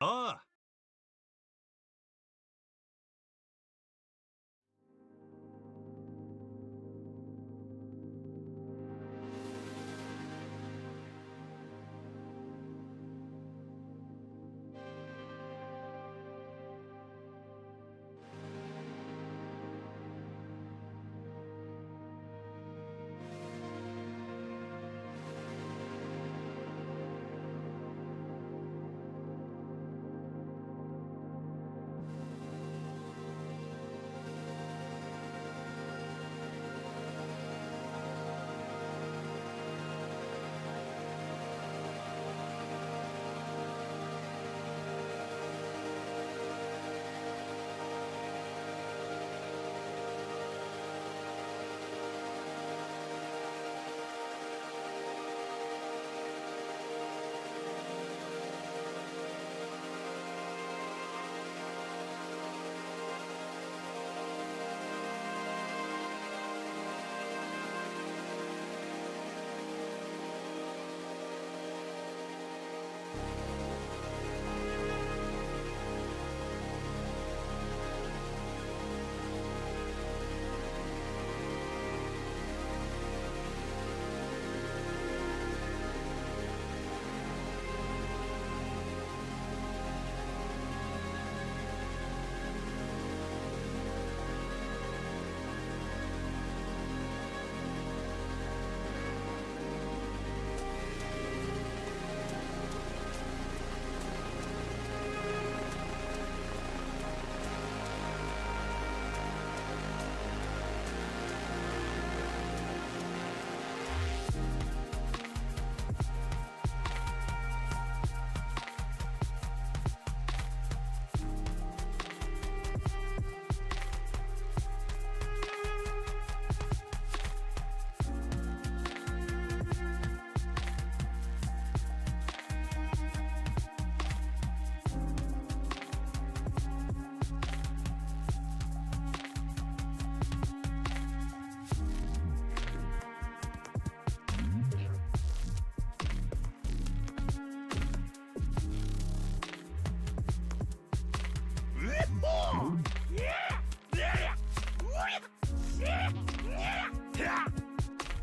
Ah!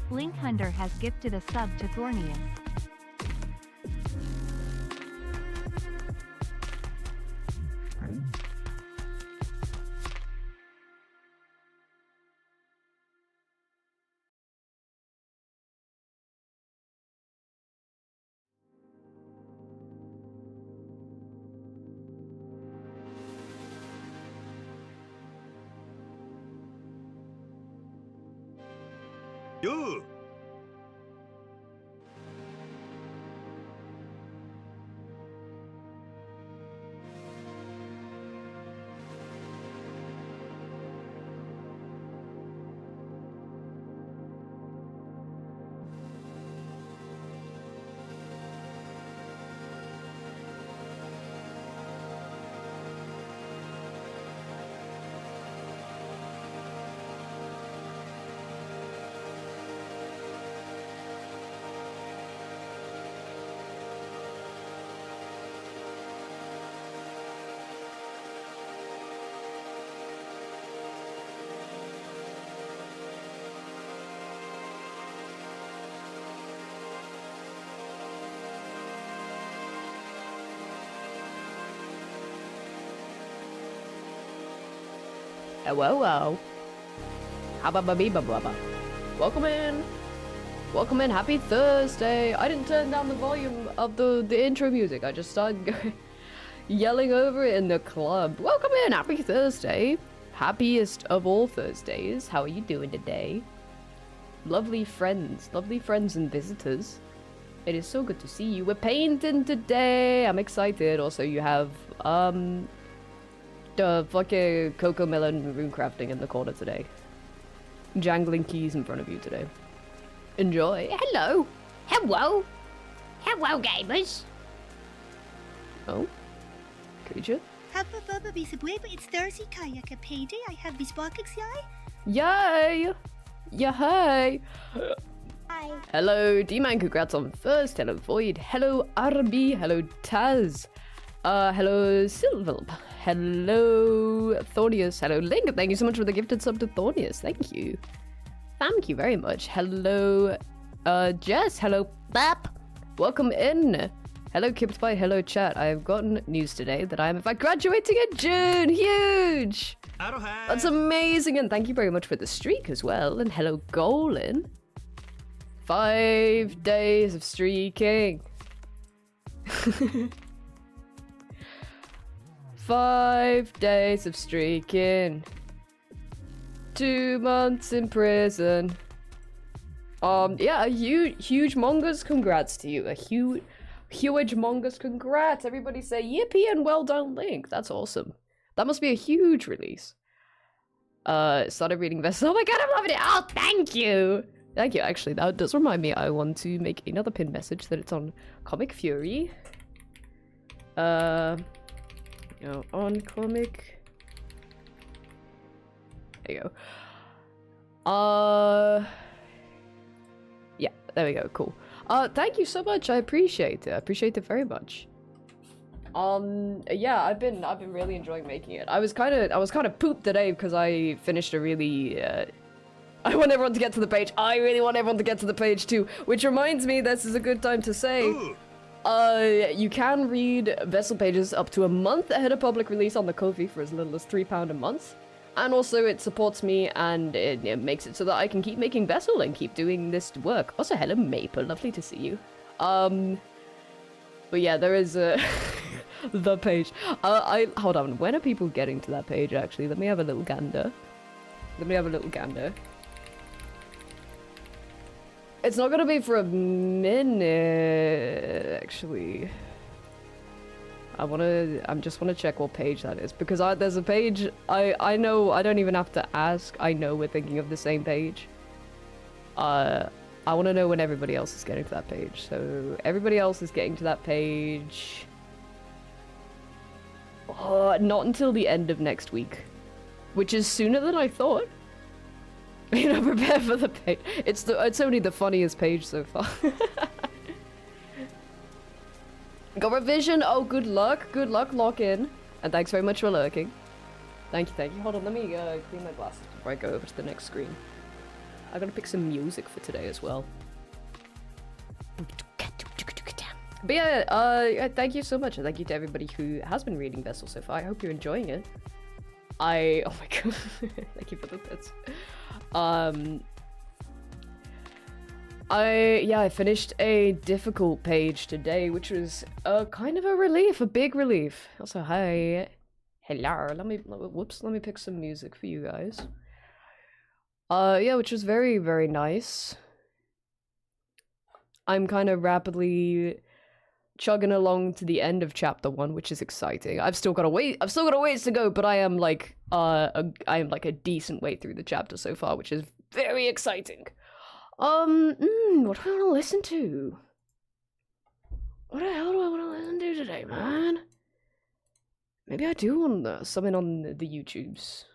Blink Hunter has gifted a sub to Thornius. Yo! Whoa. Welcome in. Welcome in. Happy Thursday. I didn't turn down the volume of the intro music. I just started yelling over it in the club. Welcome in. Happy Thursday. Happiest of all Thursdays. How are you doing today? Lovely friends and visitors. It is so good to see you. We're painting today. I'm excited. Also, you have the fucking Coco Melon rune crafting in the corner today. Jangling keys in front of you today. Enjoy. Hello. Hello! Hello, gamers! Oh? Creature? It's Thursday, kayak payday. I have these buckets, yay? Yay! Yay! Hi. Hello, D-Man, congrats on first. Hello, Void. Hello, RB. Hello, Taz. Hello, Silvelp. Hello, Thornius. Hello, Link. Thank you so much for the gifted sub to Thornius. Thank you. Thank you very much. Hello, Jess. Hello, Bap. Welcome in. Hello, Kipspy. Hello, chat. I have gotten news today that I am in fact graduating in June. Huge! That's amazing, and thank you very much for the streak as well. And hello, Golin. 5 days of streaking. 5 days of streaking. 2 months in prison. Yeah, a huge mongoose congrats to you. A huge mongoose congrats. Everybody say yippee and well done, Link. That's awesome. That must be a huge release. Started reading Vessel. Oh my god, I'm loving it. Oh, thank you. Thank you. Actually, that does remind me. I want to make another pin message that it's on Comic Fury. On Comic. There you go. Yeah, there we go. Cool. Thank you so much. I appreciate it. I appreciate it very much. Yeah, I've been really enjoying making it. I was kind of pooped today because I finished a really I want everyone to get to the page. I really want everyone to get to the page too, which reminds me this is a good time to say you can read Vessel pages up to a month ahead of public release on the Ko-fi for as little as £3 a month. And also it supports me and it makes it so that I can keep making Vessel and keep doing this work. Also, hello Maple, lovely to see you. But yeah, there is the page. Hold on, when are people getting to that page actually? Let me have a little gander. It's not gonna be for a minute, actually. I just wanna check what page that is, because there's a page, I know, I don't even have to ask, I know we're thinking of the same page. I wanna know when everybody else is getting to that page, so everybody else is getting to that page... not until the end of next week, which is sooner than I thought. You know, prepare for the page. It's only the funniest page so far. Got revision. Oh, good luck. Good luck. Lock in. And thanks very much for lurking. Thank you. Thank you. Hold on. Let me clean my glasses before I go over to the next screen. I'm gonna pick some music for today as well. But yeah, thank you so much. And thank you to everybody who has been reading Vessel so far. I hope you're enjoying it. Oh my god. Thank you for the bits. I finished a difficult page today, which was kind of a relief, a big relief. Also, hi. Hello. Let me pick some music for you guys. Yeah, which was very, very nice. I'm kind of rapidly chugging along to the end of chapter 1, which is exciting. I've still got a ways to go, but I am like a decent way through the chapter so far, which is very exciting. What do I want to listen to? What the hell do I want to listen to today, man? Maybe I do want something on the YouTubes.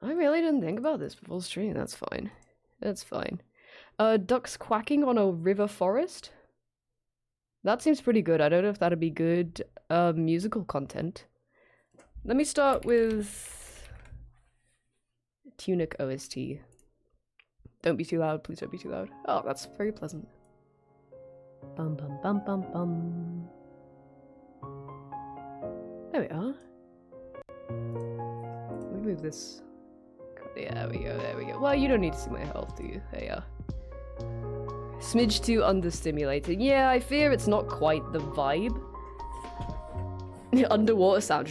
I really didn't think about this before stream. That's fine. That's fine. Ducks quacking on a river forest? That seems pretty good. I don't know if that'd be good musical content. Let me start with Tunic OST. Don't be too loud, please don't be too loud. Oh, that's very pleasant. Bum bum bum bum bum. There we are. Let me move this. Yeah, there we go, there we go. Well, you don't need to see my health, do you? There you are. Smidge too understimulated. Yeah, I fear it's not quite the vibe. Underwater sound.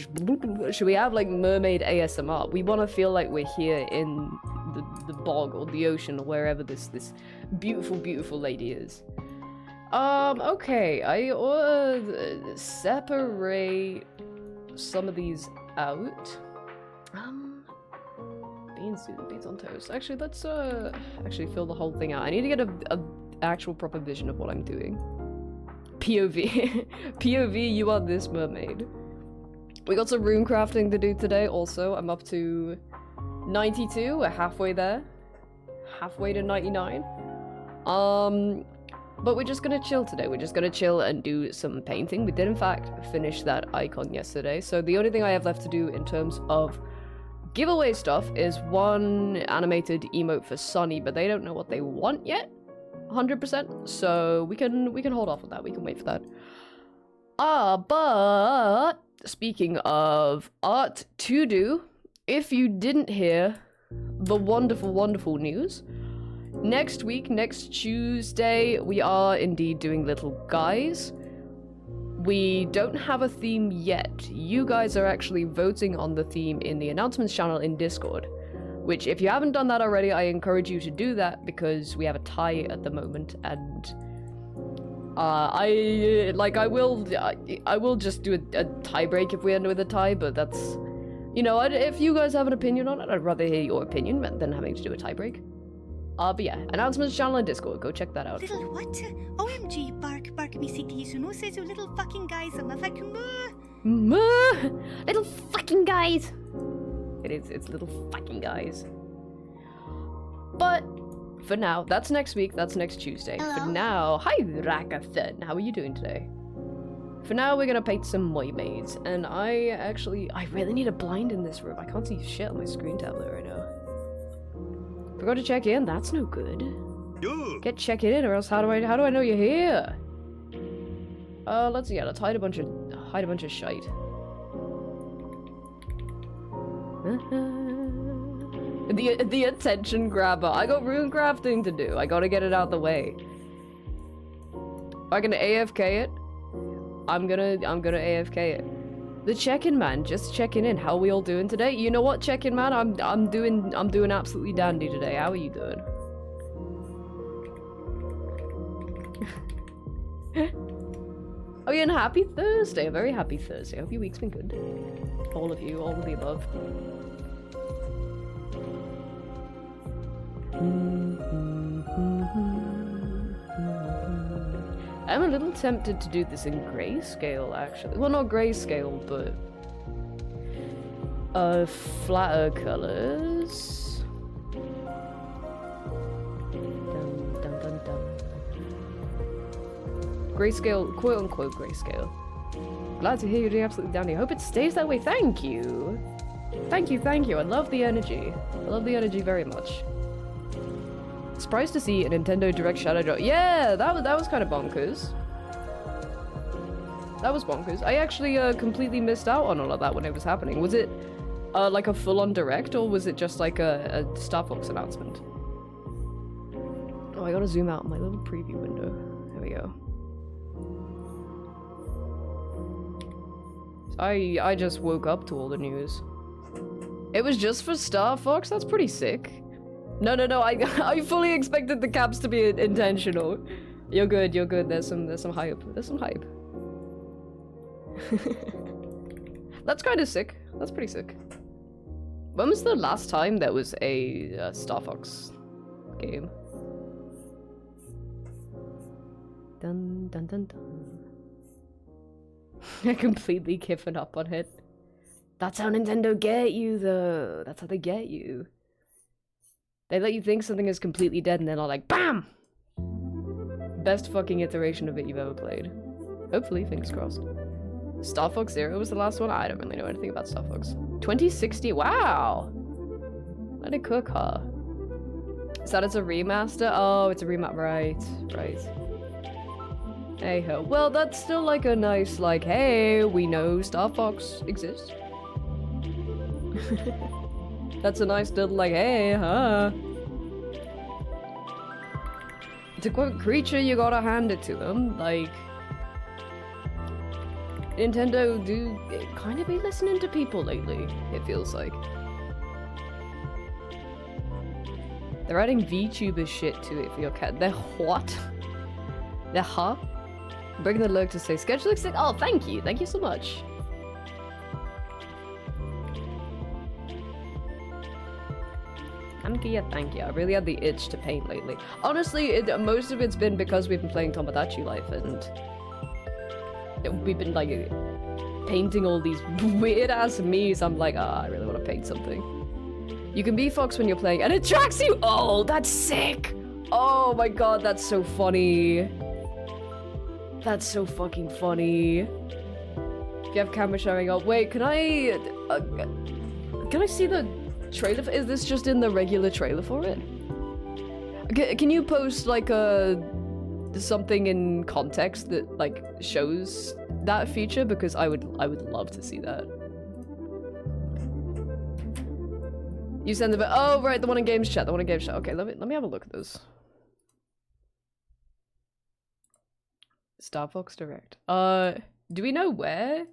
Should we have like mermaid ASMR? We want to feel like we're here in the bog or the ocean or wherever this beautiful, beautiful lady is. Okay, I separate some of these out. Beans on toast. Actually, let's actually fill the whole thing out. I need to get actual proper vision of what I'm doing. POV. POV, you are this mermaid. We got some rune crafting to do today also. I'm up to 92. We're halfway there. Halfway to 99. But we're just gonna chill today. We're just gonna chill and do some painting. We did in fact finish that icon yesterday. So the only thing I have left to do in terms of giveaway stuff is one animated emote for Sunny, but they don't know what they want yet. 100%. So we can hold off on that. We can wait for that. But speaking of art to do, if you didn't hear the wonderful, wonderful news, next week, next Tuesday, we are indeed doing Little Guys. We don't have a theme yet. You guys are actually voting on the theme in the announcements channel in Discord, which if you haven't done that already, I encourage you to do that because we have a tie at the moment, and I will just do a tie break if we end with a tie, but that's, you know, if you guys have an opinion on it, I'd rather hear your opinion than having to do a tie break. But yeah, announcements channel in Discord, go check that out. Little what? OMG, bark me cities, you know, says you little fucking guys, I'm a fucking Little fucking guys. It's little fucking guys. But for now, that's next week, that's next Tuesday. Hello. For now, hi Rakathan, how are you doing today? For now, we're gonna paint some mermaids, and I really need a blind in this room. I can't see shit on my screen tablet right now. Forgot to check in, that's no good. Yo. Get checking in, or else how do I know you're here? Let's hide a bunch of shite. The attention grabber. I got rune crafting to do. I gotta get it out the way. If I can AFK it, I'm gonna AFK it. The check-in man, just checking in. How are we all doing today? You know what, check-in man? I'm doing absolutely dandy today. How are you doing? Oh yeah, and happy Thursday. A very happy Thursday. Hope your week's been good. All of you, all of the above. I'm a little tempted to do this in grayscale, actually. Well, not grayscale, but flatter colors. Dun, dun, dun, dun. Grayscale, quote unquote grayscale. Glad to hear you're doing absolutely dandy. I hope it stays that way. Thank you. Thank you, thank you. I love the energy. I love the energy very much. Surprised to see a Nintendo Direct Shadow Drop. Yeah, that was kind of bonkers. That was bonkers. I actually completely missed out on all of that when it was happening. Was it like a full-on Direct, or was it just like a Star Fox announcement? Oh, I gotta zoom out my little preview window. There we go. I just woke up to all the news. It was just for Star Fox? That's pretty sick. No, I fully expected the caps to be intentional. You're good, you're good. There's some hype. There's some hype. That's kind of sick. That's pretty sick. When was the last time there was a Star Fox game? Dun dun dun dun. I completely given up on it. That's how Nintendo get you, though. That's how they get you. They let you think something is completely dead and then are like, BAM! Best fucking iteration of it you've ever played. Hopefully, fingers crossed. Star Fox Zero was the last one? I don't really know anything about Star Fox. 2060, wow! Let it cook, huh? Is that it's a remaster? Oh, it's a remaster, right. Hey ho. Well, that's still like a nice, like, hey, we know Star Fox exists. That's a nice little, like, hey, huh? To quote Creature, you gotta hand it to them. Like, Nintendo do kind of be listening to people lately, it feels like. They're adding VTuber shit to it for your cat. They're what? They're huh? Bring the lurk to say, schedule looks like, oh, thank you so much. Thank you, thank you. I really had the itch to paint lately. Honestly, most of it's been because we've been playing Tomodachi Life, and we've been like painting all these weird ass me's. I'm like, ah, I really want to paint something. You can be Fox when you're playing, and it tracks you. Oh, that's sick. Oh my god, that's so funny. That's so fucking funny. If you have camera showing up, wait, can I see the trailer? Is this just in the regular trailer for it? Can you post like something in context that like shows that feature? Because I would love to see that. You send the oh right, the one in games chat, the one in games chat. Okay, let me have a look at this. Star Fox Direct. Do we know where?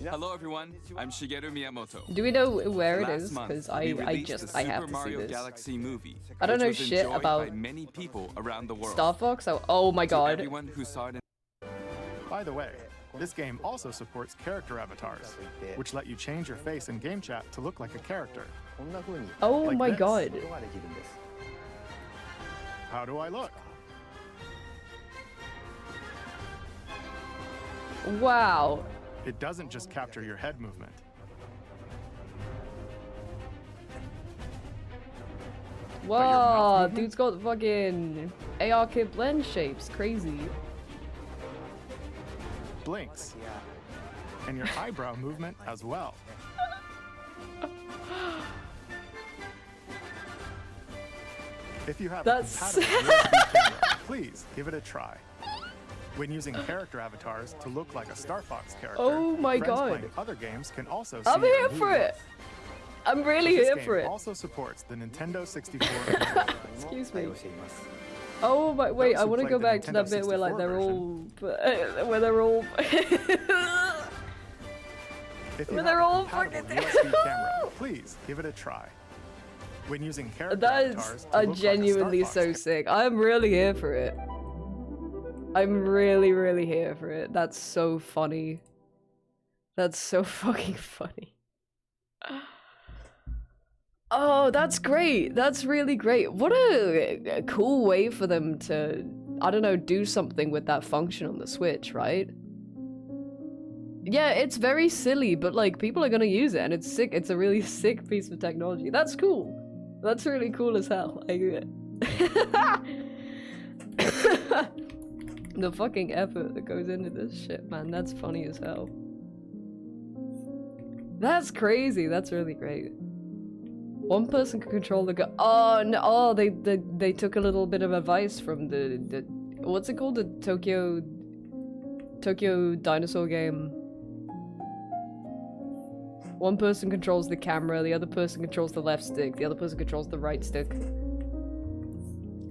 Hello everyone, I'm Shigeru Miyamoto. Do we know where it is? Last month, Because we I released the have Super to see Mario this. Galaxy movie, I don't which know was shit enjoyed about by many people around the world. Star Fox. Oh my To god. everyone who saw it in By the way, this game also supports character avatars, which let you change your face in game chat to look like a character. Oh Like my this. god. How do I look? Wow. It doesn't just capture your head movement. Wow, movement? dude's got fucking AR kit blend shapes. Crazy. Blinks. And your eyebrow movement as well. If you have That's- a compatible USB camera, please give it a try. When using character avatars to look like a Star Fox character, Oh my friends god. playing other games can also see I'm your here for movements. it. I'm really This here game for it. also supports the Nintendo 64 controller. Excuse me. Oh my wait, Those I who want to played go the back to that Nintendo bit where like 64 they're version. all where they're all If you But have they're a all compatible fucking- USB camera, please give it a try. When using character That avatars is to look like a Star genuinely Fox so sick. I'm really here for it. I'm really here for it. That's so funny. That's so fucking funny. Oh, that's great. That's really great. What a cool way for them to, I don't know, do something with that function on the Switch, right? Yeah, it's very silly, but like people are gonna use it and it's sick. It's a really sick piece of technology. That's cool. That's really cool as hell. Like, the fucking effort that goes into this shit, man. That's funny as hell. That's crazy. That's really great. One person can control the gun. Oh no! Oh, they took a little bit of advice from the what's it called? The Tokyo dinosaur game. One person controls the camera, the other person controls the left stick, the other person controls the right stick.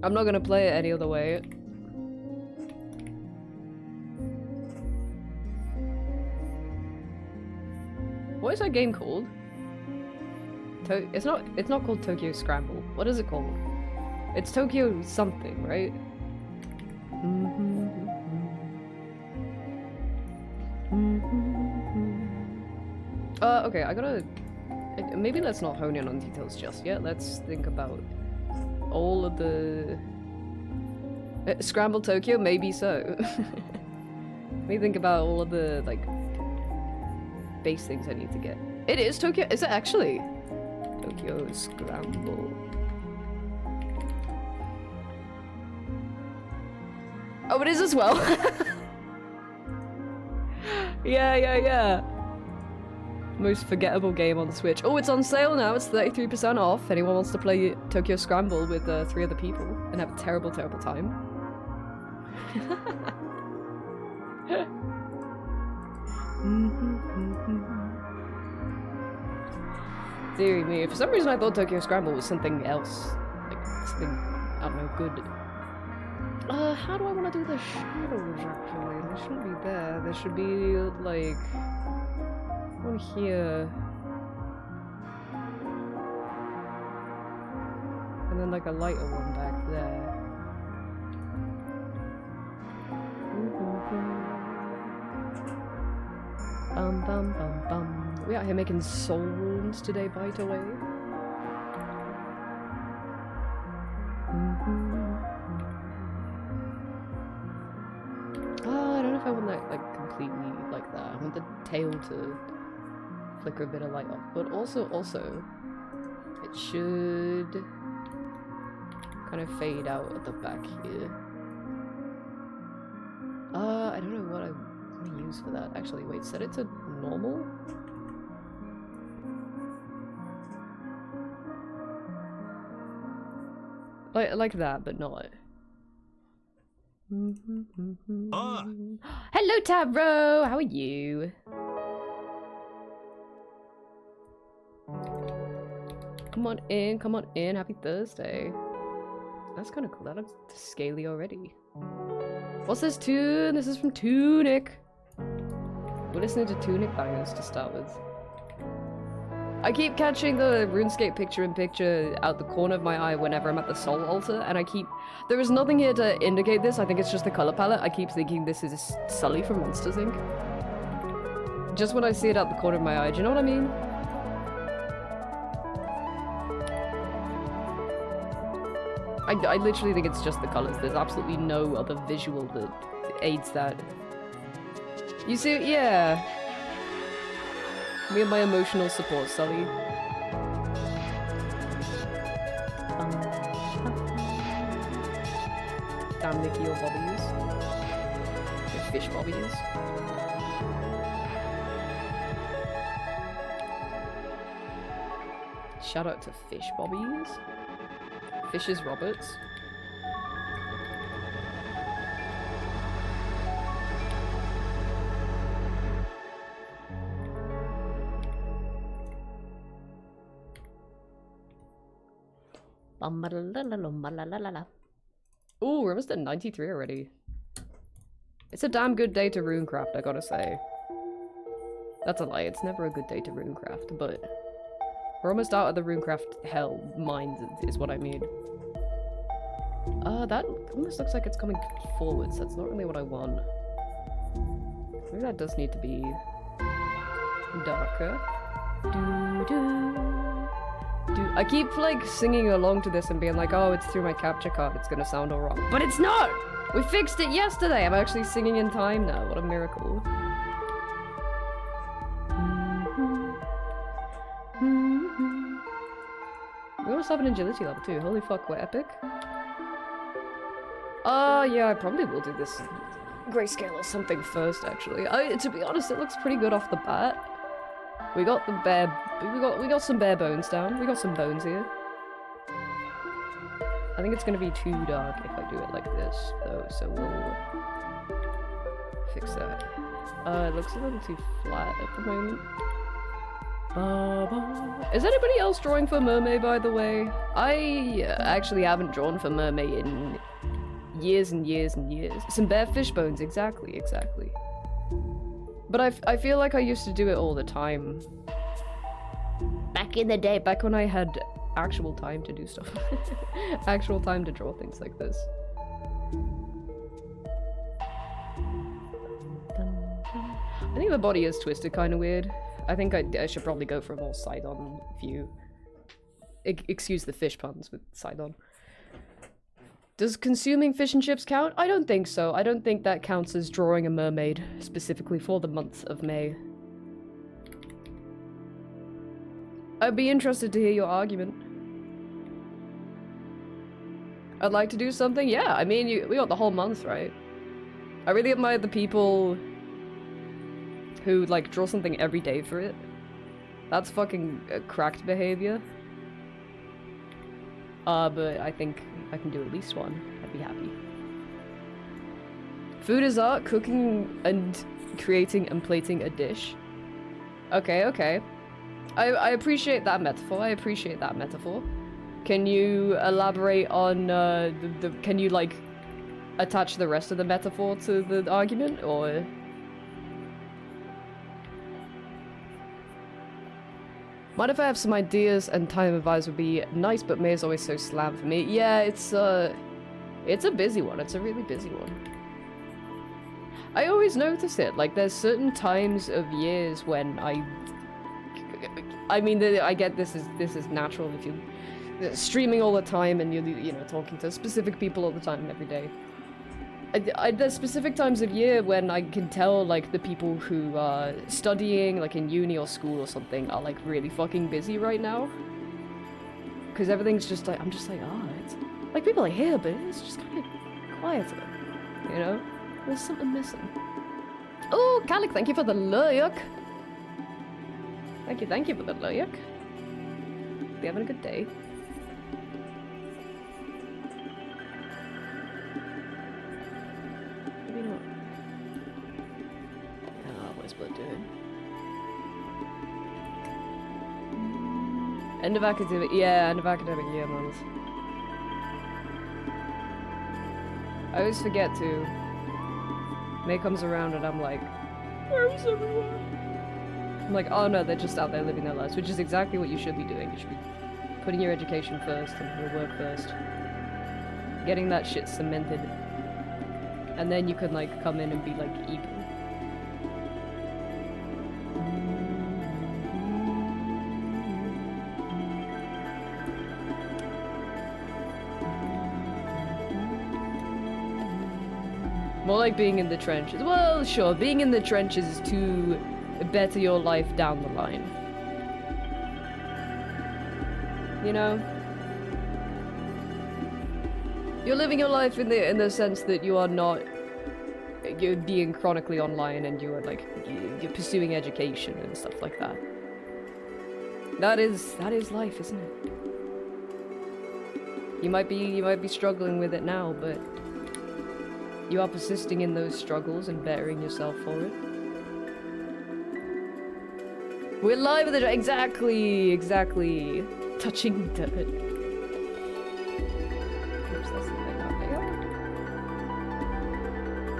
I'm not gonna play it any other way. What is that game called? It's not called Tokyo Scramble. What is it called? It's Tokyo something, right? Okay, I gotta... Maybe let's not hone in on details just yet. Let's think about all of the... Scramble Tokyo? Maybe so. Let me think about all of the, like, base things I need to get. It is Tokyo... Is it actually? Tokyo Scramble. Oh, it is as well. Yeah. Most forgettable game on the Switch. Oh, it's on sale now. It's 33% off. Anyone wants to play Tokyo Scramble with 3 other people and have a terrible, terrible time. Dear me. For some reason I thought Tokyo Scramble was something else. Like, something, I don't know, good. How do I want to do the shadows, actually? They shouldn't be there. There should be, like... one here. And then, like, a lighter one back there. We out here making soul wounds today, by the way. I want that like completely like that. I want the tail to flicker a bit of light off, but also it should kind of fade out at the back here. I don't know what I want to use for that. Actually, wait, set it to normal? Like that, but not. Ah. Hello, Tabro! How are you? Come on in. Happy Thursday. That's kind of cool. That looks scaly already. What's this tune? This is from Tunic. We're listening to Tunic bangers to start with. I keep catching the RuneScape picture-in-picture out the corner of my eye whenever I'm at the Soul Altar, and there is nothing here to indicate this. I think it's just the color palette. I keep thinking this is Sully from Monsters, Inc. Just when I see it out the corner of my eye, do you know what I mean? I literally think it's just the colors. There's absolutely no other visual that aids that. You see, yeah. Me and my emotional support, Sully. Damn Nicky or Bobbies. Or Fish Bobbies. Shout out to Fish Bobbies. Fishes Roberts. Ooh, we're almost at 93 already. It's a damn good day to runecraft, I gotta say. That's a lie, it's never a good day to runecraft, but we're almost out of the runecraft hell mind is what I mean. That almost looks like it's coming forwards. That's not really what I want. Maybe that does need to be darker. I keep like singing along to this and being like, oh, it's through my capture card, it's gonna sound all wrong. But it's not! We fixed it yesterday! I'm actually singing in time now. What a miracle. We almost have an agility level too. Holy fuck, we're epic. Yeah, I probably will do this grayscale or something first, actually. To be honest, it looks pretty good off the bat. We got the we got some bare bones down. We got some bones here. I think it's gonna be too dark if I do it like this, though, so we'll fix that. It looks a little too flat at the moment. Is anybody else drawing for Mermay, by the way? I actually haven't drawn for Mermay in years and years and years. Some bare fish bones, exactly. But I feel like I used to do it all the time. Back in the day, back when I had actual time to do stuff. Actual time to draw things like this. I think the body is twisted kind of weird. I think I should probably go for a more side-on view. Excuse the fish puns with side-on. Does consuming fish and chips count? I don't think so. I don't think that counts as drawing a mermaid, specifically for the month of May. I'd be interested to hear your argument. I'd like to do something? Yeah, I mean, we got the whole month, right? I really admire the people who, like, draw something every day for it. That's fucking cracked behavior. But I think I can do at least one. I'd be happy. Food is art, cooking and creating and plating a dish. Okay. I appreciate that metaphor. Can you elaborate on, can you, like, attach the rest of the metaphor to the argument, or...? Mind if I have some ideas and time advice would be nice, but May is always so slammed for me. Yeah, it's a busy one. It's a really busy one. I always notice it. Like, there's certain times of years when I mean, I get this is natural if you're streaming all the time and you're, you know, talking to specific people all the time every day. There's specific times of year when I can tell, like, the people who are studying, like, in uni or school or something are, like, really fucking busy right now. Because everything's just, like, I'm just like, it's... Like, people are here, but it's just kind of quieter, you know? There's something missing. Oh, Calic, thank you for the lurk! Thank you for the lurk. Be having a good day. Maybe not. What's Blood doing? End of academic, yeah, end of academic year, mums. I always forget to. May comes around and I'm like, where's everyone? I'm like, oh no, they're just out there living their lives, which is exactly what you should be doing. You should be putting your education first and your work first. Getting that shit cemented. And then you can, like, come in and be, like, even. More like being in the trenches. Well, sure, being in the trenches is to better your life down the line. You know? You're living your life in the sense that you are not... You're being chronically online and you are, like, you're pursuing education and stuff like that. That is life, isn't it? You might be struggling with it now, but you are persisting in those struggles and bettering yourself for it. We're live with it. Exactly. Touching dirt. Oops, that's the thing out there.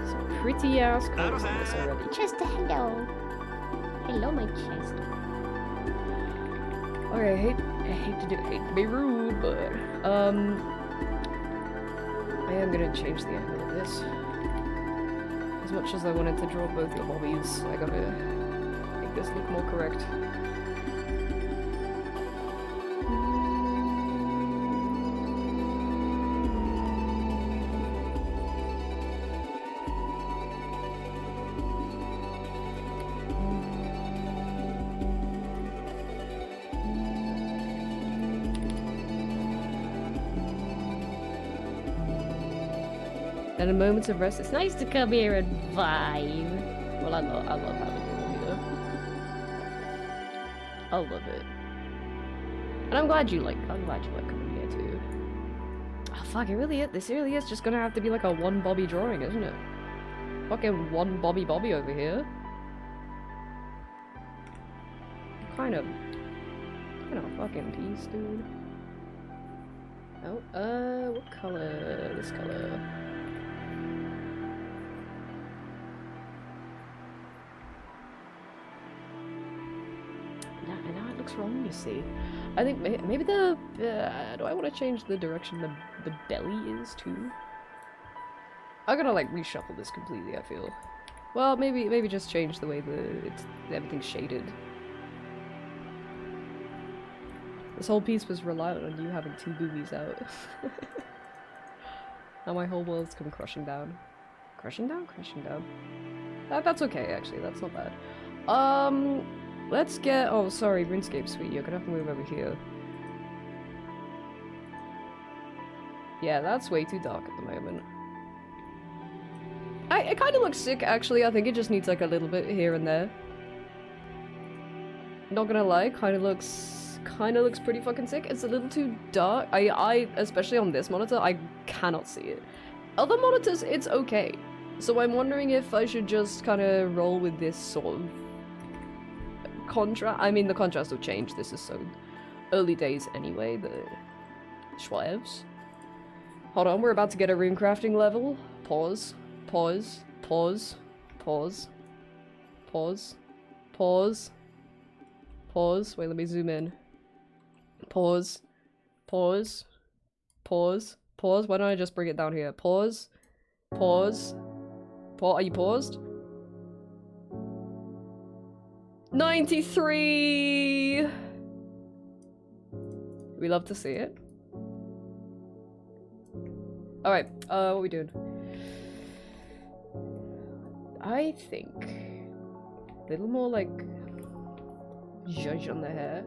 Some pretty ass colors on this already. Chester, hello. Hello, my Chester. Okay, I hate to be rude, but I am gonna change the angle of this. As much as I wanted to draw both your hobbies, I gotta make this look more correct. And in moments of rest, it's nice to come here and vibe. Well, I love having you here. I love it. And I'm glad you like coming here too. Oh fuck, this really is just gonna have to be like a one Bobby drawing, isn't it? Fucking one Bobby over here. Kind of fucking piece, dude. Oh, what color? This color. Now it looks wrong, you see. I think maybe do I want to change the direction the belly is too? I'm gonna like reshuffle this completely, I feel. Well, maybe just change the way everything's shaded. This whole piece was reliant on you having two boobies out. Now my whole world's come crushing down. Crushing down? That's okay, actually. That's not bad. Let's get... Oh, sorry, RuneScape Suite. You're gonna have to move over here. Yeah, that's way too dark at the moment. It kind of looks sick, actually. I think it just needs, like, a little bit here and there. Not gonna lie, kind of looks pretty fucking sick. It's a little too dark. I especially on this monitor, I cannot see it. Other monitors, it's okay. So I'm wondering if I should just kind of roll with this sort of contrast. I mean, the contrast will change. This is so early days anyway, the schwabs. Hold on, we're about to get a rune crafting level. Pause. Wait, let me zoom in. Pause. Why don't I just bring it down here? Pause. Are you paused? 93! We love to see it. Alright, what are we doing? I think a little more like zhuzh on the hair.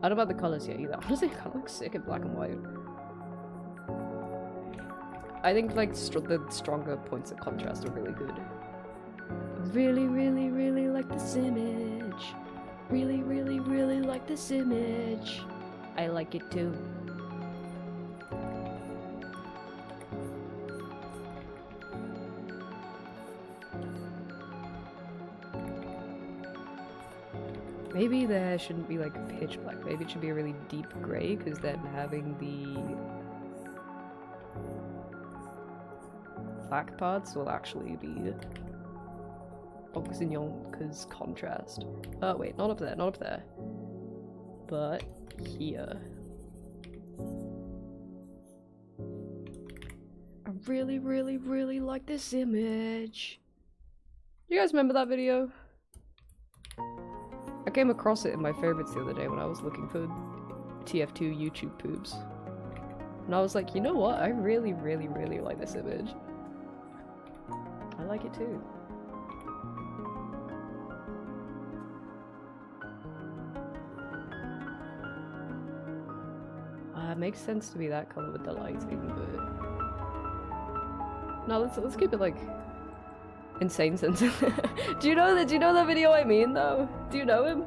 I don't know about the colors yet either. Honestly, it kind of looks sick in black and white. I think like the stronger points of contrast are really good. Really, really, really like this image. Really, really, really like this image. I like it too. Maybe the hair shouldn't be like pitch black. Maybe it should be a really deep grey, because then having the black parts will actually be focusing on because contrast. Oh wait, not up there, not up there. But here. I really, really, really like this image. You guys remember that video? I came across it in my favorites the other day when I was looking for TF2 YouTube poobs. And I was like, you know what? I really, really, really like this image. I like it too. It makes sense to be that color with the lighting, but no, let's keep it like insane sensitive. Do you know that video I mean though? Do you know him?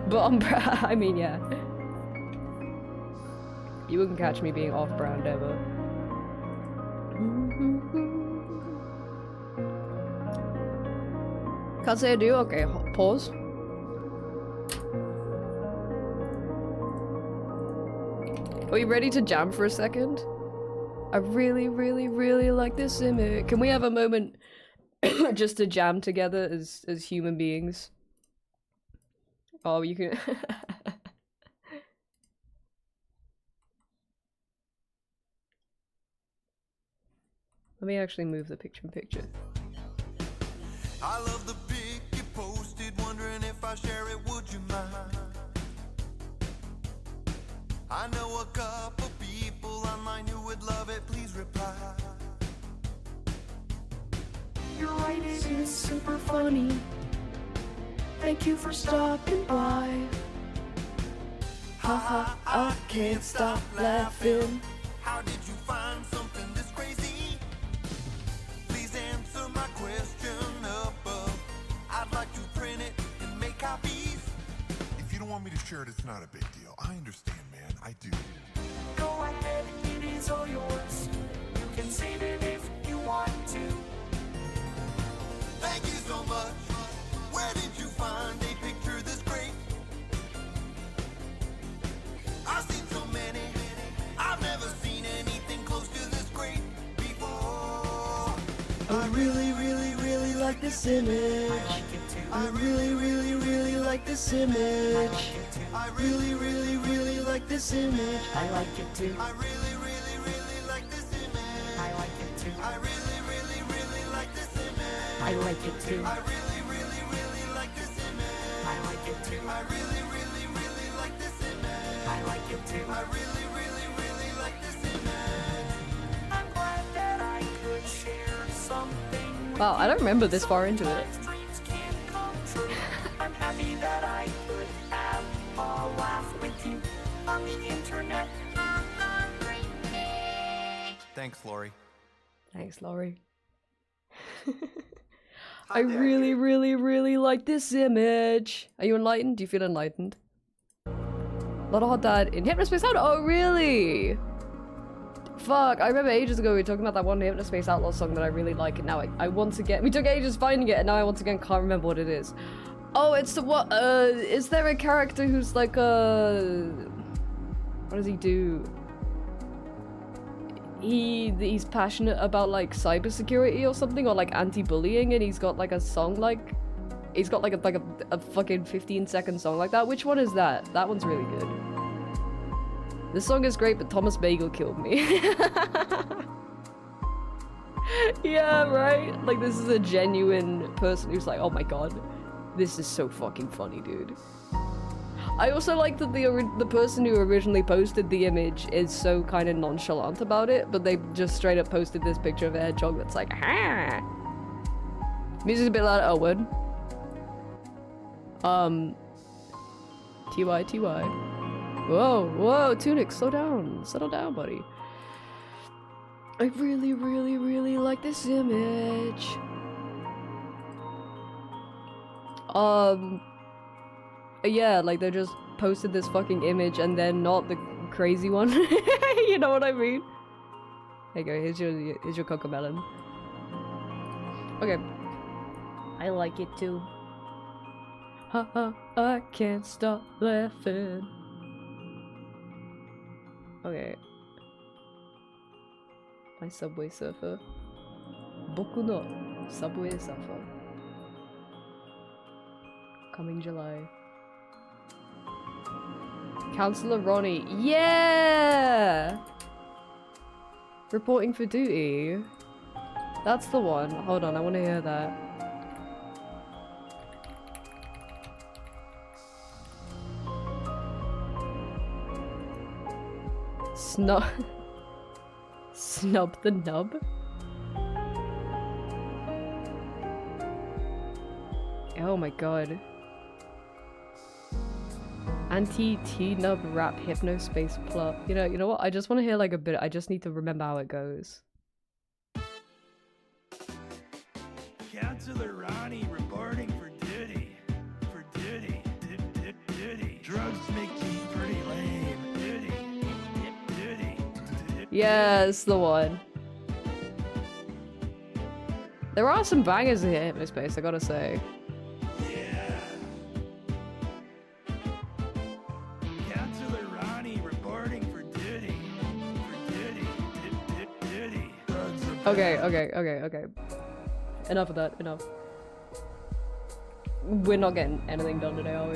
But I mean, yeah. You wouldn't catch me being off-brand ever. Can't say I do? Okay, pause. Are you ready to jam for a second? I really, really, really like this image. Can we have a moment just to jam together as human beings? Oh, you can... Let me actually move the picture-in-picture. I love the pic you posted, wondering if I share it, would you mind? I know a couple people online who would love it, please reply. Your writing is super funny. Thank you for stopping by. Haha, I can't stop laughing. How did you find something this crazy? Please answer my question above. I'd like to print it and make copies. If you don't want me to share it, it's not a big deal. I understand, man. I do. Go ahead, it is all yours. You can save it if you want to. Thank you so much. Where did you find a picture this great? I've seen so many. I've never seen anything close to this great before. I really, really, really like this image. I really, really, really like this image. I Really, really, really like this image. I like it too. I really, really, really like this image. I like it too. I really, really, really like this image. I like it too. I really, really, really like this image. I like it too. I really, really, really like this image. I like it too. I really, really, really like this image. I'm glad that I could share something. Wow, I don't remember this far into it. Dreams can come true. I'm happy that I could have a laugh with you on the internet. Thanks, Lori. Thanks, Laurie. I really, really, really like this image. Are you enlightened? Do you feel enlightened? A lot of hot dad in Hypnospace Outlaw. Oh, really? Fuck, I remember ages ago we were talking about that one Hypnospace Outlaw song that I really like, and now I once again, we took ages finding it, and now I once again can't remember what it is. Oh, it's the what, is there a character who's like, what does he do? He's passionate about like cybersecurity or something, or like anti-bullying, and he's got like a song like, he's got like a fucking 15-second song like that. Which one is that? That one's really good. This song is great, but Thomas Bagel killed me. Yeah, right? Like, this is a genuine person who's like, oh my god, this is so fucking funny, dude. I also like that the person who originally posted the image is so kind of nonchalant about it, but they just straight up posted this picture of a hedgehog that's like, ha! Music's a bit loud. Oh, word. TY. Whoa, whoa, Tunic, slow down. Settle down, buddy. I really, really, really like this image. Yeah, like they just posted this fucking image and then not the crazy one. You know what I mean? There you go, here's your cocomelon. Okay. I like it too. Haha, I can't stop laughing. Okay. My Subway Surfer. Boku no Subway Surfer. Coming July. Counselor Ronnie. Yeah! Reporting for duty. That's the one. Hold on, I want to hear that. Snub. Snub the nub? Oh my god. Anti-T-nub rap hypnospace plot. You know what? I just want to hear like a bit. I just need to remember how it goes. Counselor Ronnie reporting for duty. For duty. Duty. Drugs make me pretty lame. Duty. Yeah, it's the one. There are some bangers in here, hypnospace, I gotta say. Yeah. Counselor Ronnie reporting for duty. For duty. Drugs are Okay. Enough of that, enough. We're not getting anything done today, are we?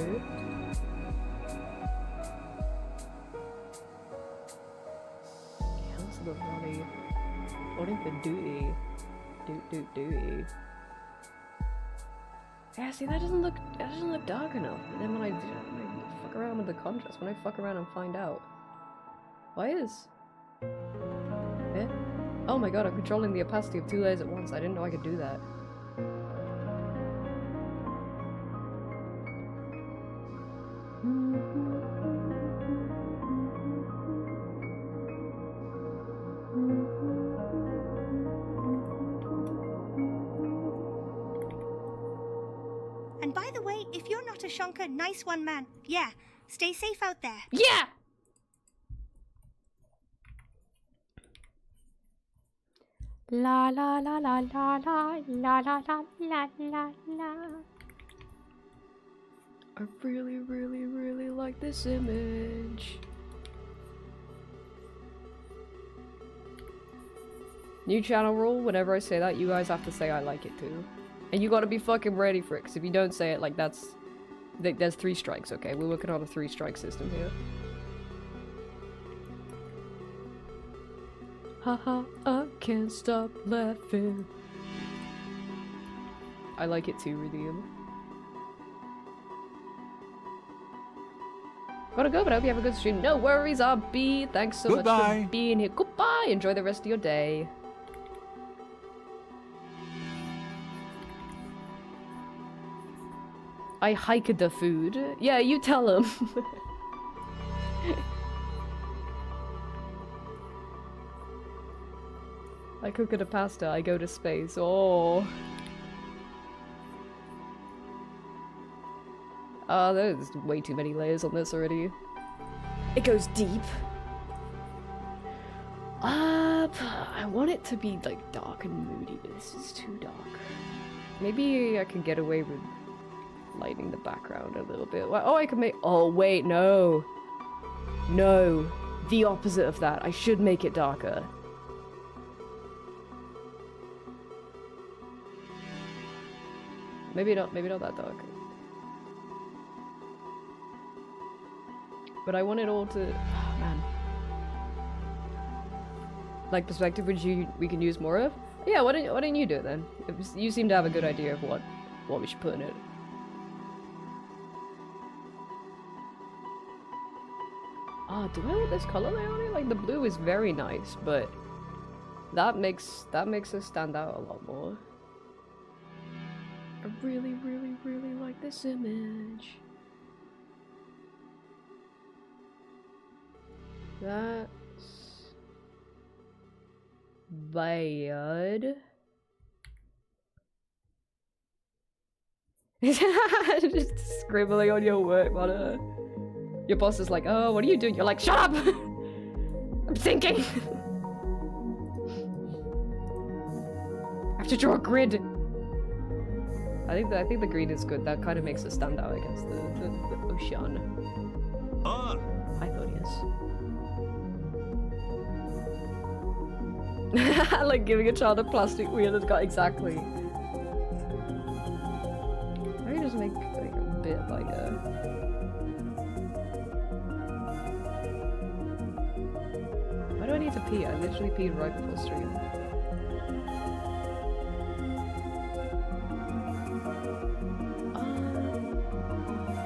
Counselor Ronnie. Reporting for duty. Duty. Yeah, see, that doesn't look dark enough. But then when I fuck around with the contrast, when I fuck around and find out. Why is... Eh? Oh my god, I'm controlling the opacity of 2 layers at once. I didn't know I could do that. And by the way, if you're not a shonker, nice one, man. Yeah, stay safe out there. Yeah! La la la la la la la la la la la la. I really, really, really like this image. New channel rule, whenever I say that, you guys have to say I like it too. And you gotta be fucking ready for it, because if you don't say it, like, there's 3 strikes, okay? We're working on a 3-strike system here. Haha, I can't stop laughing. I like it too, Redeem. Gotta go, but I hope you have a good stream. No worries, RB. Thanks so much for being here. Goodbye. Enjoy the rest of your day. I hike the food. Yeah, you tell him. I cook the pasta, I go to space. Oh. There's way too many layers on this already. It goes deep. I want it to be like dark and moody, but this is too dark. Maybe I can get away with lightening the background a little bit. Oh, I can make... Oh, wait, no. No. The opposite of that. I should make it darker. Maybe not that dark. But I want it all to... Oh, man. Like perspective, we can use more of? Yeah, why didn't you do it then? You seem to have a good idea of what we should put in it. Oh, do I want this color on it? Like the blue is very nice, but that makes it stand out a lot more. I really, really, really like this image. That's bad. Just scribbling on your work monitor. Your boss is like, oh, what are you doing? You're like, shut up! I'm thinking! I have to draw a grid! I think the green is good. That kind of makes it stand out against the ocean. I thought yes. Like giving a child a plastic wheel has got exactly. Maybe just make like a bit like a. Why do I need to pee? I literally peed right before stream.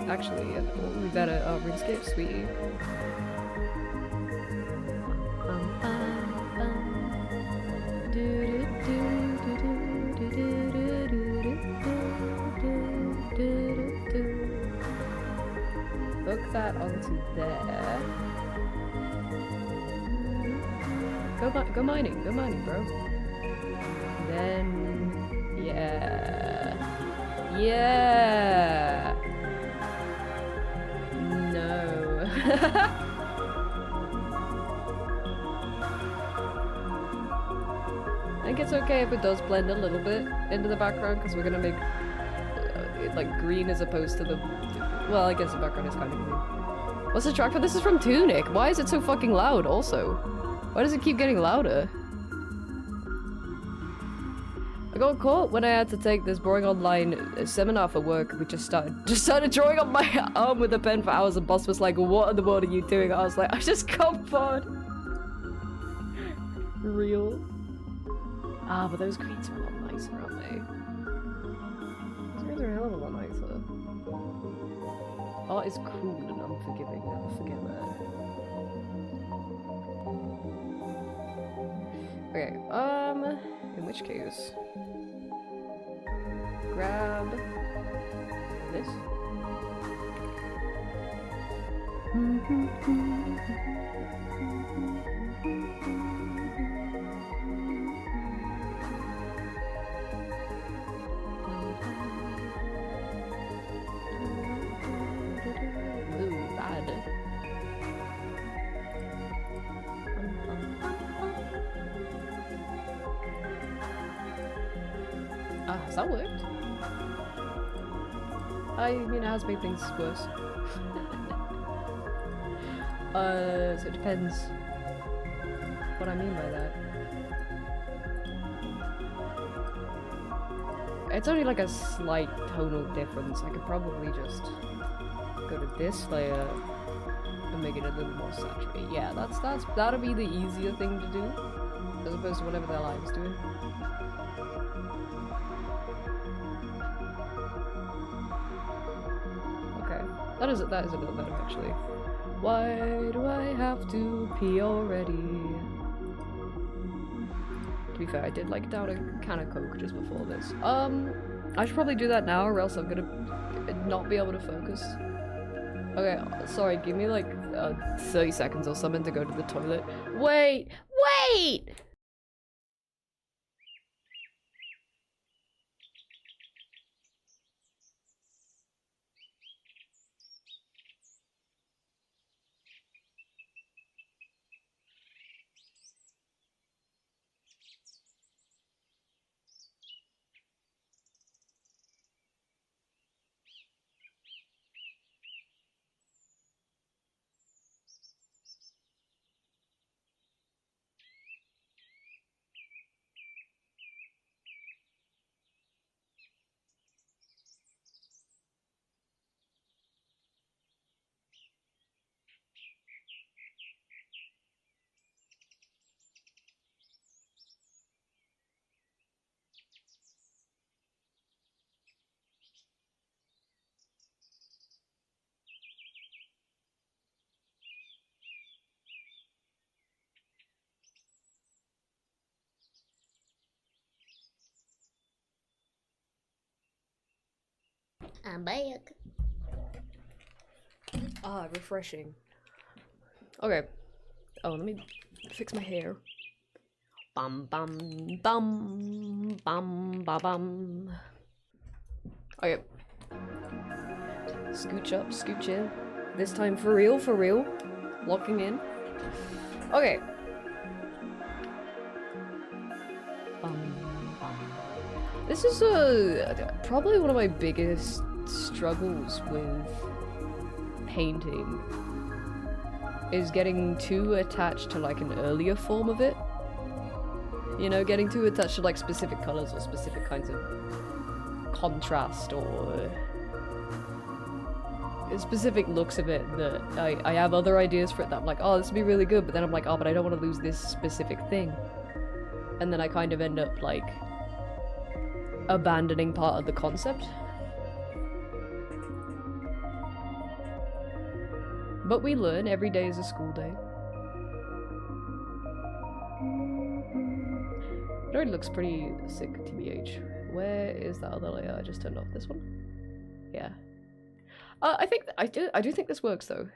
Actually, we better RuneScape, sweetie. Hook that onto there. Go mining, bro. Then, yeah. No. I think it's okay if it does blend a little bit into the background because we're gonna make it like green as opposed to the. Well, I guess the background is kind of green. What's the track for? This is from Tunic. Why is it so fucking loud? Also, why does it keep getting louder? I got caught when I had to take this boring online seminar for work. We just started drawing on my arm with a pen for hours, and boss was like, "What in the world are you doing?" I was like, "I just got bored." Real. Ah, but those greens are a lot nicer, aren't they? Those greens are a hell of a lot nicer. Art is cool and unforgiving. Never forget that. Okay. In which case. Grab this. Ooh, bad. Has that worked? I mean, it has made things worse. So it depends what I mean by that. It's only like a slight tonal difference. I could probably just go to this layer and make it a little more saturated. Yeah, that'll be the easier thing to do, as opposed to whatever their live's doing. That is a little better, actually. Why do I have to pee already? To be fair, I did like down a can of Coke just before this. I should probably do that now, or else I'm gonna not be able to focus. Okay, sorry, give me like 30 seconds or something to go to the toilet. Wait! I'm back. Ah, refreshing. Okay. Oh, let me fix my hair. Bum bum bum bum ba bum. Okay. Scooch up, scooch in. This time for real, for real. Locking in. Okay. This is probably one of my biggest struggles with painting is getting too attached to like an earlier form of it. You know, getting too attached to like specific colors or specific kinds of contrast or specific looks of it that I have other ideas for it that I'm like, oh, this would be really good, but then I'm like, oh, but I don't want to lose this specific thing. And then I kind of end up like abandoning part of the concept. But we learn, every day is a school day. It already looks pretty sick, TBH. Where is that other layer? I just turned off this one. Yeah. I think I do think this works though.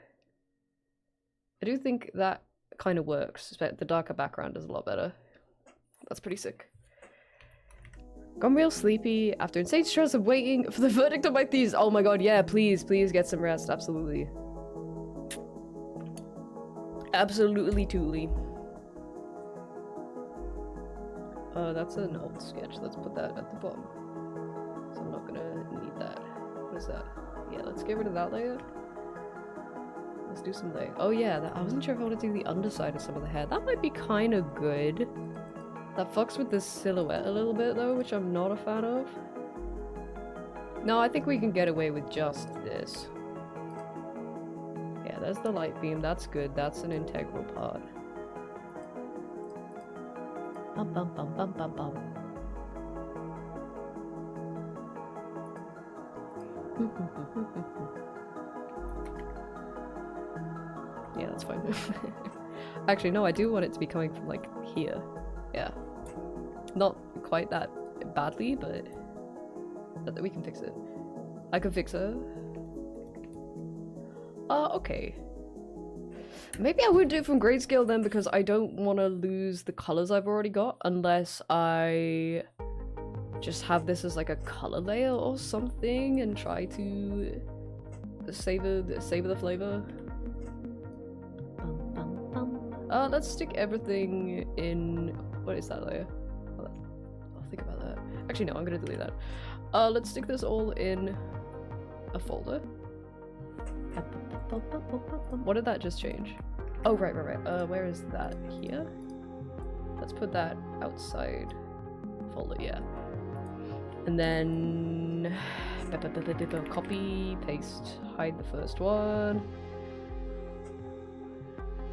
I do think that kind of works. The darker background is a lot better. That's pretty sick. Gone real sleepy after insane stress of waiting for the verdict of my thesis. Oh my god, yeah, please get some rest. Absolutely. Absolutely, tooly. That's an old sketch. Let's put that at the bottom. So I'm not gonna need that. What is that? Yeah, let's get rid of that layer. Let's do some layer. Oh yeah, I wasn't sure if I wanted to do the underside of some of the hair. That might be kind of good. That fucks with the silhouette a little bit though, which I'm not a fan of. No, I think we can get away with just this. Yeah, there's the light beam. That's good. That's an integral part. Bum bum bum bum bum bum. Yeah, that's fine. Actually, no, I do want it to be coming from like here. Yeah. Not quite that badly, but we can fix it. I can fix it. Okay. Maybe I would do it from grayscale then, because I don't want to lose the colors I've already got unless I just have this as like a color layer or something and try to savor the flavor. Let's stick everything in. What is that layer? I'll think about that. Actually, no, I'm gonna delete that. Let's stick this all in a folder. What did that just change? Oh, right. Where is that? Here? Let's put that outside folder, yeah. And then copy, paste, hide the first one.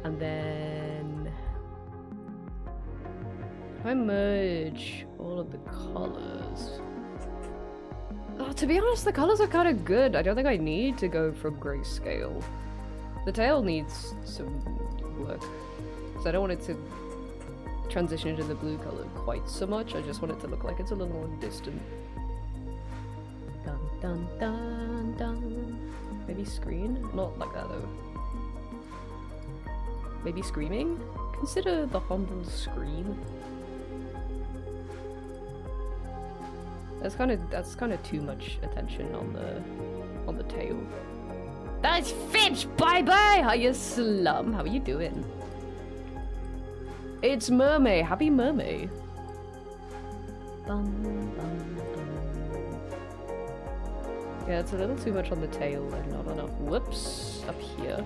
And then if I merge all of the colors. Oh, to be honest, the colors are kind of good. I don't think I need to go from grayscale. The tail needs some work, because I don't want it to transition into the blue color quite so much. I just want it to look like it's a little more distant. Dun dun dun dun. Maybe screen? Not like that though. Maybe screaming? Consider the humble scream. That's kind of too much attention on the tail. That's Finch! Bye-bye! Hiya, Slum. How are you doing? It's Mermay. Happy Mermay. Bum, bum, bum. Yeah, it's a little too much on the tail and not enough. Whoops. Up here.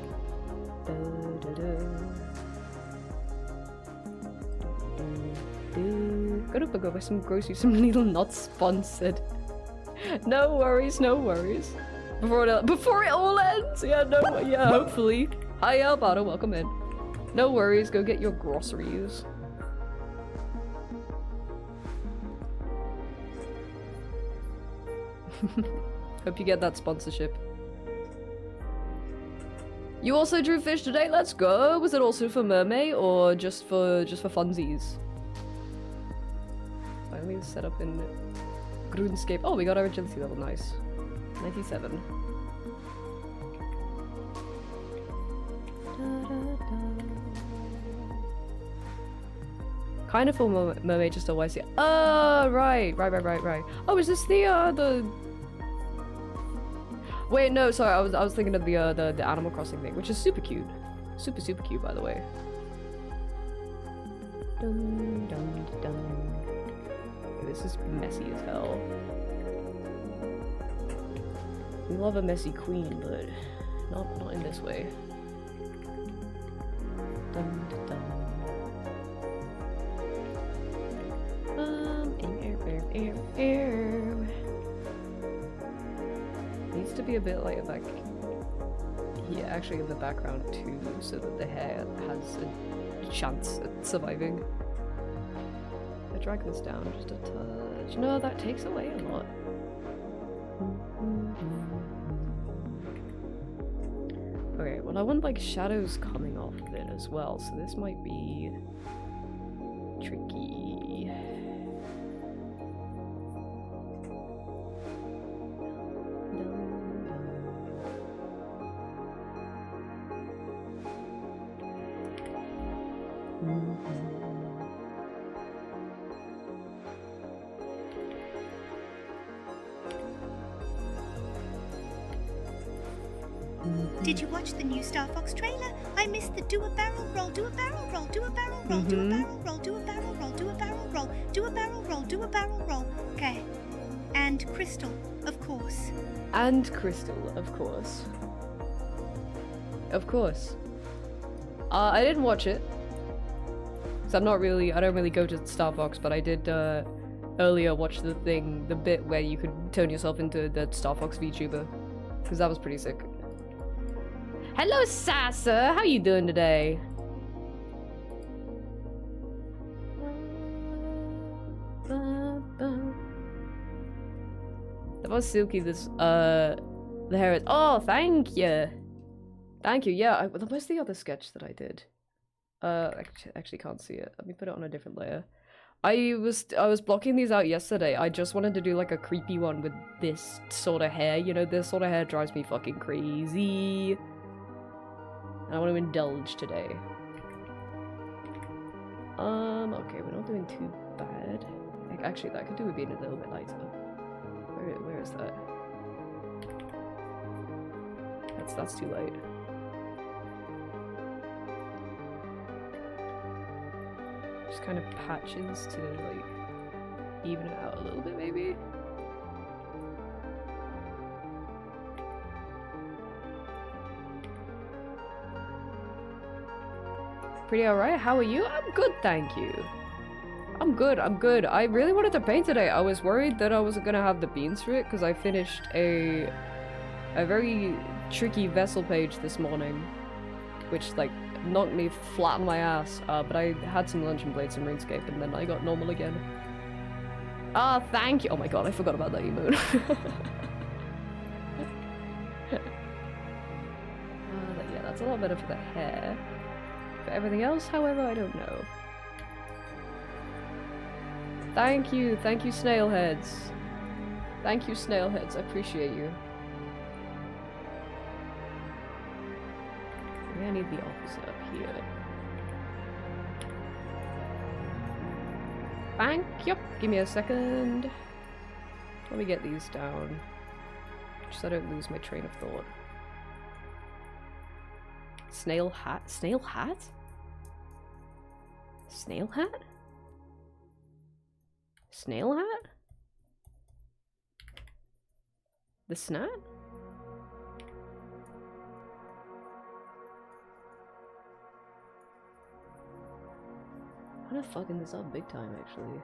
Gotta go buy some groceries, some Lidl, not sponsored. No worries, no worries. Before it all ends! Yeah, hopefully. Hi Alberto, welcome in. No worries, go get your groceries. Hope you get that sponsorship. You also drew fish today? Let's go! Was it also for Mermay or just for funsies? Let me set up in RuneScape. Oh, we got our agility level, nice. 97. Kind of for mermaid, just a YC. Oh, right. Oh, is this the Wait, no, sorry. I was thinking of the Animal Crossing thing, which is super cute. Super cute, by the way. Dun, dun, dun. This is messy as hell. We love a messy queen, but not in this way. Dun, dun. Needs to be a bit like back here, actually, in the background too, so that the hair has a chance at surviving. I drag this down just a touch. No, that takes away a lot. Okay, well I want like shadows coming off of it as well, so this might be tricky. Did you watch the new Star Fox trailer? I missed the do a barrel roll, do a barrel roll, do a barrel roll, do a barrel roll, do a barrel roll, do a barrel roll, do a barrel roll, do a barrel roll. Okay. And Crystal, of course. And Crystal, of course. Of course. I didn't watch it. Cause I don't really go to Star Fox, but I did earlier watch the bit where you could turn yourself into the Star Fox VTuber. Cause that was pretty sick. Hello, Sasa! How you doing today? That was silky, the hair is- Oh, thank you! Thank you, yeah, where's the other sketch that I did? Actually can't see it. Let me put it on a different layer. I was blocking these out yesterday. I just wanted to do like a creepy one with this sort of hair. You know, this sort of hair drives me fucking crazy. And I want to indulge today. Okay, we're not doing too bad. Actually, that could do with being a little bit lighter. Where is that? That's too light. Just kind of patches to like even it out a little bit, maybe. Pretty alright. How are you? I'm good, thank you. I'm good. I really wanted to paint today. I was worried that I wasn't gonna have the beans for it because I finished a very tricky vessel page this morning, which like knocked me flat on my ass. But I had some lunch and played some RuneScape, and then I got normal again. Ah, thank you. Oh my god, I forgot about that emote. But yeah, that's a lot better for the hair. For everything else, however, I don't know. Thank you, Snailheads. Thank you, Snailheads, I appreciate you. Maybe I need the opposite up here. Thank you. Give me a second. Let me get these down. Just so I don't lose my train of thought. Snail hat? Snail hat? Snail hat? Snail hat? The snap? I'm not fucking this up big time, actually.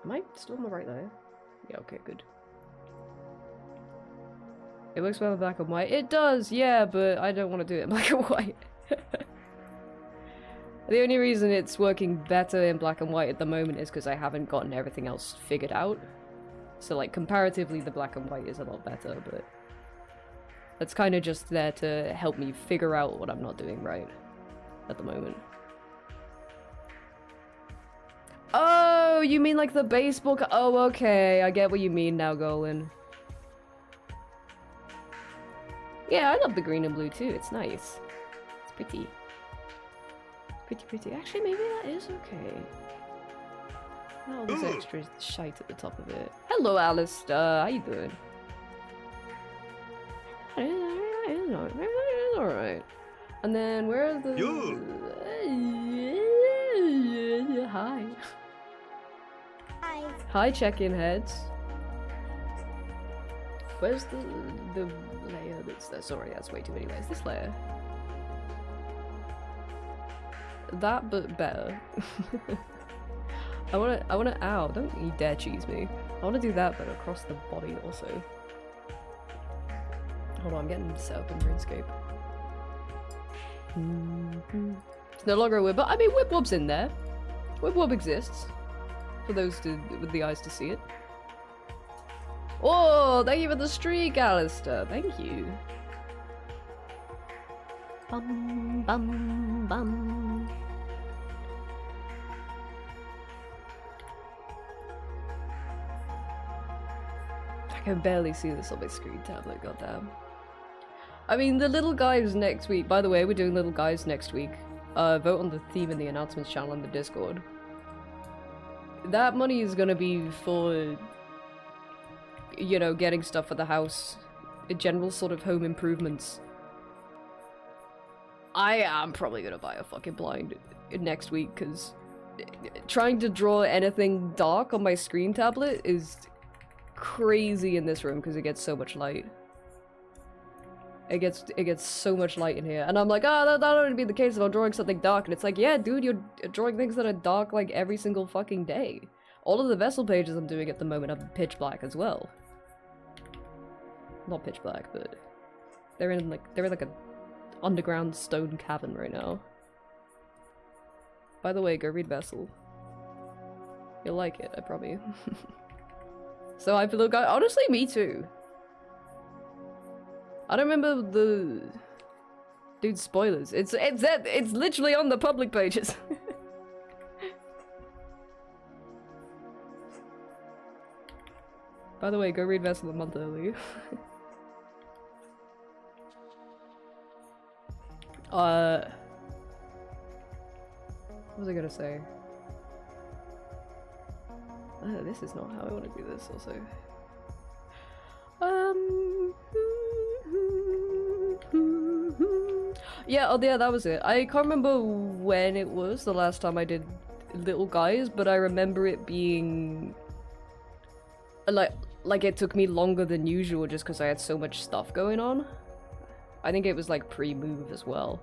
Am I still on the right there? Yeah, okay, good. It works well in black and white. It does, yeah, but I don't want to do it in black and white. The only reason it's working better in black and white at the moment is because I haven't gotten everything else figured out. So, like, comparatively, the black and white is a lot better, but that's kind of just there to help me figure out what I'm not doing right at the moment. Oh, you mean like the baseball oh, okay. I get what you mean now, Golan. Yeah, I love the green and blue too. It's nice. It's pretty. Pretty. Actually, maybe that is okay. Not all this extra shite at the top of it. Hello, Alistair. How you doing? It's alright. And then where are the... Hi. Hi. Hi, check-in heads. Where's the layer that's there? Sorry, that's way too many layers. This layer. That, but better. I wanna, ow, don't you dare cheese me. I wanna do that, but across the body also. Hold on, I'm getting set up in RuneScape. It's no longer a whip, but I mean, Whip-Wob's in there. Whip-Wob exists. For those with the eyes to see it. Oh, thank you for the streak, Alistair. Thank you. Bum, bum, bum. I can barely see this on my screen tablet, goddamn. I mean, the little guys next week. By the way, we're doing little guys next week. Vote on the theme in the announcements channel on the Discord. That money is gonna be for, you know, getting stuff for the house. General sort of home improvements. I am probably gonna buy a fucking blind next week, because trying to draw anything dark on my screen tablet is crazy in this room, because it gets so much light. It gets so much light in here, and I'm like, oh, that'll only be the case if I'm drawing something dark, and it's like, yeah, dude, you're drawing things that are dark, like, every single fucking day. All of the vessel pages I'm doing at the moment are pitch black as well. Not pitch black, but they're in like a underground stone cavern right now. By the way, go read Vessel. You'll like it, I promise you. So I feel like, honestly, me too. I don't remember the... Dude, spoilers. It's literally on the public pages. By the way, go read Vessel a month early. What was I gonna say? This is not how I want to do this, also. Yeah, oh yeah, that was it. I can't remember when it was the last time I did Little Guys, but I remember it being like it took me longer than usual just because I had so much stuff going on. I think it was like pre-move as well.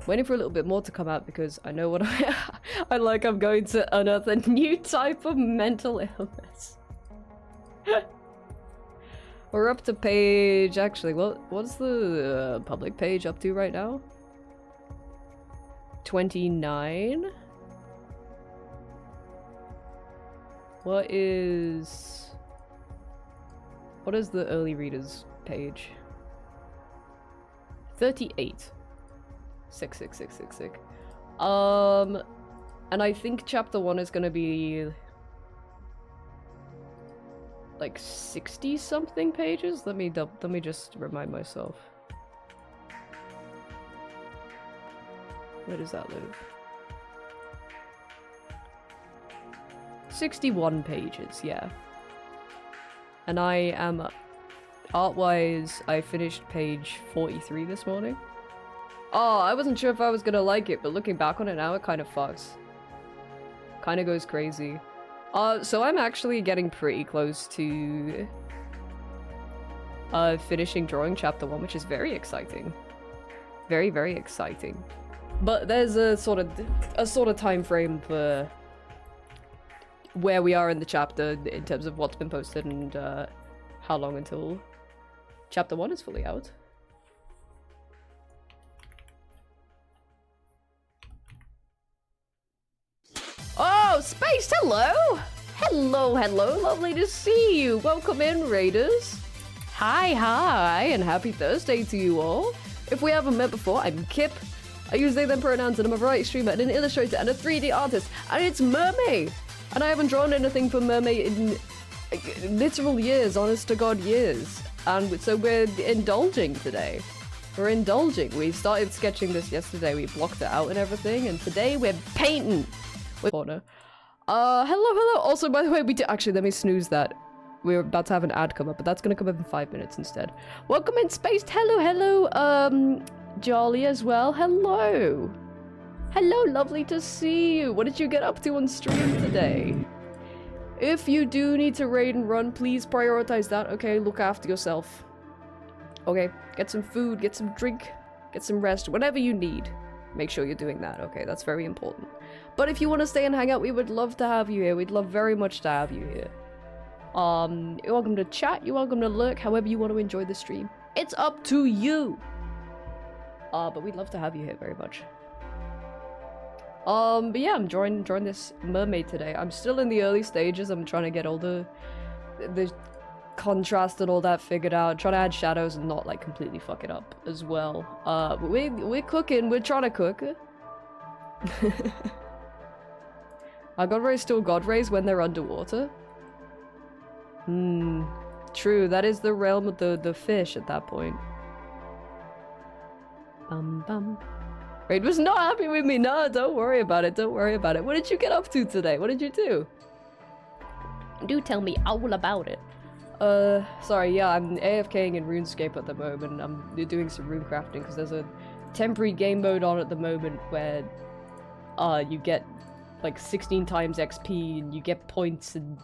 Waiting for a little bit more to come out because I know what I'm going to unearth a new type of mental illness. We're up to page, actually, what's the public page up to right now? 29? What is the early readers page? 38. Sick. And I think chapter 1 is gonna be like 60 something pages. Let me just remind myself. Where does that live? 61 pages, yeah. And I am art-wise, I finished page 43 this morning. Oh, I wasn't sure if I was gonna like it, but looking back on it now, it kind of fucks. Kind of goes crazy. So I'm actually getting pretty close to finishing drawing chapter 1, which is very exciting. Very, very exciting. But there's a sort of time frame for where we are in the chapter in terms of what's been posted and how long until chapter 1 is fully out. Oh, Space, hello! Hello, lovely to see you. Welcome in, Raiders. Hi, and happy Thursday to you all. If we haven't met before, I'm Kip. I use they them pronouns and I'm a variety streamer and an illustrator and a 3D artist, and it's mermay! And I haven't drawn anything for mermay in literal years, honest to god years. And so we're indulging today. We're indulging. We started sketching this yesterday, we blocked it out and everything, and today we're painting! Corner. Hello. Also, by the way, we did- actually, let me snooze that. We're about to have an ad come up, but that's gonna come up in 5 minutes instead. Welcome in, Spaced. Hello, Jolly as well. Hello, lovely to see you. What did you get up to on stream today? If you do need to raid and run, please prioritize that, okay? Look after yourself. Okay, get some food, get some drink, get some rest, whatever you need. Make sure you're doing that, okay? That's very important. But if you want to stay and hang out, we would love to have you here. We'd love very much to have you here. You're welcome to chat, you're welcome to lurk, however you want to enjoy the stream. It's up to you! But we'd love to have you here very much. But yeah, I'm enjoying this mermaid today. I'm still in the early stages. I'm trying to get all the contrast and all that figured out. Trying to add shadows and not like completely fuck it up as well. But we're cooking. We're trying to cook. Our god rays still god rays when they're underwater. True. That is the realm of the fish at that point. Raid was not happy with me. No, don't worry about it. Don't worry about it. What did you get up to today? What did you do? Do tell me all about it. Sorry, yeah, I'm AFKing in RuneScape at the moment. I'm doing some rune crafting because there's a temporary game mode on at the moment where you get like 16 times XP and you get points and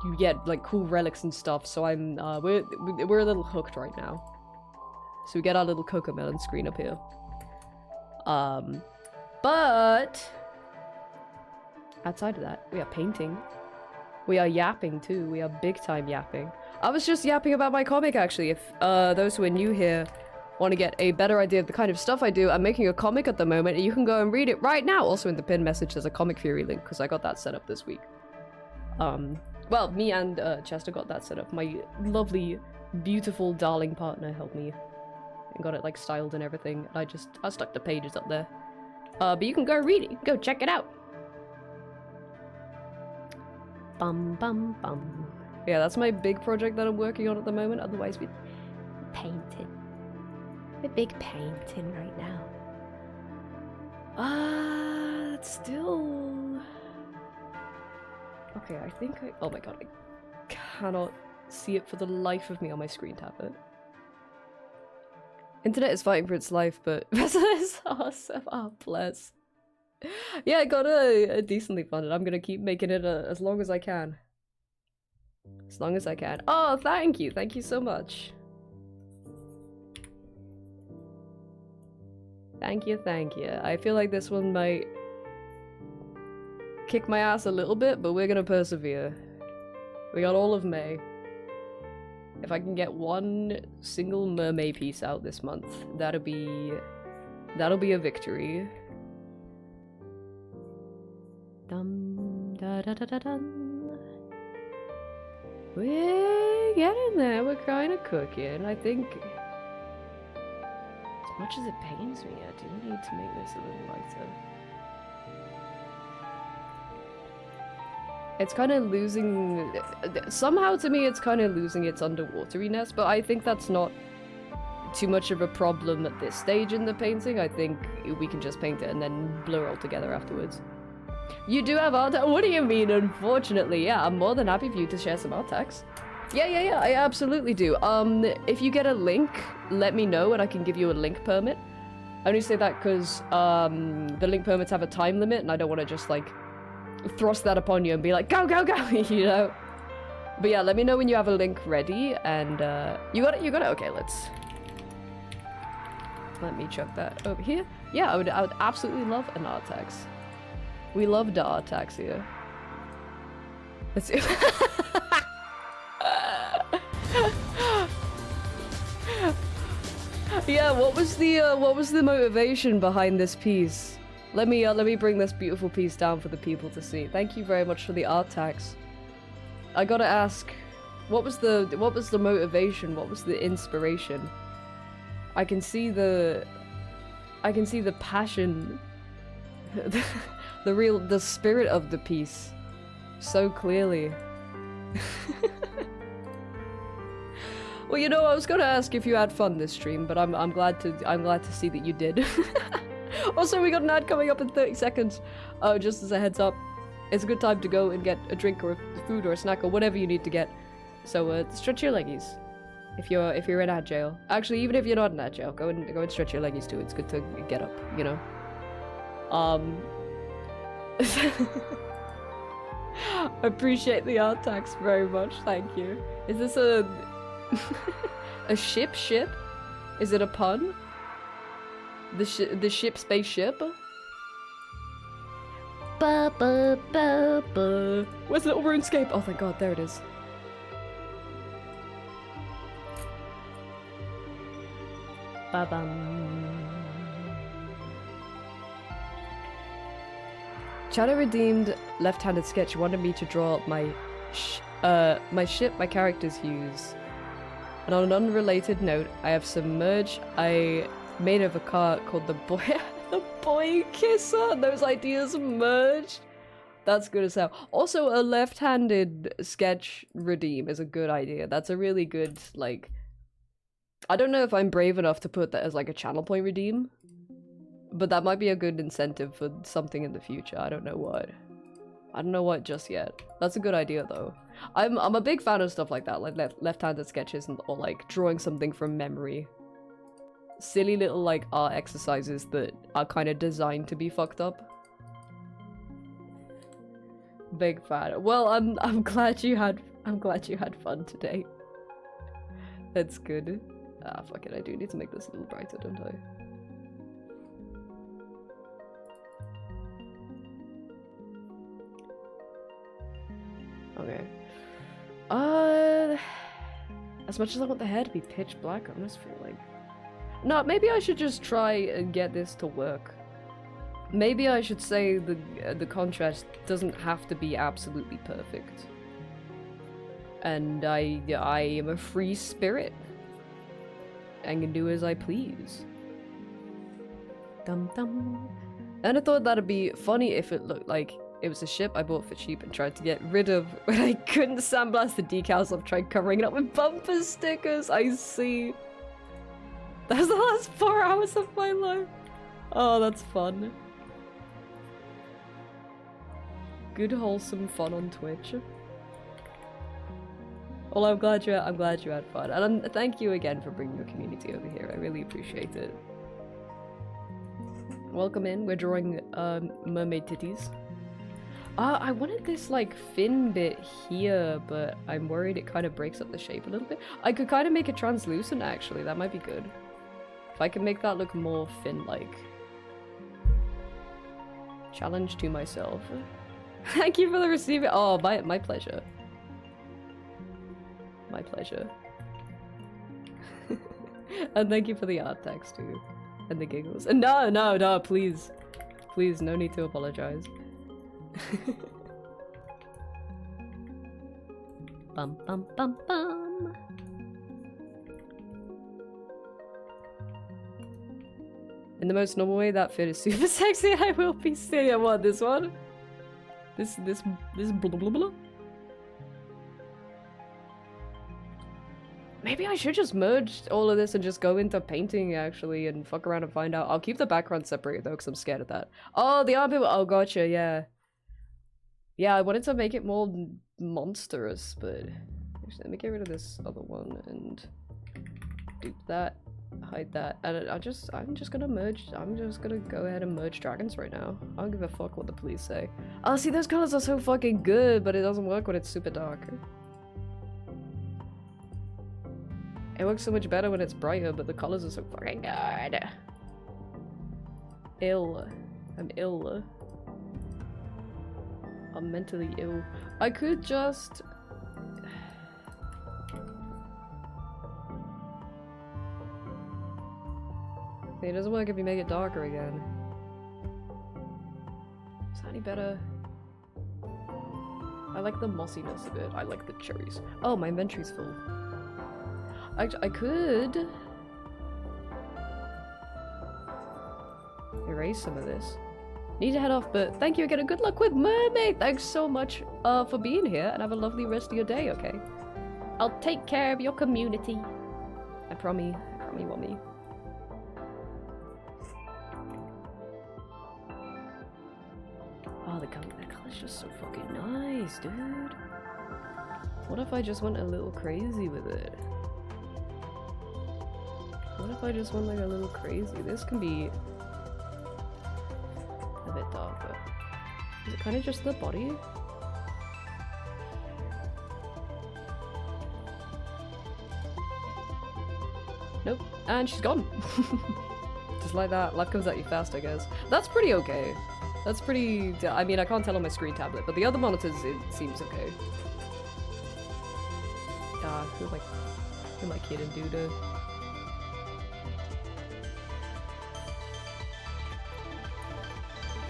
you get like cool relics and stuff. So I'm we're a little hooked right now. So we get our little Cocomelon screen up here. But outside of that, we are painting. We are yapping too. We are big time yapping. I was just yapping about my comic actually. If those who are new here want to get a better idea of the kind of stuff I do, I'm making a comic at the moment and you can go and read it right now. Also in the pinned message there's a Comic Fury link because I got that set up this week. Well, me and Chester got that set up. My lovely, beautiful, darling partner helped me and got it like styled and everything. I stuck the pages up there. But you can go read it. Go check it out. Bum bum bum. Yeah, that's my big project that I'm working on at the moment. Otherwise, we're painting. We're big painting right now. It's still. Okay, I think I. Oh my god, I cannot see it for the life of me on my screen tablet. Internet is fighting for its life, but this is awesome. Oh, bless. Yeah, I got a decently funded. I'm gonna keep making it as long as I can. As long as I can. Oh, thank you. Thank you so much. Thank you, thank you. I feel like this one might kick my ass a little bit, but we're gonna persevere. We got all of May. If I can get one single mermaid piece out this month, that'll be a victory. Dum da da da da dum. We're getting there. We're kind of cooking. I think, as much as it pains me, I do need to make this a little lighter. It's kind of losing... Somehow, to me, it's kind of losing its underwateriness, but I think that's not too much of a problem at this stage in the painting. I think we can just paint it and then blur all together afterwards. You do have art? What do you mean, unfortunately? Yeah, I'm more than happy for you to share some art text. Yeah, I absolutely do. If you get a link, let me know and I can give you a link permit. I only say that because the link permits have a time limit and I don't want to just, like, thrust that upon you and be like, go, you know? But yeah, let me know when you have a link ready and, you got it? Okay, let me chuck that over here. Yeah, I would absolutely love an art text. We love the art tags here. Let's see. Yeah, what was the motivation behind this piece? Let me bring this beautiful piece down for the people to see. Thank you very much for the art tags. I gotta ask, what was the motivation? What was the inspiration? I can see the I can see the passion, the spirit of the piece so clearly. Well, you know, I was gonna ask if you had fun this stream, but I'm glad to see that you did. Also, we got an ad coming up in 30 seconds. Just as a heads up, it's a good time to go and get a drink or a food or a snack or whatever you need to get. So stretch your leggies if you're in ad jail. Actually, even if you're not in ad jail, go and stretch your leggies too. It's good to get up, you know. Appreciate the art tax very much. Thank you. Is this a a ship? Is it a pun? The ship spaceship? Ba ba ba ba. Where's little RuneScape? Oh, thank God, there it is. Ba bum. Channel Redeemed left-handed sketch wanted me to draw up my ship my characters use. And on an unrelated note, I have some merch I made of a car called the Boy Kisser. Those ideas merged. That's good as hell. Also, a left-handed sketch redeem is a good idea. That's a really good, like... I don't know if I'm brave enough to put that as like a channel point redeem. But that might be a good incentive for something in the future. I don't know what. I don't know what just yet. That's a good idea though. I'm a big fan of stuff like that, like left-handed sketches or like drawing something from memory. Silly little like art exercises that are kind of designed to be fucked up. Big fan. Well, I'm glad you had fun today. That's good. Ah, fuck it. I do need to make this a little brighter, don't I? Okay. As much as I want the hair to be pitch black, I almost feel like... No, maybe I should just try and get this to work. Maybe I should say the contrast doesn't have to be absolutely perfect. And I am a free spirit. I can do as I please. Dum dum. And I thought that'd be funny if it looked like it was a ship I bought for cheap and tried to get rid of when I couldn't sandblast the decals. I've tried covering it up with bumper stickers. I see. That was the last 4 hours of my life. Oh, that's fun. Good wholesome fun on Twitch. Well, I'm glad you had fun, and thank you again for bringing your community over here. I really appreciate it. Welcome in. We're drawing mermaid titties. I wanted this like fin bit here, but I'm worried it kind of breaks up the shape a little bit. I could kind of make it translucent actually. That might be good. If I can make that look more fin-like. Challenge to myself. Thank you for the receiving. Oh, my pleasure. My pleasure. And thank you for the art text too. And the giggles. And no, please. Please, no need to apologize. Bum bum bum bum. In the most normal way, that fit is super sexy. I will be saying what, this one? This blah blah blah. Maybe I should just merge all of this and just go into painting actually and fuck around and find out. I'll keep the background separated though because I'm scared of that. Oh, the armpit. Oh, gotcha. Yeah. Yeah, I wanted to make it more monstrous, but actually, let me get rid of this other one and do that, hide that, and I'm just gonna merge. I'm just gonna go ahead and merge dragons right now. I don't give a fuck what the police say. Oh, see, those colors are so fucking good, but it doesn't work when it's super dark. It works so much better when it's brighter, but the colors are so fucking good. Ill. I'm ill. I'm mentally ill. I could just... It doesn't work if you make it darker again. Is that any better? I like the mossiness of it. I like the cherries. Oh, my inventory's full. I could... erase some of this. Need to head off, but thank you again and good luck with Mermaid! Thanks so much for being here and have a lovely rest of your day, okay? I'll take care of your community. I promise, Wummy. Oh, the color's just so fucking nice, dude. What if I just went a little crazy with it? What if I just went like a little crazy? This can be a bit darker. Is it kind of just the body? Nope. And she's gone. Just like that. Life comes at you fast, I guess. That's pretty okay. That's pretty... I mean, I can't tell on my screen tablet, but the other monitors, it seems okay. Who am I kidding, dude?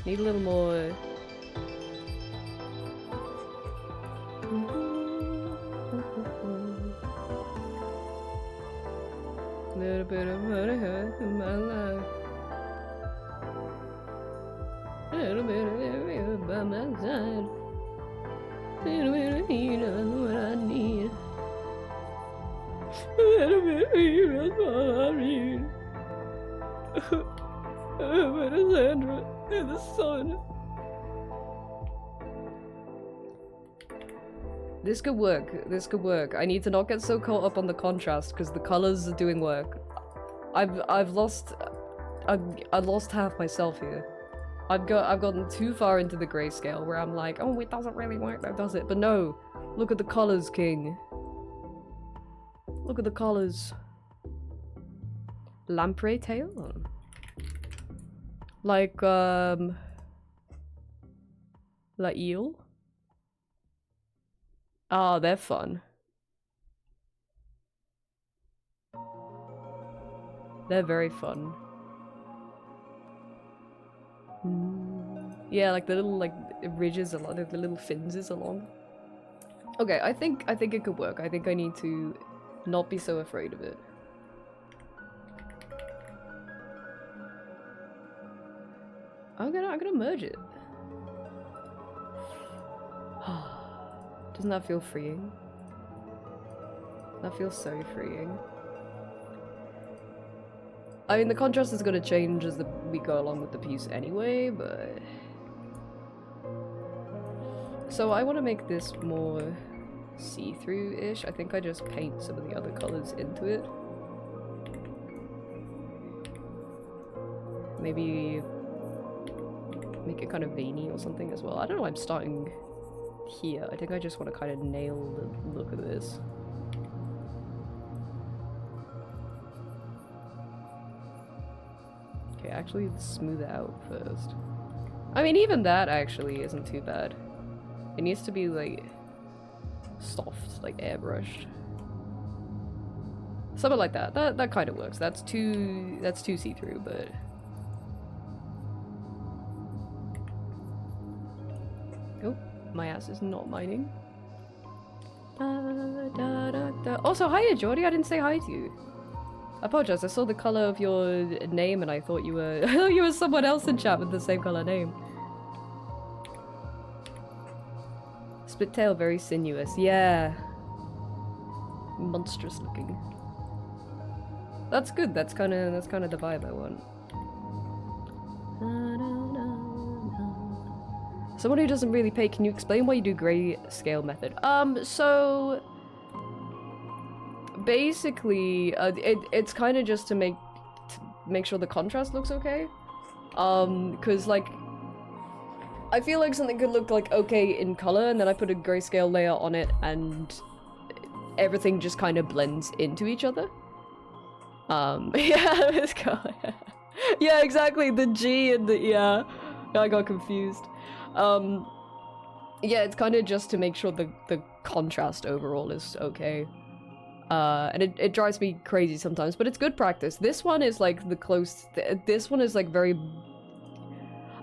Need a little more... Little bit of money in my life. Little bit of area by my side. Little bit of heat on what I need. Little bit of heat, that's all I need. A little bit of Sandra in the sun. This could work. This could work. I need to not get so caught up on the contrast because the colors are doing work. I've lost half myself here. I've gotten too far into the grayscale where I'm like, oh, it doesn't really work, that does it? But no, look at the colors, King. Look at the colors. Lamprey tail? Like eel? Oh, they're fun. They're very fun. Yeah, like the little like ridges along, the little fins is along. Okay, I think it could work. I think I need to not be so afraid of it. I'm gonna merge it. Doesn't that feel freeing? That feels so freeing. I mean, the contrast is gonna change as we go along with the piece anyway, but... So I want to make this more see-through-ish. I think I just paint some of the other colors into it. Maybe make it kind of veiny or something as well. I don't know, I'm starting here. I think I just want to kind of nail the look of this. Okay, actually smooth it out first. I mean, even that actually isn't too bad. It needs to be like soft, like airbrushed. Something like that. That kind of works. That's too see-through, but oh, my ass is not mining. Also, hiya, Jordy. I didn't say hi to you. I apologize. I saw the color of your name and I thought you were you were someone else in chat with the same color name. Split tail, very sinuous. Yeah. Monstrous looking. That's good. That's kind of the vibe I want. Someone who doesn't really pay, can you explain why you do grayscale method? So basically, it's kind of just to make sure the contrast looks okay. Cause like, I feel like something could look like okay in color, and then I put a grayscale layer on it, and everything just kind of blends into each other. Yeah, it's color. Yeah, exactly. The G and the yeah. I got confused. Yeah, it's kind of just to make sure the contrast overall is okay. And it drives me crazy sometimes, but it's good practice. This one is like the close... this one is like very...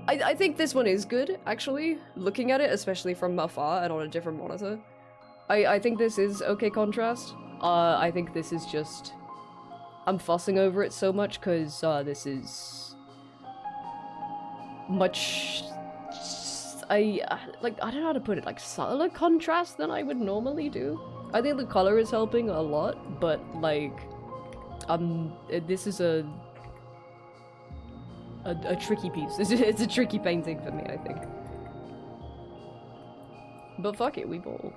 I think this one is good, actually, looking at it, especially from afar and on a different monitor. I think this is okay contrast. I think this is just... I'm fussing over it so much because this is... much, I don't know how to put it, like subtler contrast than I would normally do. I think the color is helping a lot, but like, this is a tricky piece. It's a tricky painting for me, I think. But fuck it, we ball.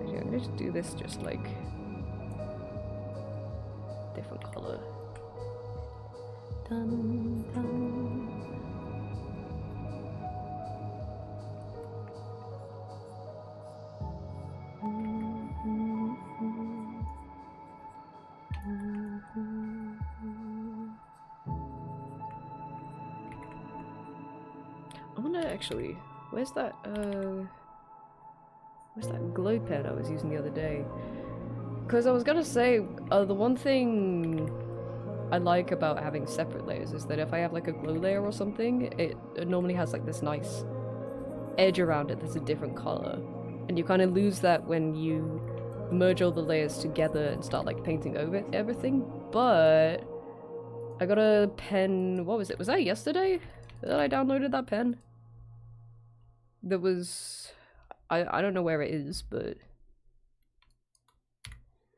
Actually, I'm gonna just do this just like different color. Dun, dun. I wonder actually, where's that glow pen I was using the other day? Because I was gonna say, the one thing I like about having separate layers is that if I have like a glow layer or something, it normally has like this nice edge around it that's a different color. And you kind of lose that when you merge all the layers together and start like painting over everything. But I got a pen, what was it? Was that yesterday that I downloaded that pen? That was, I don't know where it is, but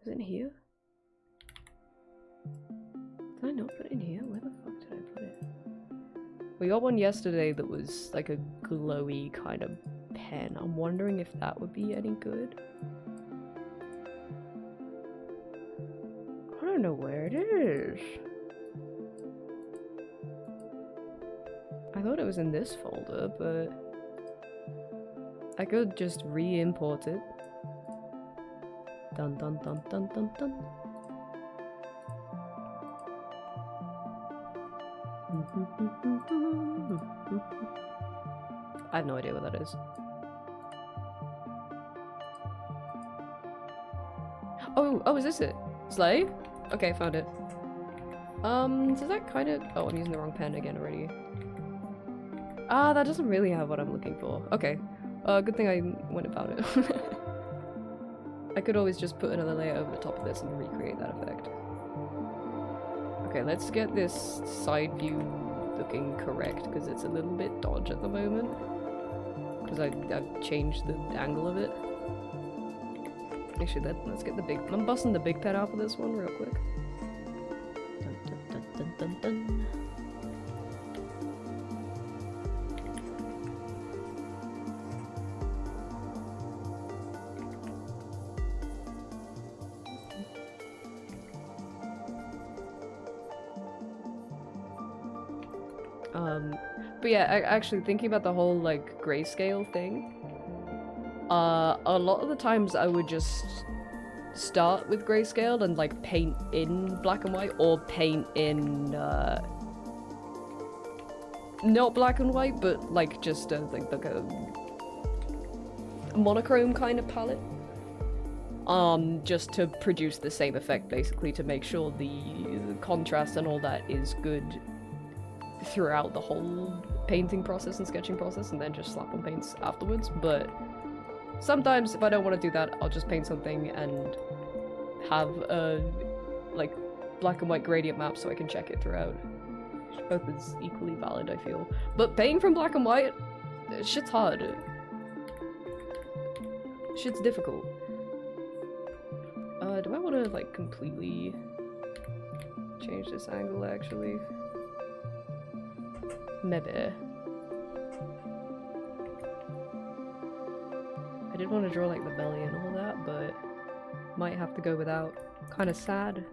is it in here? Did I not put it in here? Where the fuck did I put it? We got one yesterday that was like a glowy kind of pen. I'm wondering if that would be any good. I don't know where it is. I thought it was in this folder, but I could just re-import it. Dun dun dun dun dun dun. I have no idea what that is. Oh, is this it? Slay? Okay, found it. So that kind of... Oh, I'm using the wrong pen again already. Ah, that doesn't really have what I'm looking for. Okay. Good thing I went about it. I could always just put another layer over the top of this and recreate that effect. Okay, let's get this side view looking correct, because it's a little bit dodgy at the moment. Because I've changed the angle of it. Actually, let's get the big... I'm busting the big pen out for this one real quick. Dun, dun, dun, dun, dun, dun. But yeah, actually thinking about the whole like grayscale thing, a lot of the times I would just start with grayscale and like paint in black and white, or paint in not black and white, but like just like a monochrome kind of palette, just to produce the same effect, basically, to make sure the contrast and all that is good throughout the whole painting process and sketching process, and then just slap on paints afterwards. But sometimes if I don't want to do that, I'll just paint something and have a like black and white gradient map so I can check it throughout. Both is equally valid, I feel. But painting from black and white, shit's hard. Shit's difficult. Do I want to like completely change this angle actually? Maybe. I did want to draw like the belly and all that, but might have to go without. Kind of sad.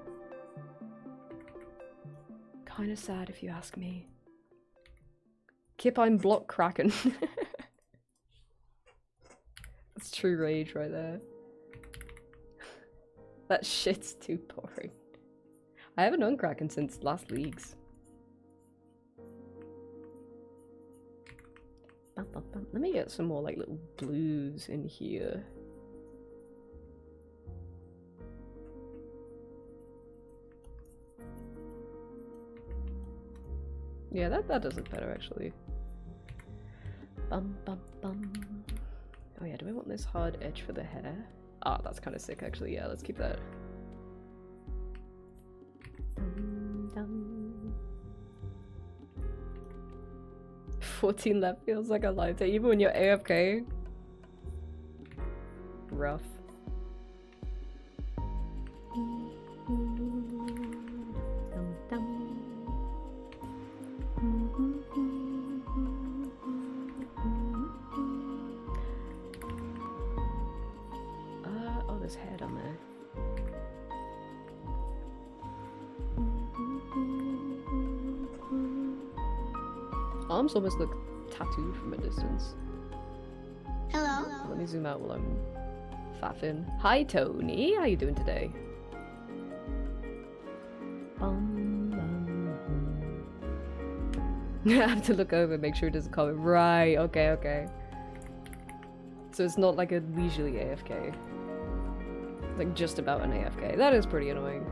Kind of sad if you ask me. Kip, I'm block kraken. That's true rage right there. That shit's too boring. I haven't known kraken since last leagues. Let me get some more like little blues in here. Yeah, that does it better actually. Bum bum bum. Oh yeah, do I want this hard edge for the hair? Ah, that's kind of sick actually. Yeah, let's keep that. Dum, dum. 14 left feels like a lifetime, even when you're AFK. Rough. Oh, there's hair down there. Arms almost look tattooed from a distance. Hello? Let me zoom out while I'm faffing. Hi Tony, how you doing today? I have to look over, make sure it doesn't comment. Right, okay, okay. So it's not like a leisurely AFK. It's like just about an AFK. That is pretty annoying.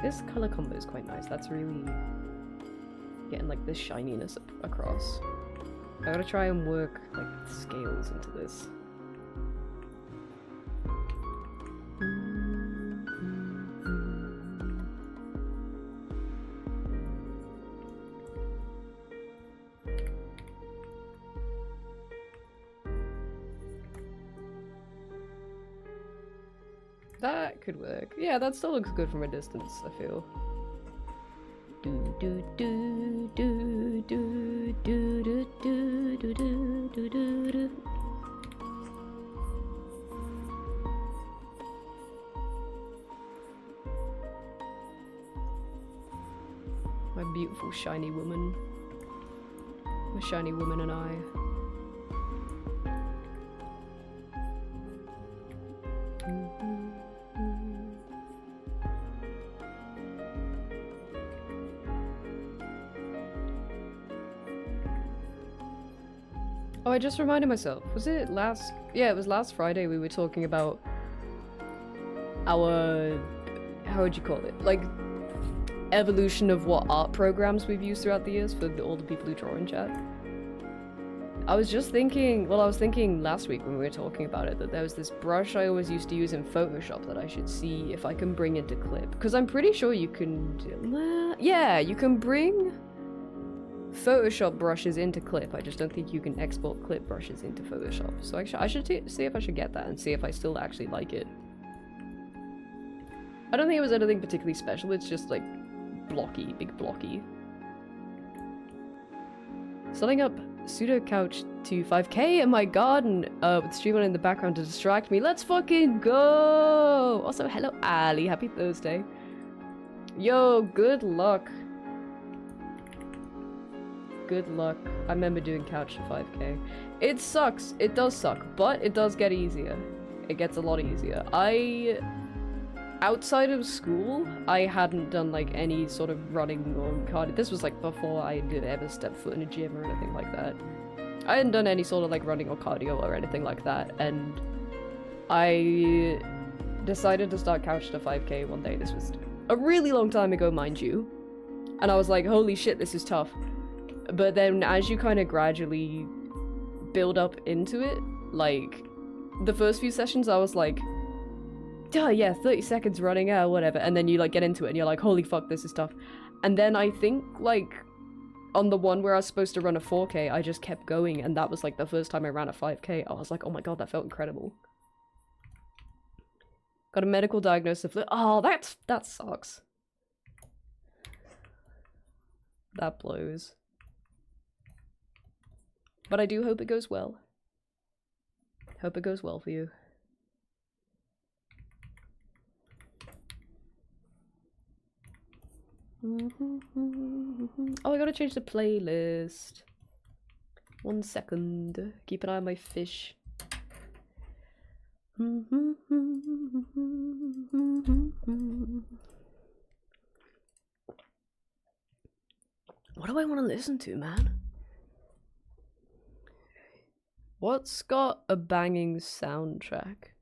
This color combo is quite nice. That's really getting like this shininess across. I gotta try and work like scales into this. That could work. Yeah, that still looks good from a distance, I feel. Do do do do do do do do do do do do do. My beautiful shiny woman. My shiny woman and I. Oh, I just reminded myself. Was it last... Yeah, it was last Friday we were talking about our... How would you call it? Like, evolution of what art programs we've used throughout the years for all the people who draw in chat. I was just thinking... Well, I was thinking last week when we were talking about it that there was this brush I always used to use in Photoshop that I should see if I can bring into Clip. Because I'm pretty sure you can... Yeah, you can bring Photoshop brushes into Clip. I just don't think you can export Clip brushes into Photoshop. So actually, I should see if I should get that and see if I still actually like it. I don't think it was anything particularly special. It's just like blocky, big blocky. Setting up pseudo couch to 5k in my garden with stream on in the background to distract me. Let's fucking go! Also, hello Ali, happy Thursday. Yo, good luck. Good luck. I remember doing couch to 5k. It sucks. It does suck, but it does get easier. It gets a lot easier. Outside of school, I hadn't done like any sort of running or cardio. This was like before I did ever step foot in a gym or anything like that. I hadn't done any sort of like running or cardio or anything like that, and I decided to start couch to 5k one day. This was a really long time ago, mind you. And I was like, holy shit, this is tough. But then as you kind of gradually build up into it, like the first few sessions I was like, oh yeah, 30 seconds running out, whatever, and then you like get into it and you're like, holy fuck, this is tough. And then I think like on the one where I was supposed to run a 4k, I just kept going, and that was like the first time I ran a 5k. I was like, oh my god, that felt incredible. Got a medical diagnosis of oh, that sucks. That blows. But I do hope it goes well. Hope it goes well for you. Oh, I gotta change the playlist. 1 second. Keep an eye on my fish. What do I want to listen to, man? What's got a banging soundtrack?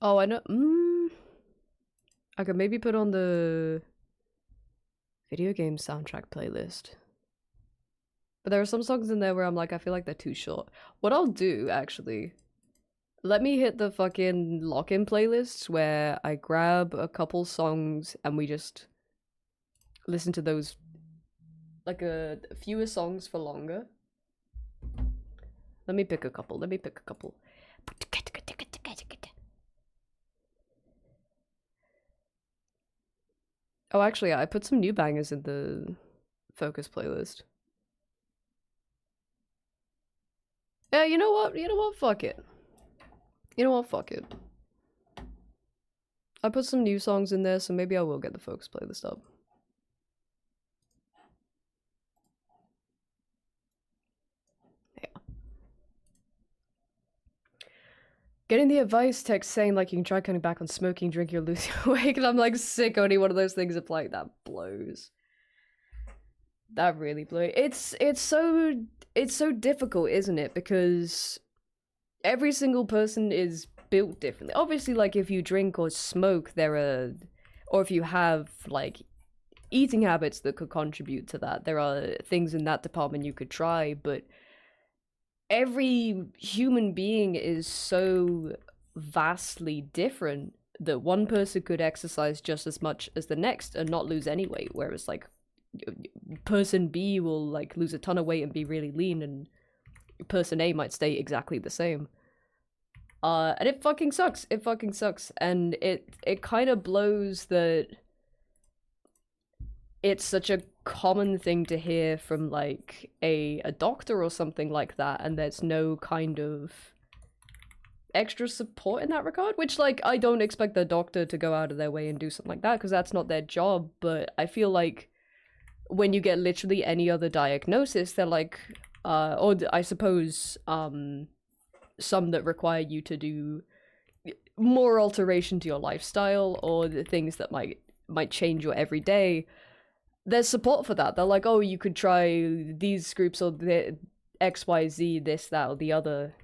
Oh, I know. I could maybe put on the video game soundtrack playlist. But there are some songs in there where I'm like, I feel like they're too short. What I'll do, actually, Let me hit the fucking lock-in playlists where I grab a couple songs and we just listen to those, like fewer songs for longer. Let me pick a couple. Oh, actually, I put some new bangers in the focus playlist. Yeah, you know what? Fuck it. Fuck it. I put some new songs in there, so maybe I will get the focus playlist up. Yeah. Getting the advice text saying like you can try cutting back on smoking, drinking, or losing weight, and I'm like sick only one of those things apply. That blows. That really blows. It's so difficult, isn't it? Because every single person is built differently. Obviously, like, if you drink or smoke, or if you have, like, eating habits that could contribute to that, there are things in that department you could try, but every human being is so vastly different that one person could exercise just as much as the next and not lose any weight, whereas, like, person B will, like, lose a ton of weight and be really lean, and person A might stay exactly the same. And it fucking sucks. And it kind of blows that it's such a common thing to hear from, like, a doctor or something like that, and there's no kind of extra support in that regard, which, like, I don't expect the doctor to go out of their way and do something like that, because that's not their job, but I feel like when you get literally any other diagnosis, they're like, or I suppose, some that require you to do more alteration to your lifestyle or the things that might change your everyday, there's support for that. They're like, oh, you could try these groups or the XYZ, this, that, or the other.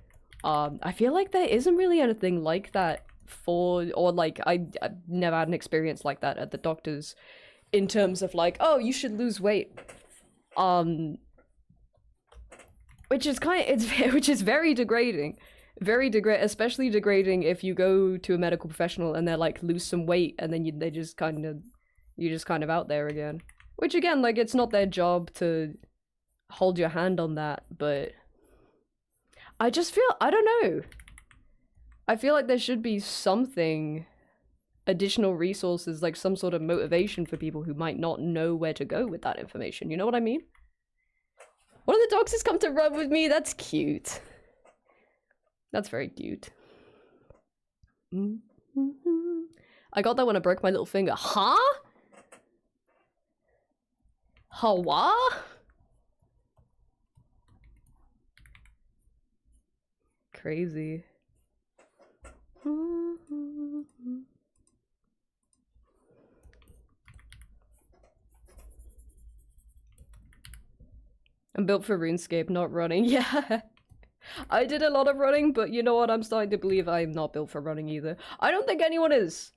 I feel like there isn't really anything like that I've never had an experience like that at the doctors in terms of like, oh, you should lose weight. Which is very degrading. Especially degrading if you go to a medical professional and they're like, lose some weight, and then you're just kind of out there again. Which again, like, it's not their job to hold your hand on that, but I just feel, I don't know. I feel like there should be something, additional resources, like some sort of motivation for people who might not know where to go with that information. You know what I mean? One of the dogs has come to run with me. That's cute. That's very cute. I got that when I broke my little finger. Huh? Hawa? Crazy. I'm built for RuneScape, not running. Yeah. I did a lot of running, but you know what? I'm starting to believe I'm not built for running either. I don't think anyone is.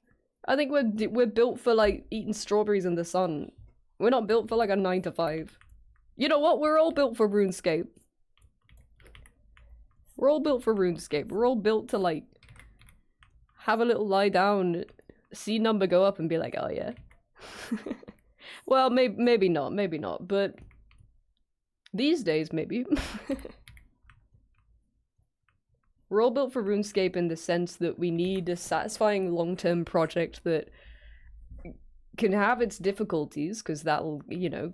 I think we're built for, like, eating strawberries in the sun. We're not built for, like, a 9 to 5. You know what? We're all built for RuneScape. We're all built for RuneScape. We're all built to, like, have a little lie down, see number go up and be like, oh yeah. Well, maybe not, but these days, maybe. We're all built for RuneScape in the sense that we need a satisfying long-term project that can have its difficulties, because that'll, you know,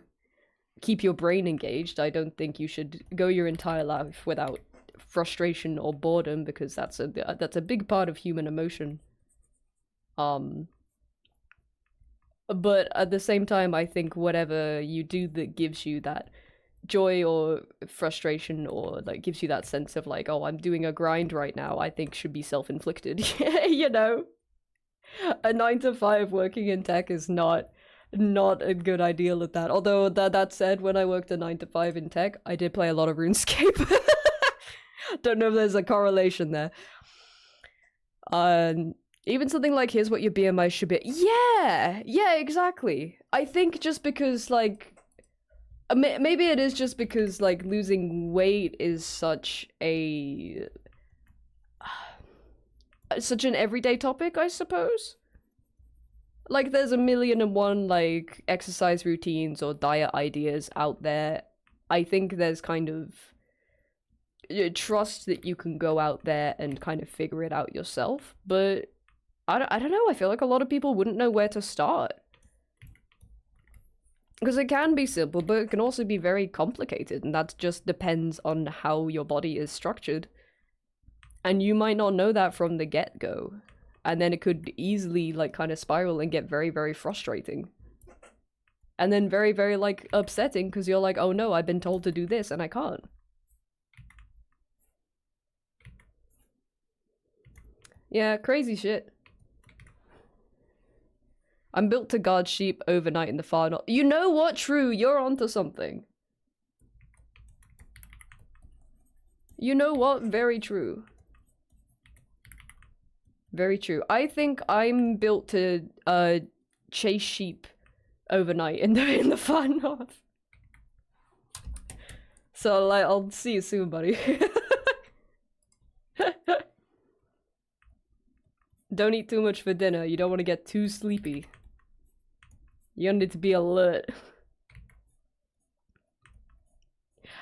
keep your brain engaged. I don't think you should go your entire life without frustration or boredom, because that's a big part of human emotion. But at the same time, I think whatever you do that gives you that joy or frustration, or like gives you that sense of like, oh, I'm doing a grind right now, I think should be self-inflicted. You know, a 9 to 5 working in tech is not a good ideal at that. Although that said, when I worked a 9 to 5 in tech, I did play a lot of RuneScape. Don't know if there's a correlation there. Even something like, here's what your BMI should be. Yeah, exactly. I think just because, like, maybe it is just because, like, losing weight is such a such an everyday topic, I suppose. Like, there's a million and one, like, exercise routines or diet ideas out there. I think there's kind of trust that you can go out there and kind of figure it out yourself, but I don't know, I feel like a lot of people wouldn't know where to start. Because it can be simple, but it can also be very complicated, and that just depends on how your body is structured. And you might not know that from the get-go. And then it could easily, like, kind of spiral and get very, very frustrating. And then very, very, like, upsetting, because you're like, oh no, I've been told to do this, and I can't. Yeah, crazy shit. I'm built to guard sheep overnight in the far north. You know what? True, you're onto something. You know what? Very true. Very true. I think I'm built to chase sheep overnight in the far north. So like, I'll see you soon, buddy. Don't eat too much for dinner. You don't want to get too sleepy. You need to be alert.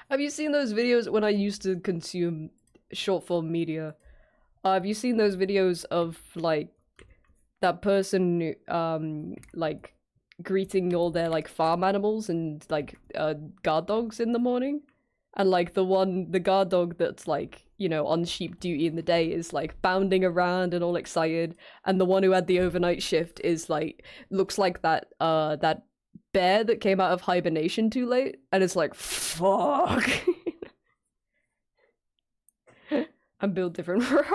Have you seen those videos when I used to consume short form media? Have you seen those videos of, like, that person, like, greeting all their, like, farm animals and, like, guard dogs in the morning? And, like, the guard dog that's, like, you know, on sheep duty in the day is, like, bounding around and all excited. And the one who had the overnight shift is, like, looks like that bear that came out of hibernation too late. And it's like, fuck. I'm built different for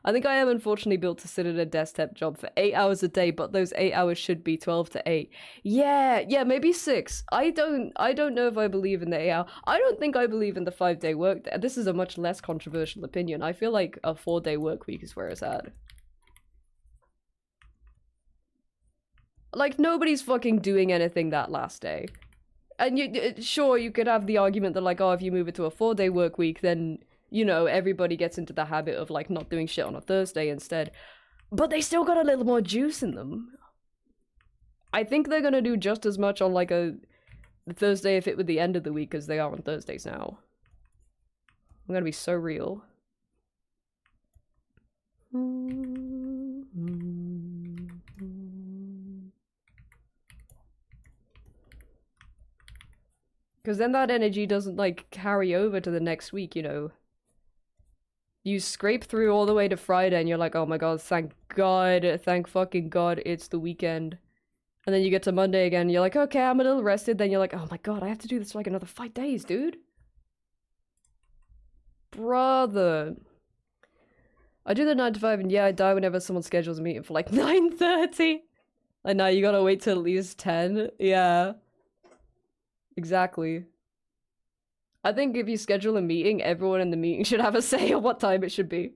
I think I am unfortunately built to sit at a desktop job for 8 hours a day, but those 8 hours should be 12 to 8. Yeah, maybe 6. I don't know if I believe in the 8 hour. I don't think I believe in the 5-day work day. This is a much less controversial opinion. I feel like a 4-day work week is where it's at. Like, nobody's fucking doing anything that last day. And sure, you could have the argument that, like, oh, if you move it to a 4-day work week, then, you know, everybody gets into the habit of, like, not doing shit on a Thursday instead. But they still got a little more juice in them. I think they're gonna do just as much on, like, a Thursday if it were the end of the week as they are on Thursdays now. I'm gonna be so real. Because then that energy doesn't, like, carry over to the next week, you know. You scrape through all the way to Friday and you're like, oh my god, thank fucking god, it's the weekend. And then you get to Monday again, and you're like, okay, I'm a little rested. Then you're like, oh my god, I have to do this for like another 5 days, dude. Brother. I do the 9 to 5 and yeah, I die whenever someone schedules a meeting for like 9:30. And now you gotta wait till at least 10. Yeah. Exactly. I think if you schedule a meeting, everyone in the meeting should have a say on what time it should be.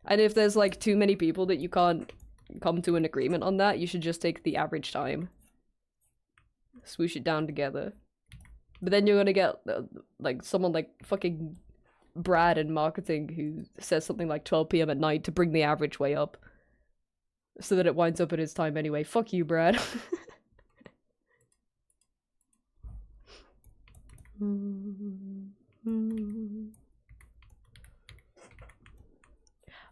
And if there's like too many people that you can't come to an agreement on that, you should just take the average time. Swoosh it down together. But then you're gonna get like someone like fucking Brad in marketing who says something like 12 p.m. at night to bring the average way up. So that it winds up at his time anyway. Fuck you, Brad.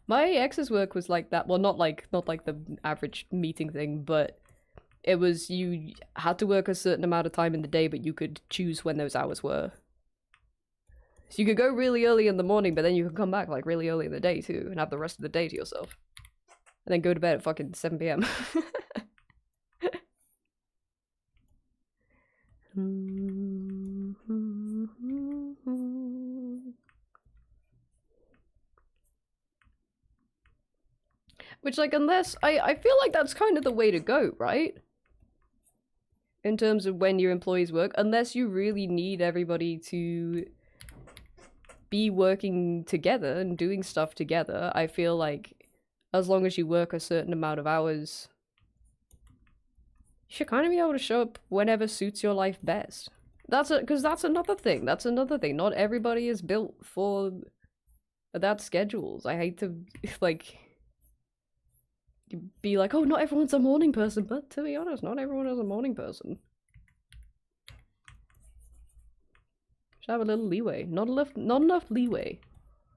My ex's work was like that. Well, not like the average meeting thing, but it was you had to work a certain amount of time in the day, but you could choose when those hours were. So you could go really early in the morning, but then you could come back like really early in the day too, and have the rest of the day to yourself. And then go to bed at fucking 7 p.m. Which, like, unless... I feel like that's kind of the way to go, right? In terms of when your employees work. Unless you really need everybody to be working together and doing stuff together, I feel like as long as you work a certain amount of hours, you should kind of be able to show up whenever suits your life best. Because that's another thing. That's another thing. Not everybody is built for That's schedules. I hate to, like, be like, oh, not everyone's a morning person, but to be honest, not everyone is a morning person. Should have a little leeway. Not enough leeway.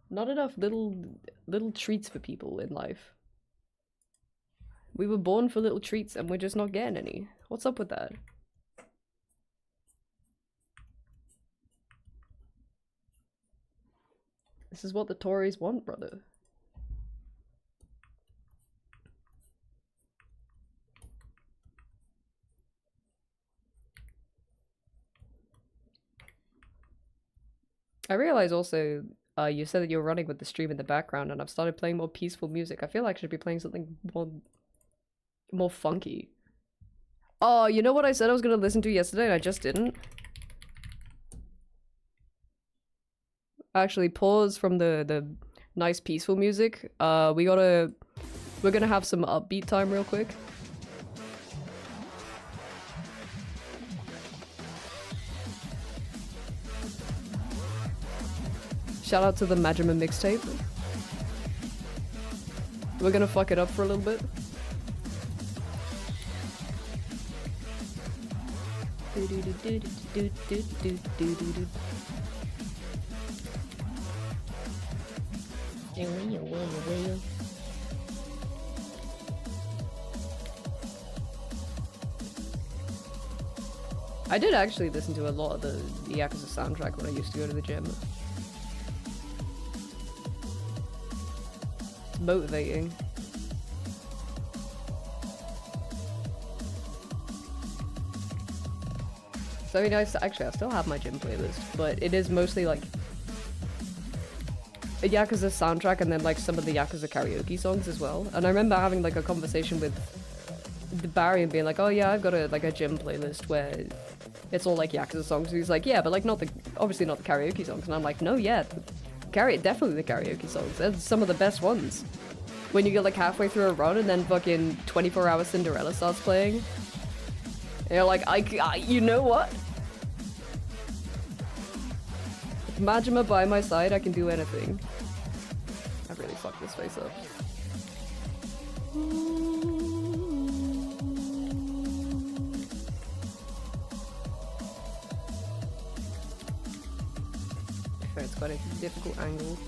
Not enough little treats for people in life. We were born for little treats and we're just not getting any. What's up with that? This is what the Tories want, brother. I realize also, you said that you were running with the stream in the background and I've started playing more peaceful music. I feel like I should be playing something more funky. Oh, you know what I said I was gonna listen to yesterday and I just didn't? Actually, pause from the nice peaceful music. We're gonna have some upbeat time real quick. Shout out to the Majima mixtape. We're gonna fuck it up for a little bit. I did actually listen to a lot of the Yakuza soundtrack when I used to go to the gym. It's motivating. So I mean, actually I still have my gym playlist, but it is mostly like a Yakuza soundtrack and then like some of the Yakuza karaoke songs as well. And I remember having like a conversation with Barry and being like, oh yeah, I've got a gym playlist where it's all like Yakuza songs. And he's like, yeah, but like obviously not the karaoke songs. And I'm like, no, yeah, definitely the karaoke songs. They're some of the best ones. When you get like halfway through a run and then fucking 24 Hour Cinderella starts playing. And you're like, you know what? With Majima by my side, I can do anything. I really fucked this face up. It's quite a difficult angle.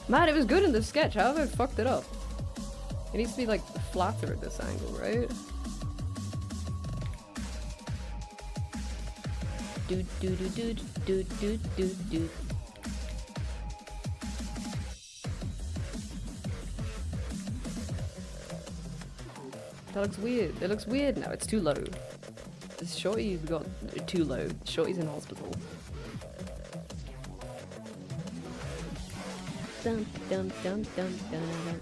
Man, it was good in the sketch. How have I fucked it up? It needs to be like flatter at this angle, right? Do do do do do do do do. That looks weird. It looks weird now. It's too low. This Shorty's got too low. Shorty's in hospital. Dun dun dun dun dun.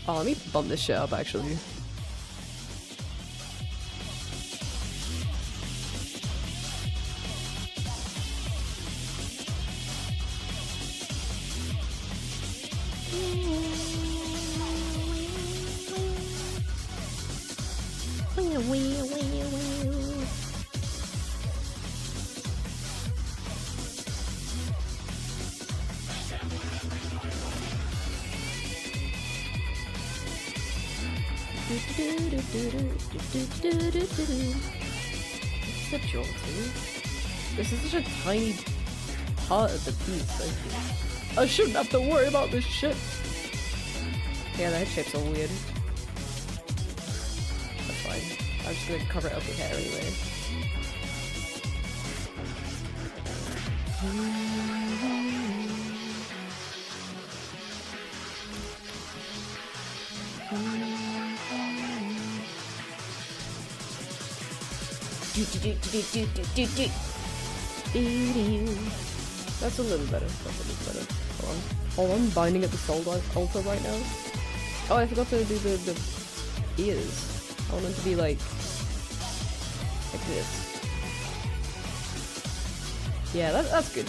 Oh, let me bump this shit up actually. This is such a tiny part of the piece. I shouldn't have to worry about this shit. Yeah, the head shapes are weird. That's fine. I'm just gonna cover it up with hair anyway. That's a little better. That's a little better. Hold on. Hold on. Binding at the soul altar right now. Oh, I forgot to do the ears. I want them to be like this. Yeah, that's good.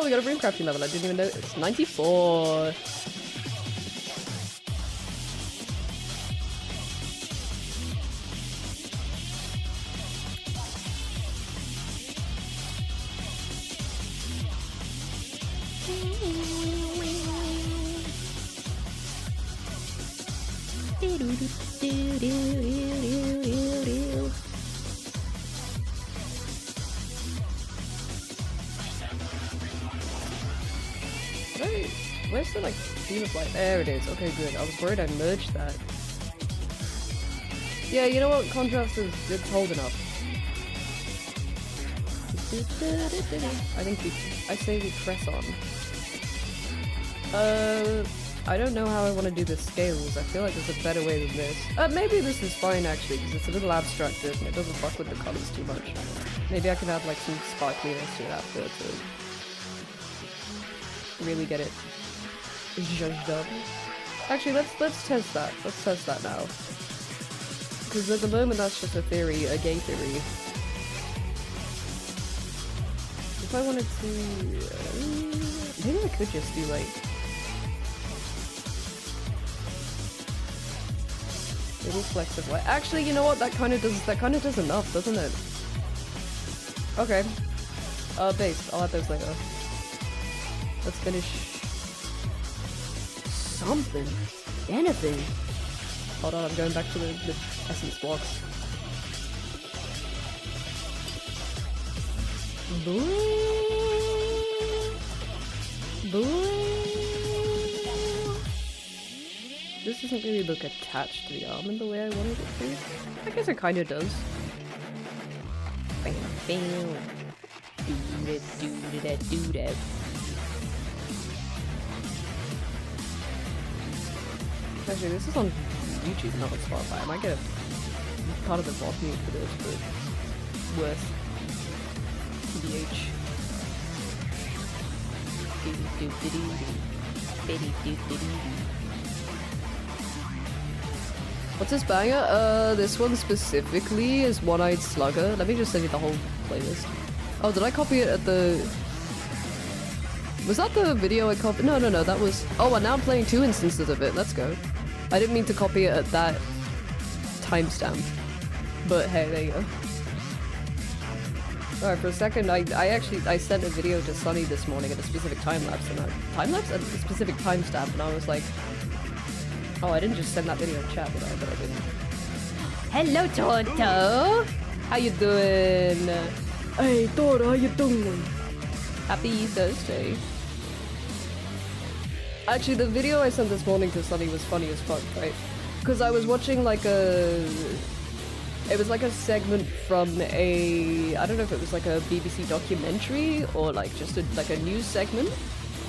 Oh, we got a room crafting level. I didn't even know. It's 94. Wait, where's the like beam of light? There it is. Okay, good. I was worried I merged that. Yeah, you know what? Contrast is it's holding up. I think I say we press on. I don't know how I want to do the scales. I feel like there's a better way than this. Maybe this is fine actually, because it's a little abstracted and it doesn't fuck with the colors too much. Maybe I can add like some sparkliness to it after to really get it zhuzhed up. Actually, let's test that. Let's test that now. Because at the moment that's just a theory, a gay theory. If I wanted to... maybe I could just do like... little flecks of light. Actually, you know what? That kind of does enough, doesn't it? Okay. Base. I'll add those later. Let's finish... something. Anything. Hold on, I'm going back to the essence blocks. This doesn't really look attached to the arm in the way I wanted it to. I guess it kind of does. Bam, bam. Do that. Actually, this is on YouTube, not on Spotify. I might get a part of the block mute for this, but worth. TBH. What's this banger? This one specifically is One-Eyed Slugger. Let me just send you the whole playlist. Oh, did I copy it at the... was that the video I copied? No, that was... oh, and now I'm playing 2 instances of it. Let's go. I didn't mean to copy it at that timestamp. But hey, there you go. Alright, for a second, I sent a video to Sunny this morning at a specific time-lapse, and time-lapse? At a specific timestamp, and I was like... oh, I didn't just send that video in chat, did I? But I didn't. Hello, Toto! How you doing? Hey, Toto, how you doing? Happy Thursday. Actually, the video I sent this morning to Sunny was funny as fuck, right? Because I was watching like a... it was like a segment from a... I don't know if it was like a BBC documentary or like just like a news segment,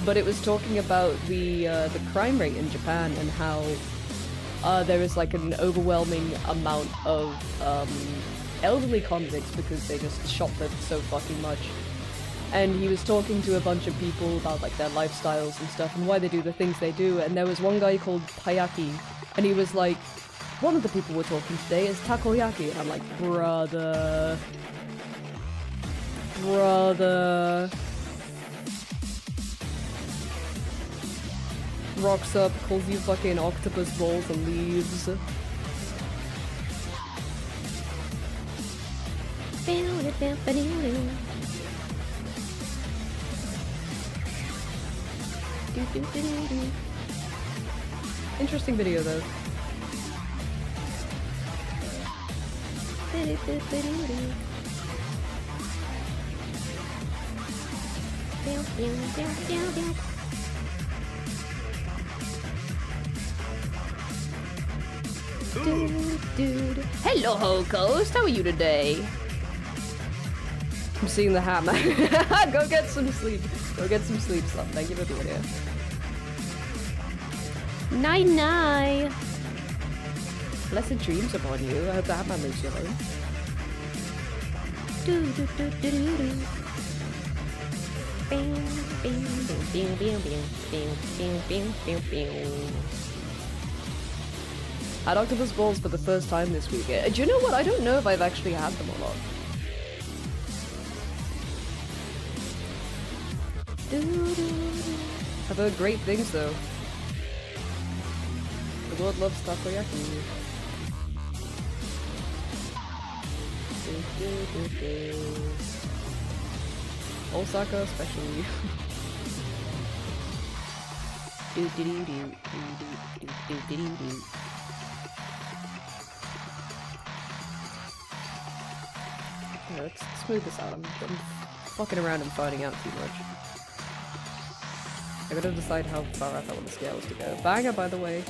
but it was talking about the crime rate in Japan and how there is like an overwhelming amount of elderly convicts because they just shop them so fucking much. And he was talking to a bunch of people about like their lifestyles and stuff and why they do the things they do, and there was one guy called Tayaki, and he was like, one of the people we're talking today is takoyaki, and I'm like, brother. Rocks up, calls you fucking octopus balls and leaves. Interesting video though. Hello, Ho-Coast. How are you today? I'm seeing the hammer. Go get some sleep. Go get some sleep, son. Thank you for being here. Night-night. Blessed dreams upon you. I hope the hammer leaves you alone. Had octopus balls for the first time this week. Do you know what? I don't know if I've actually had them or not. I've heard great things though. The world loves takoyaki. Osaka especially. Yeah, let's smooth this out. I'm fucking around and finding out too much. I gotta decide how far up I want the scales to go. Banger, by the way.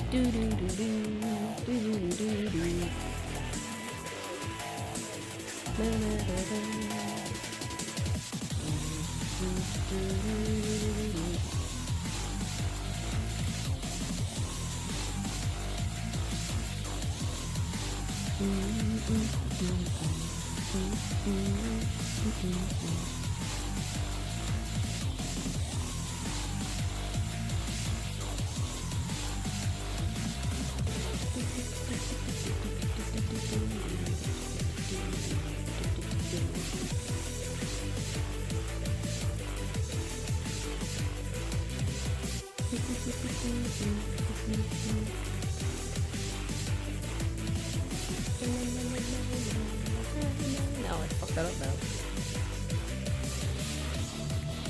No, I fucked that up now.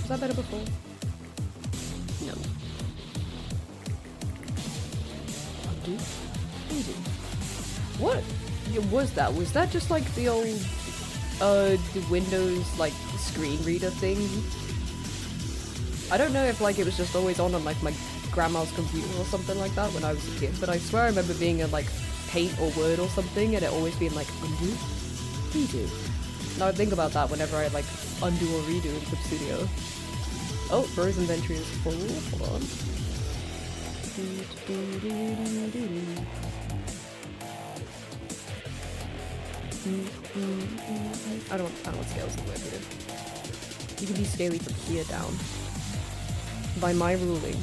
Was that better before? No. Undo? Easy. What was that? Was that just like the old, the Windows, like, screen reader thing? I don't know if, like, it was just always on like, my grandma's computer or something like that when I was a kid, but I swear I remember being in, like, Paint or Word or something, and it always being like, undo? Redo. Now I think about that whenever I, like, undo or redo in Clip Studio. Oh, Bro's inventory is full. Hold on. I don't want scales to work here. You can be scaly from here down. By my ruling.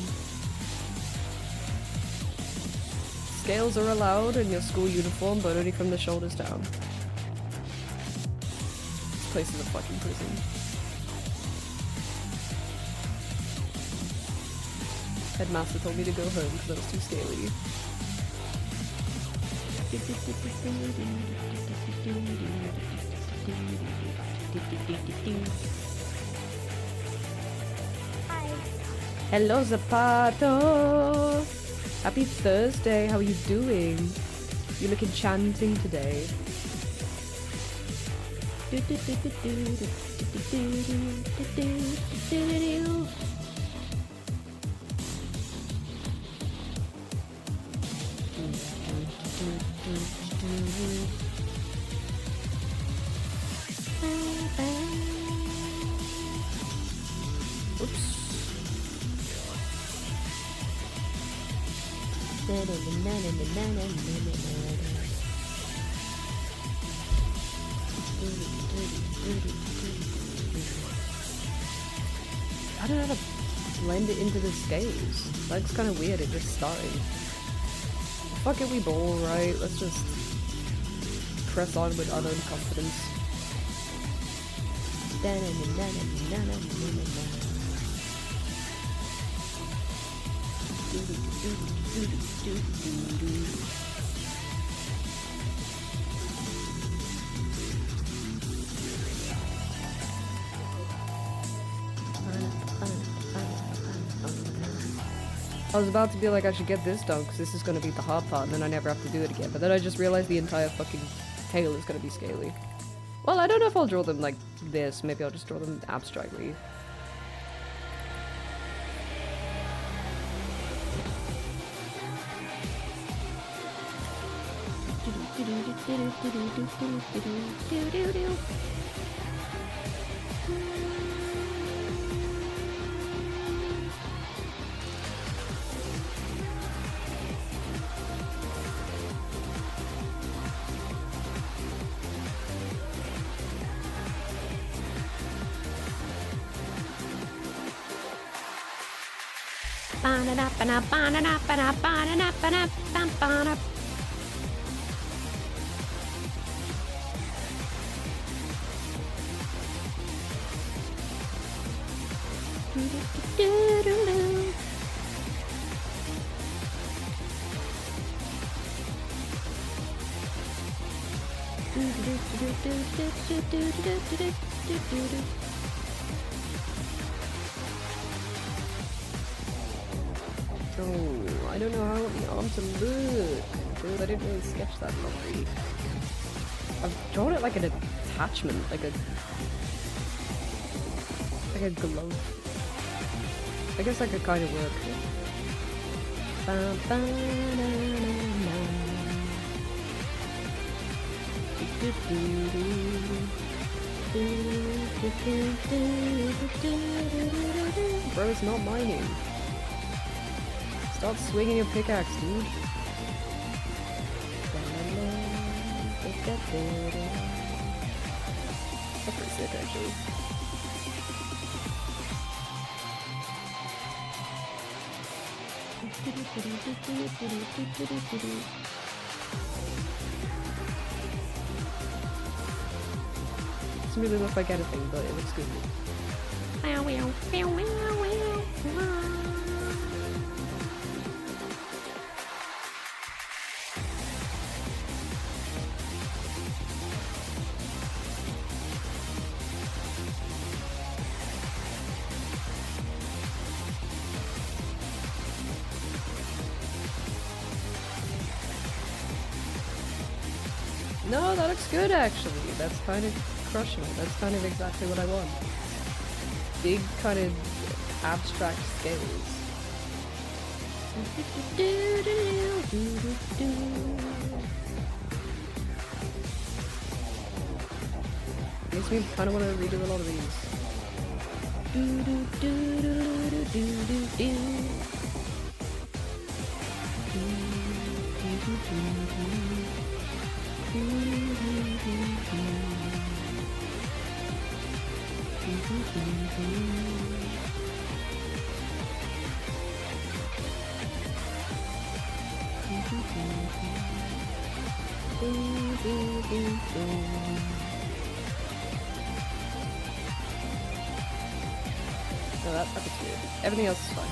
Scales are allowed in your school uniform, but only from the shoulders down. This place is a fucking prison. Headmaster told me to go home because I was too scaly. Hello, Zapato! Happy Thursday, how are you doing? You look enchanting today. Oops. I don't know how to blend it into the scales. That looks kind of weird, it just starting. Fuck it, we bowl, right? Let's just press on with unknown confidence. I was about to be like, I should get this done because this is going to be the hard part and then I never have to do it again, but then I just realized the entire fucking tail is going to be scaly. Well, I don't know if I'll draw them like this, maybe I'll just draw them abstractly. Oh, I don't know how I want the arm to look. Dude, I didn't really sketch that properly. I've drawn it like an attachment, like a glove. I guess that could kind of work. Bro, it's not mining. Stop swinging your pickaxe, dude. That's pretty sick, actually. Doesn't really look like anything, but it looks good. No, that looks good actually. That's kind of crushing it. That's kind of exactly what I want. Big kind of abstract scales. Makes me kind of want to redo a lot of these. So that looks good. Everything else is fine.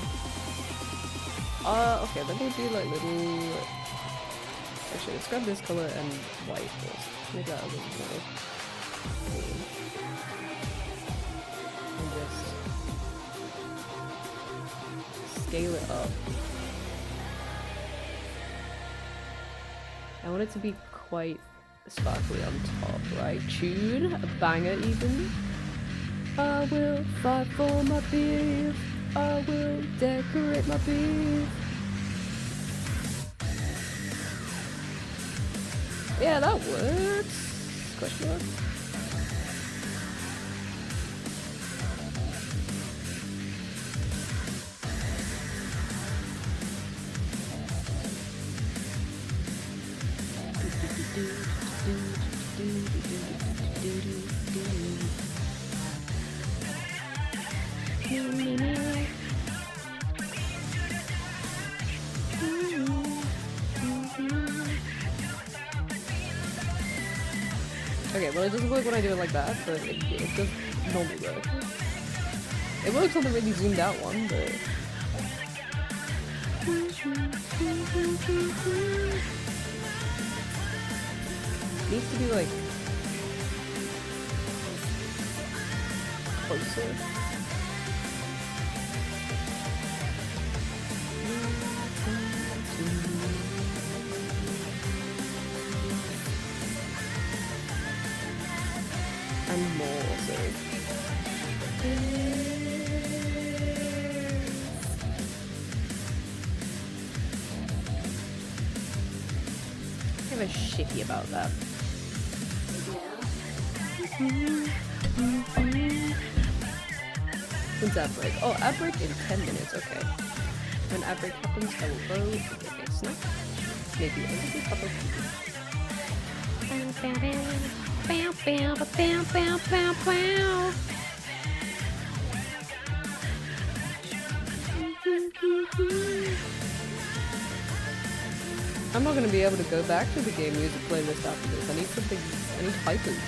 Okay, let me do like little... Actually, let's grab this color and white first. Make that a little more clean. And just scale it up. I want it to be quite sparkly on top, right? Tune, a banger even. I will fight for my beef. I will decorate my beef. Yeah, that works. Question mark. Okay, well it doesn't work when I do it like that, but it does normally work. It works on the really zoomed out one, but... It needs to be like... closer. And more, so... Kind of shitty about that. When's ad break? Oh, ad break in 10 minutes, okay. When ad break happens, I will go and get a snack. Maybe a little cup of tea. I'm not gonna be able to go back to the game music playlist after this. I need something, I need hypers.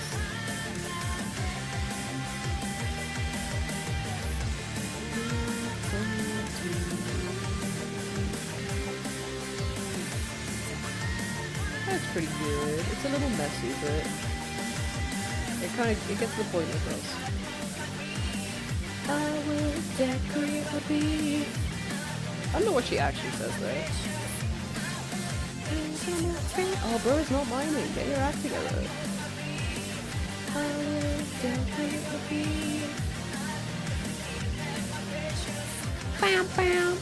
That's pretty good. It's a little messy, but it gets the point across. I will decorate my beat. I don't know what she actually says there. Oh, bro, it's not mining. Get your act together. I will decorate my beat. Bam, bam.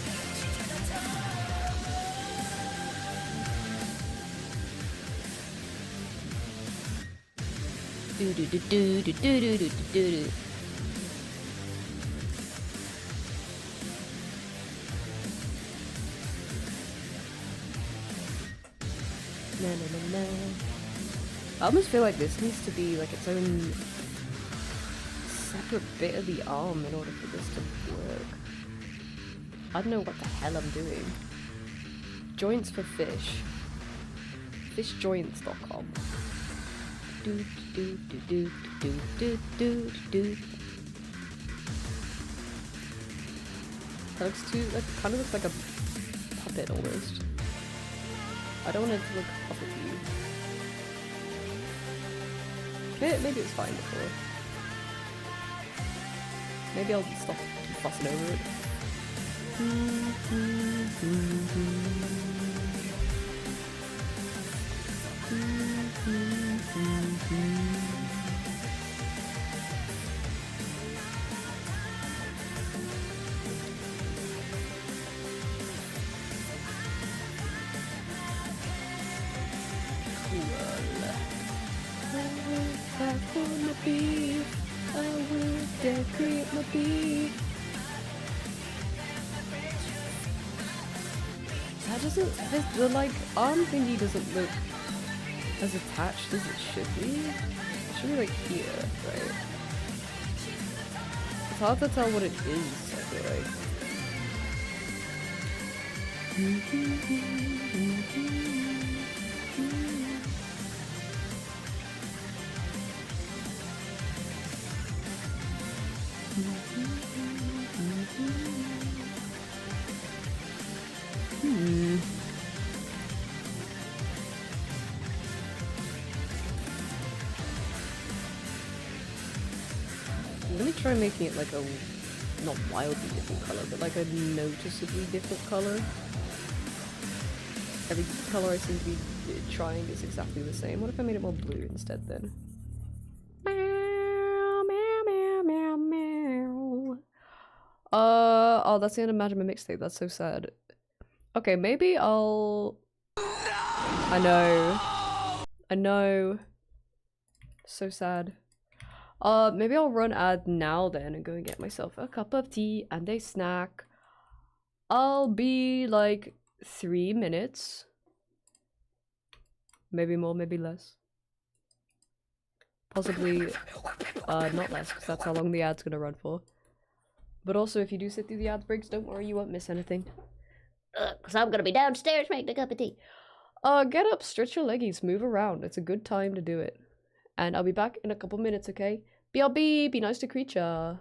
Do do do do do do do do do do. Na, na, na, na. I almost feel like this needs to be like its own separate bit of the arm in order for this to work. I don't know what the hell I'm doing. Joints for fish. Fishjoints.com. Do do do do do do do do. That looks too. That kind of looks like a puppet almost. I don't want it to look puppety. Maybe it's fine before. Maybe I'll stop fussing over it. I will decorate my beef. That doesn't, the like arm thingy doesn't look as attached as it should be. It should be like here, right? It's hard to tell what it is, I feel like. Let me try making it like a, not wildly different color, but like a noticeably different color. Every color I seem to be trying is exactly the same. What if I made it more blue instead then? Meow, meow, meow, meow, meow. Oh, that's the end of Majima mixtape. That's so sad. Okay, maybe I'll... I know. So sad. Maybe I'll run ad now then and go and get myself a cup of tea and a snack. I'll be like 3 minutes. Maybe more, maybe less. Possibly, not less, because that's how long the ad's gonna run for. But also, if you do sit through the ad breaks, don't worry, you won't miss anything. Because I'm gonna be downstairs making a cup of tea. Get up, stretch your leggies, move around. It's a good time to do it. And I'll be back in a couple minutes, okay? BRB, be nice to creature.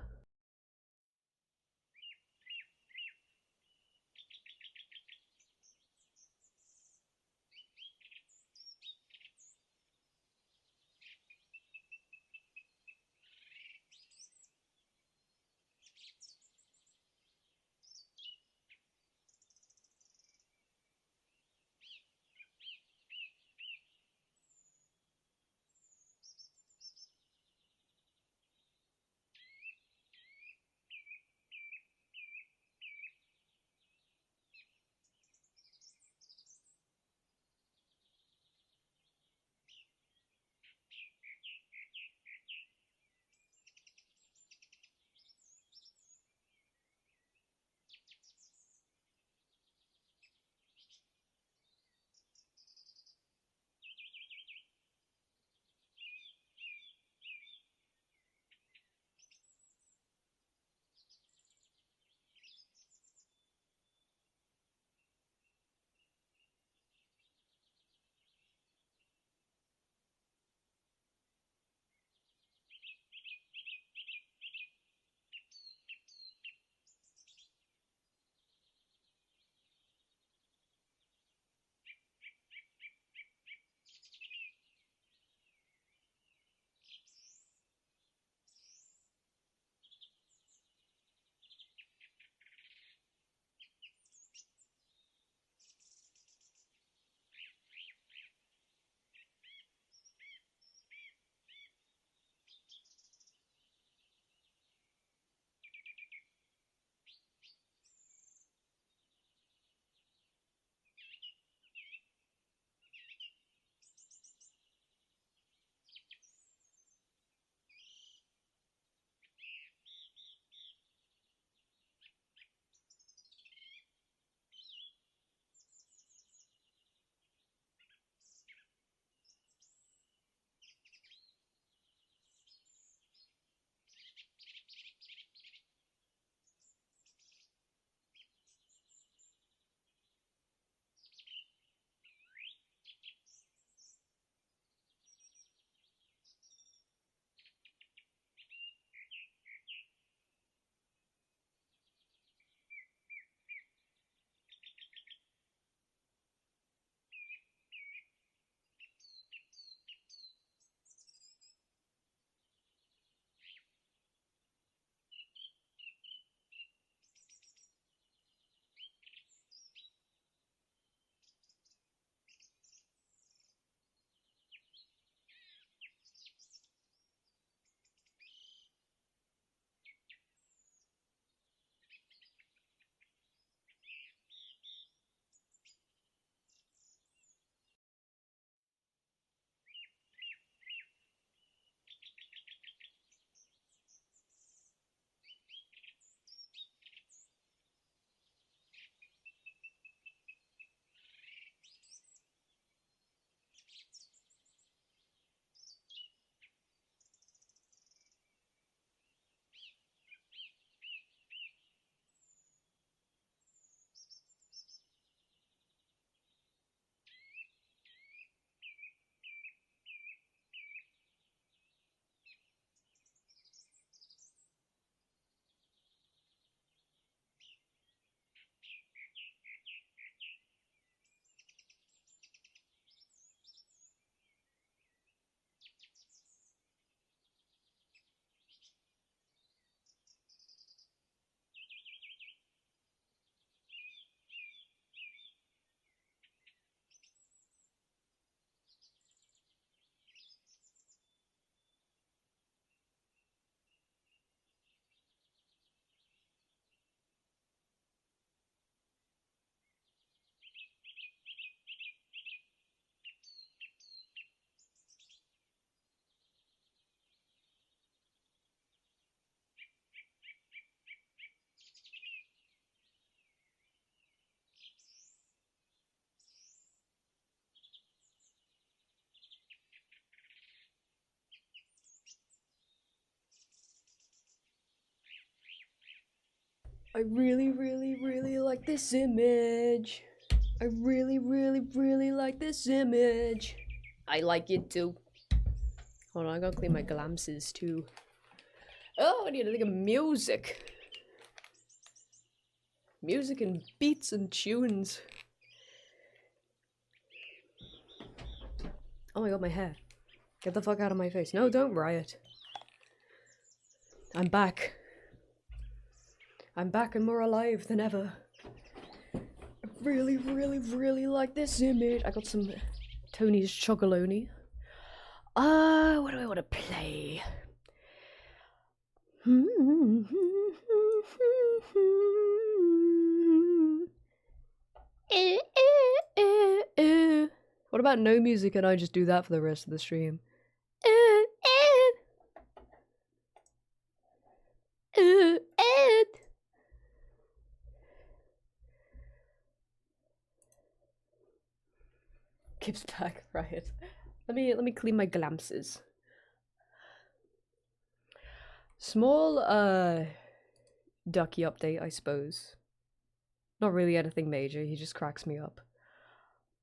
I really, really, really like this image. I really, really, really like this image. I like it too. Hold on, I gotta clean my glances too. Oh, I need to think of music. Music and beats and tunes. Oh my god, my hair. Get the fuck out of my face. No, don't riot. I'm back. I'm back and more alive than ever. I really, really, really like this image. I got some Tony's Chocolonely. What do I want to play? What about no music and I just do that for the rest of the stream? Kip's back, right? Let me clean my glances. Small Ducky update, I suppose. Not really anything major, he just cracks me up.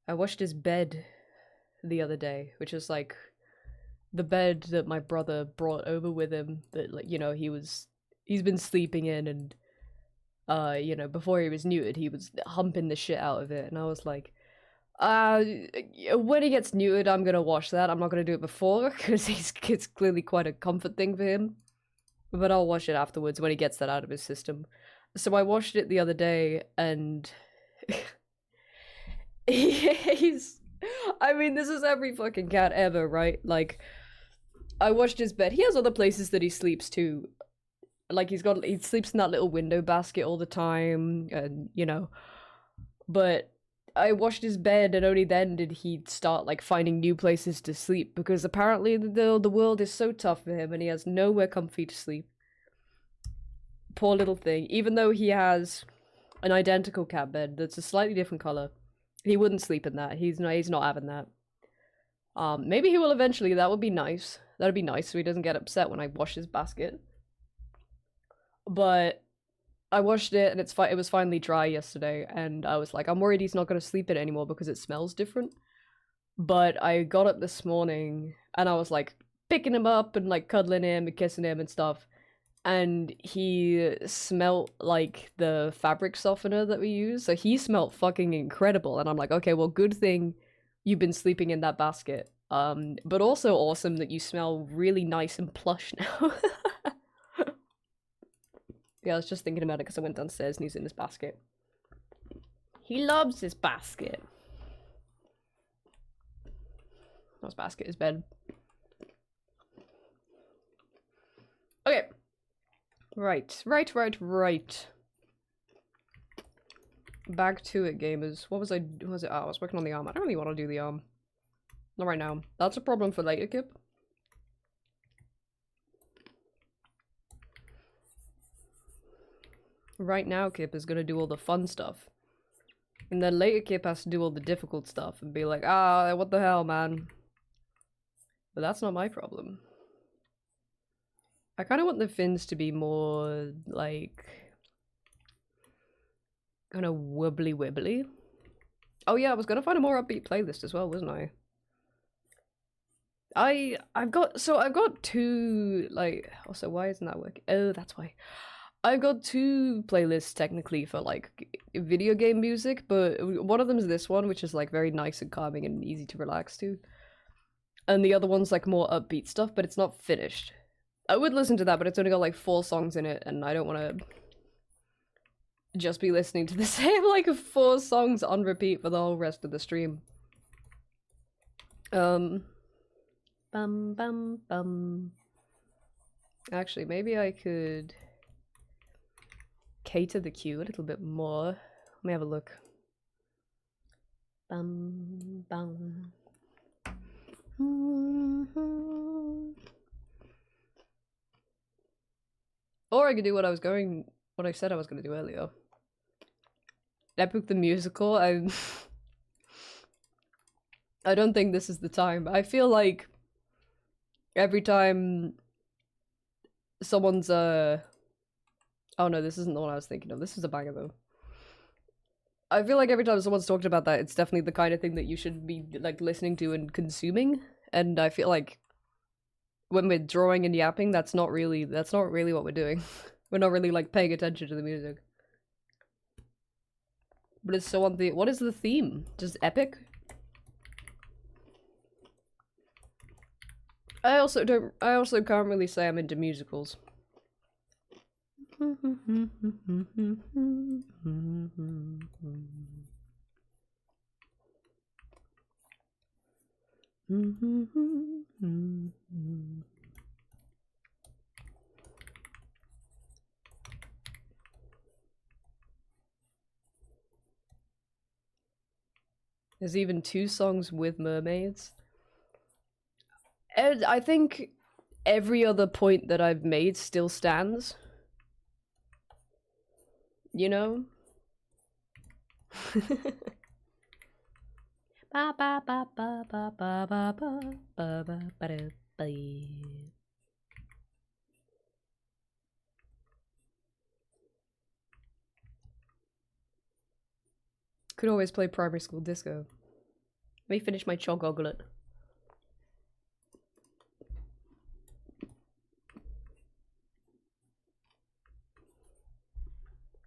I washed his bed the other day, which is like the bed that my brother brought over with him that, like, you know, he's been sleeping in, and you know, before he was neutered, he was humping the shit out of it, and I was like, when he gets neutered, I'm gonna wash that. I'm not gonna do it before, because it's clearly quite a comfort thing for him. But I'll wash it afterwards when he gets that out of his system. So I washed it the other day, and I mean, this is every fucking cat ever, right? Like, I washed his bed. He has other places that he sleeps too. Like, he sleeps in that little window basket all the time, and, you know. But I washed his bed, and only then did he start, like, finding new places to sleep, because apparently the world is so tough for him, and he has nowhere comfy to sleep. Poor little thing. Even though he has an identical cat bed that's a slightly different color, he wouldn't sleep in that. He's not having that. Maybe he will eventually. That would be nice. That'd be nice so he doesn't get upset when I wash his basket. But I washed it, and it was finally dry yesterday, and I was like, I'm worried he's not going to sleep in it anymore because it smells different. But I got up this morning, and I was like picking him up and like cuddling him and kissing him and stuff, and he smelt like the fabric softener that we use, so he smelt fucking incredible, and I'm like, okay, well, good thing you've been sleeping in that basket. But also awesome that you smell really nice and plush now. Yeah, I was just thinking about it because I went downstairs and he's in his basket. He loves his basket. Not his basket, his bed. Okay. Right. Back to it, gamers. What was it? Oh, I was working on the arm. I don't really want to do the arm. Not right now. That's a problem for later, Kip. Right now, Kip is gonna do all the fun stuff. And then later, Kip has to do all the difficult stuff and be like, what the hell, man? But that's not my problem. I kind of want the fins to be more, like, kind of wibbly. Oh yeah, I was gonna find a more upbeat playlist as well, wasn't I? I've got two, like, also, why isn't that working? Oh, that's why. I've got two playlists technically for like video game music, but one of them is this one, which is like very nice and calming and easy to relax to. And the other one's like more upbeat stuff, but it's not finished. I would listen to that, but it's only got like 4 songs in it, and I don't want to just be listening to the same like 4 songs on repeat for the whole rest of the stream. Actually, maybe I could cater the queue a little bit more. Let me have a look. Or I could do what I said I was gonna do earlier. Epic the musical. I don't think this is the time. I feel like every time someone's Oh no, this isn't the one I was thinking of. This is a banger though. I feel like every time someone's talked about that, it's definitely the kind of thing that you should be like listening to and consuming. And I feel like when we're drawing and yapping, that's not really what we're doing. We're not really like paying attention to the music. But it's so on the what is the theme? Just epic? I also can't really say I'm into musicals. There's even 2 songs with mermaids. And I think every other point that I've made still stands. You know? Ba ba ba ba ba ba ba ba ba ba ba da ba. Could always play primary school disco. Let me finish my chog oglet.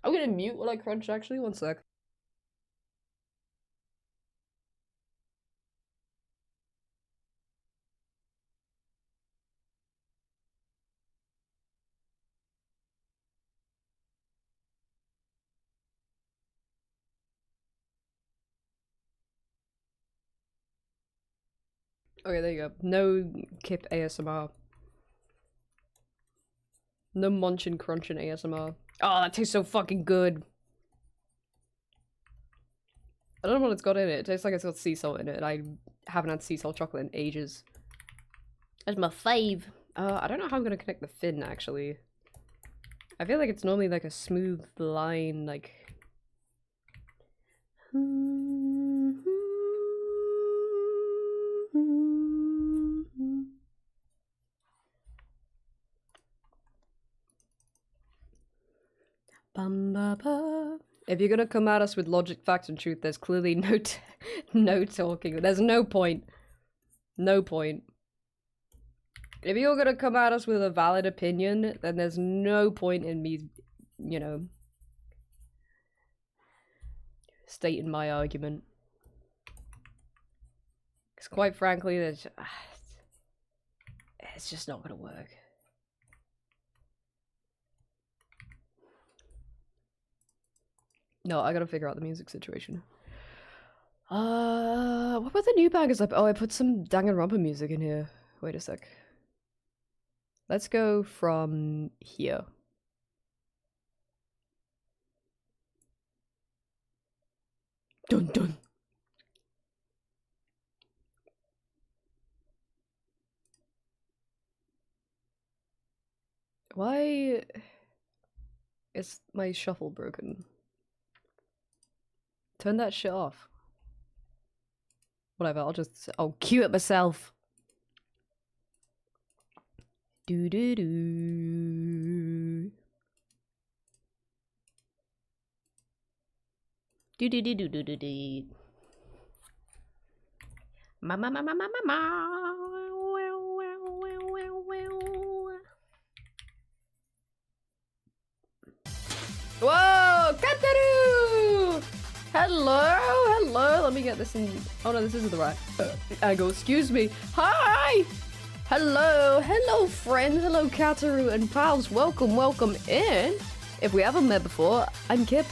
I'm gonna mute while I crunch actually, one sec. Okay, there you go. No Kip ASMR. No munchin' crunchin' ASMR. Oh, that tastes so fucking good. I don't know what it's got in it. It tastes like it's got sea salt in it, and I haven't had sea salt chocolate in ages. That's my fave. I don't know how I'm gonna connect the fin, actually. I feel like it's normally like a smooth line, like... If you're gonna come at us with logic, facts, and truth, there's clearly no talking. There's no point. No point. If you're gonna come at us with a valid opinion, then there's no point in me, you know, stating my argument. Because quite frankly, it's just not gonna work. No, I gotta figure out the music situation. What about the new bangers? Oh, I put some Danganronpa music in here. Wait a sec. Let's go from here. Dun dun. Why is my shuffle broken? Turn that shit off. Whatever, I'll cue it myself. Do do do. Do do do do do do do. Ma ma ma ma ma ma ma. Whoa, Kataru! Hello, hello. Let me get this in. Oh no, this isn't the right angle. Excuse me. Hi. Hello, hello, friends. Hello, Kataru and pals. Welcome, welcome in. If we haven't met before, I'm Kip.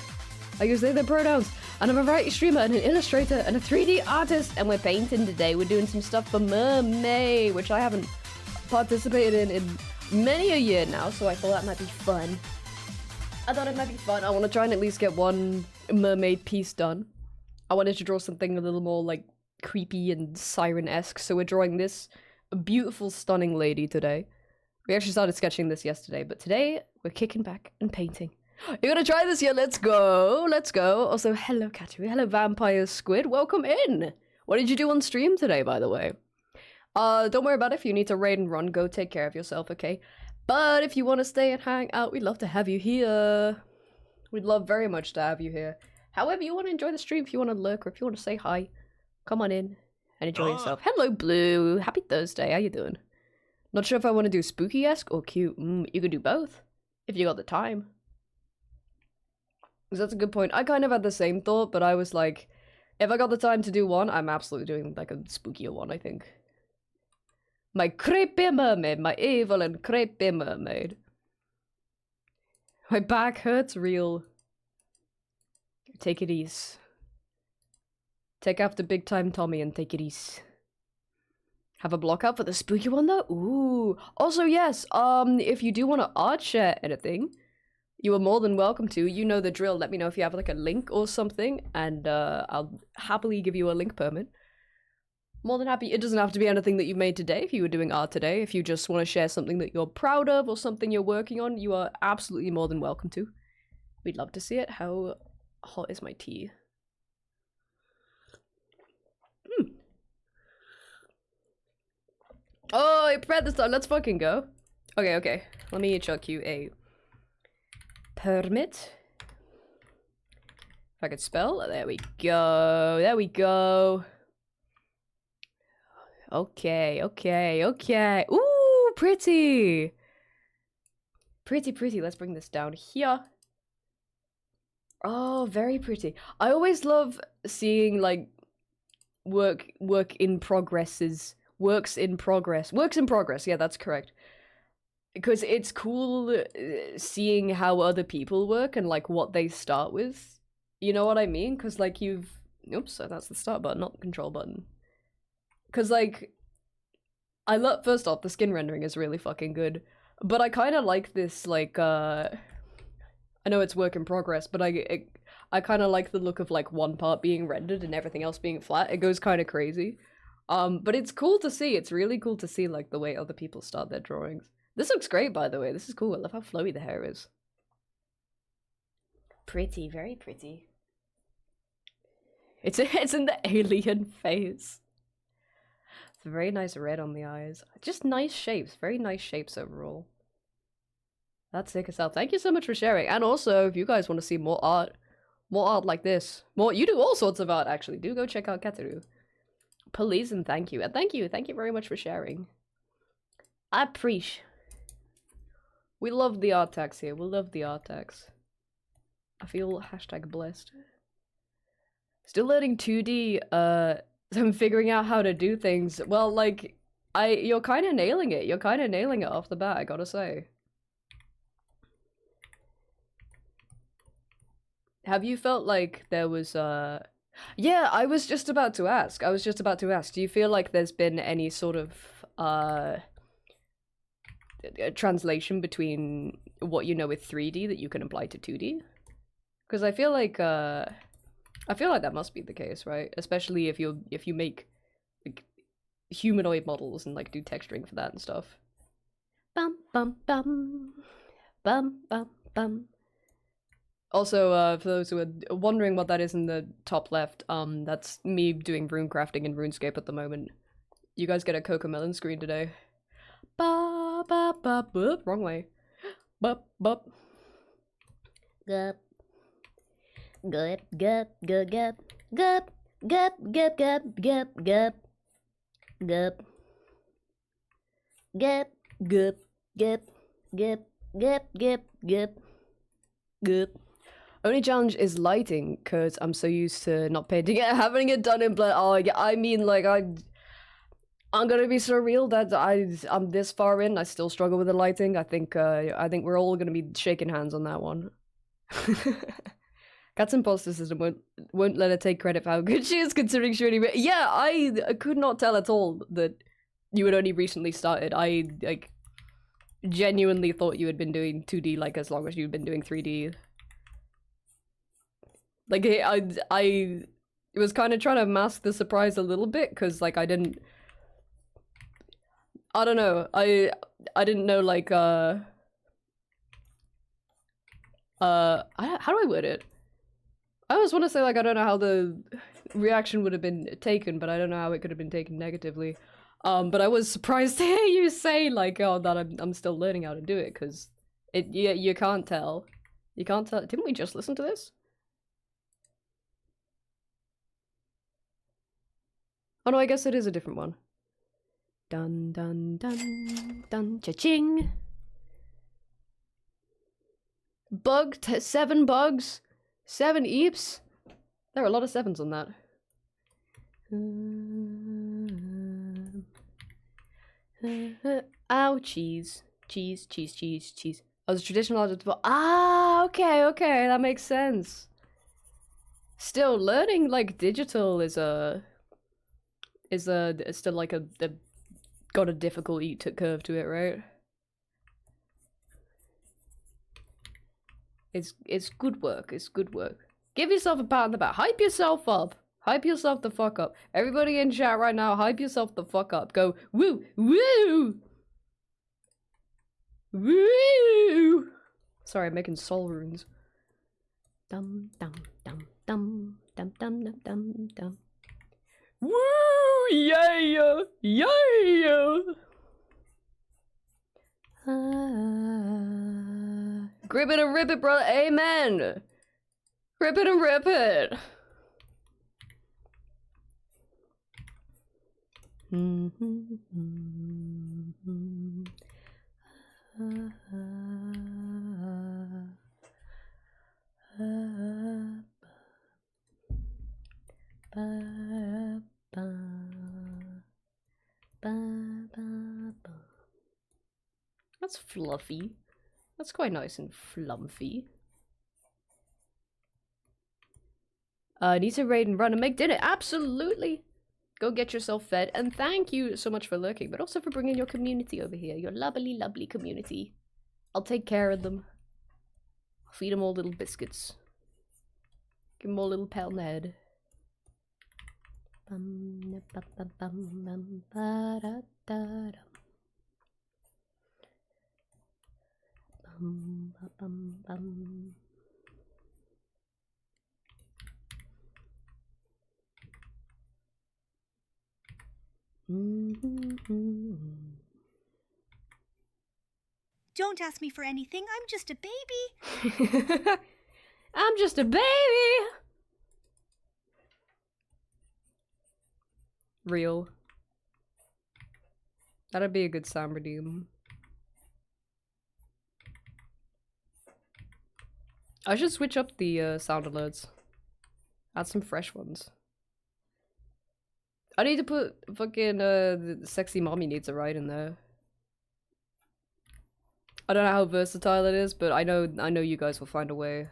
I use they, their pronouns. And I'm a variety streamer and an illustrator and a 3D artist. And we're painting today. We're doing some stuff for mermay, which I haven't participated in many a year now. So I thought that might be fun. I thought it might be fun. I want to try and at least get one mermaid piece done. I wanted to draw something a little more like creepy and siren-esque. So we're drawing this beautiful, stunning lady today. We actually started sketching this yesterday, but today we're kicking back and painting. You're gonna try this? Yeah, let's go. Let's go. Also, hello, Kateri. Hello, Vampire Squid. Welcome in. What did you do on stream today, by the way? Don't worry about it. If you need to raid and run, go take care of yourself, okay? But if you want to stay and hang out, we'd love to have you here. We'd love very much to have you here. However you want to enjoy the stream, if you want to lurk or if you want to say hi, come on in and enjoy yourself. Hello, Blue. Happy Thursday. How you doing? Not sure if I want to do spooky-esque or cute. You could do both if you got the time. Because that's a good point. I kind of had the same thought, but I was like, if I got the time to do one, I'm absolutely doing like a spookier one, I think. My creepy mermaid, my evil and creepy mermaid. My back hurts real. Take it easy. Take after Big Time Tommy and take it easy. Have a block out for the spooky one though? Ooh. Also, yes, if you do want to art share anything, you are more than welcome to. You know the drill. Let me know if you have like a link or something, and I'll happily give you a link permit. More than happy. It doesn't have to be anything that you made today if you were doing art today. If you just want to share something that you're proud of or something you're working on, you are absolutely more than welcome to. We'd love to see it. How hot is my tea? Oh, I prepared this time. Let's fucking go. Okay. Let me chuck you a permit. If I could spell. There we go. There we go. Okay. Ooh, pretty. Pretty. Let's bring this down here. Oh, very pretty. I always love seeing, like, work in progresses. Works in progress, yeah, that's correct. Because it's cool seeing how other people work and, like, what they start with. You know what I mean? Because, like, oops, that's the start button, not the control button. Because, like, first off, the skin rendering is really fucking good. But I kind of like this, like, I know it's work in progress, but I kind of like the look of, like, one part being rendered and everything else being flat. It goes kind of crazy. But it's cool to see. It's really cool to see, like, the way other people start their drawings. This looks great, by the way. This is cool. I love how flowy the hair is. Pretty, very pretty. It's in the alien face. It's a very nice red on the eyes. Just nice shapes. Very nice shapes overall. That's sick as hell. Thank you so much for sharing. And also, if you guys want to see more art like this, you do all sorts of art, actually. Do go check out Keteru. Please and thank you. And thank you very much for sharing. I appreciate. We love the art tags here. We love the art tags. I feel #blessed. Still learning 2D, I'm figuring out how to do things. Well, like, you're kind of nailing it. You're kind of nailing it off the bat, I gotta say. Have you felt like there was, Yeah, I was just about to ask. Do you feel like there's been any sort of translation between what you know with 3D that you can apply to 2D? Because I feel like that must be the case, right? Especially if you make, like, humanoid models and, like, do texturing for that and stuff. Bum bum bum bum bum bum. Also, for those who are wondering what that is in the top left, that's me doing rune crafting in RuneScape at the moment. You guys get a Cocomelon screen today. Ba ba ba boop. Wrong way. Bup bup. Gup. Gup gup gup gup gup gup gup gup gup gup gup gup gup gup gup gup gup gup gup. Only challenge is lighting, cause I'm so used to not painting it, having it done in blood. Oh, yeah, I mean, like, I'm gonna be so real that I'm this far in. I still struggle with the lighting. I think we're all gonna be shaking hands on that one. Cat's imposter system won't let her take credit for how good she is, considering she only. Yeah, I could not tell at all that you had only recently started. I, like, genuinely thought you had been doing 2D, like, as long as you'd been doing 3D. Like, I was kind of trying to mask the surprise a little bit, because, like, I don't know, I didn't know, like, how do I word it? I always want to say, like, I don't know how the reaction would have been taken, but I don't know how it could have been taken negatively. But I was surprised to hear you say like, oh, that I'm still learning how to do it, because you can't tell. You can't tell. Didn't we just listen to this? Oh no, I guess it is a different one. Dun dun dun dun cha-ching. Bugged 7 bugs, 7 eeps. There are a lot of 7s on that. Ow, cheese. Cheese, cheese, cheese, cheese. Oh, it's traditional object. Ah, okay, okay, that makes sense. Still, learning like digital is still like a got a difficulty curve to it, right? It's good work. It's good work. Give yourself a pat on the back. Hype yourself up. Hype yourself the fuck up. Everybody in chat right now, hype yourself the fuck up. Go woo woo woo. Sorry, I'm making soul runes. Dum dum dum dum dum dum dum dum dum. Woo! Yeah! Yeah! Grip it and rip it, brother. Amen. Rip it and rip it. That's fluffy. That's quite nice and flumpy. Need to raid and run and make dinner. Absolutely. Go get yourself fed. And thank you so much for lurking, but also for bringing your community over here. Your lovely, lovely community. I'll take care of them. I'll feed them all little biscuits. Give them all a little pat on the head. Don't ask me for anything. I'm just a baby. I'm just a baby. Real. That'd be a good sound redeem. I should switch up the sound alerts. Add some fresh ones. I need to put fucking the sexy mommy needs a right in there. I don't know how versatile it is, but I know you guys will find a way.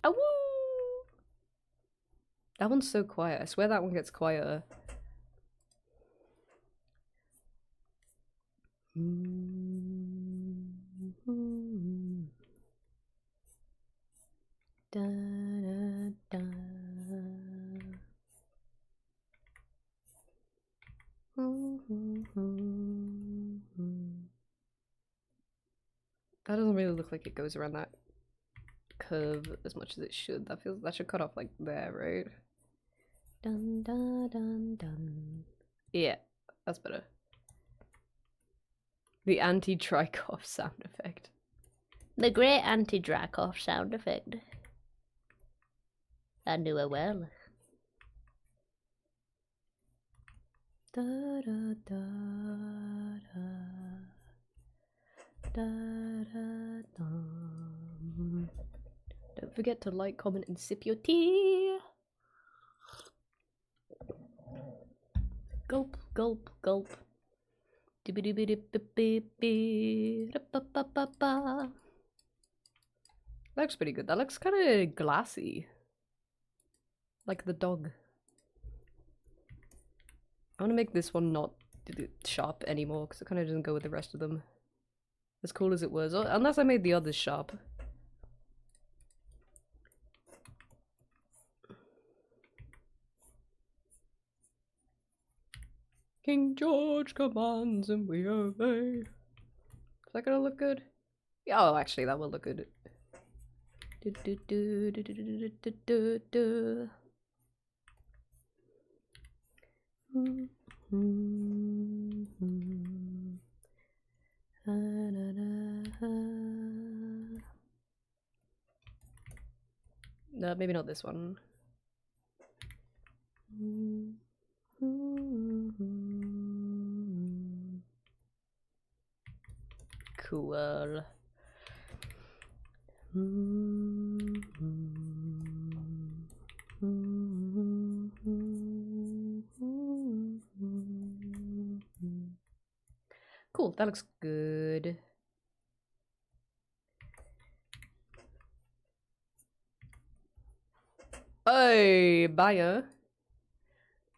Awoo! That one's so quiet. I swear that one gets quieter. Da, da, da. That doesn't really look like it goes around that curve as much as it should. That should cut off like there, right? Dun dun dun dun. Yeah, that's better. The anti-Drykoff sound effect. The great anti-Drykoff sound effect. I knew it well. Da da da da da da da. Don't forget to like, comment, and sip your tea. Gulp, gulp, gulp. That looks pretty good. That looks kind of glassy. Like the dog. I want to make this one not sharp anymore because it kind of doesn't go with the rest of them. As cool as it was. Unless I made the others sharp. King George commands and we obey. Is that gonna look good? Yeah, oh, actually, that will look good. Do, do, do, do, do, do, do, do, do. No, maybe not this one. Cool. Cool, that looks good. Hey, bye.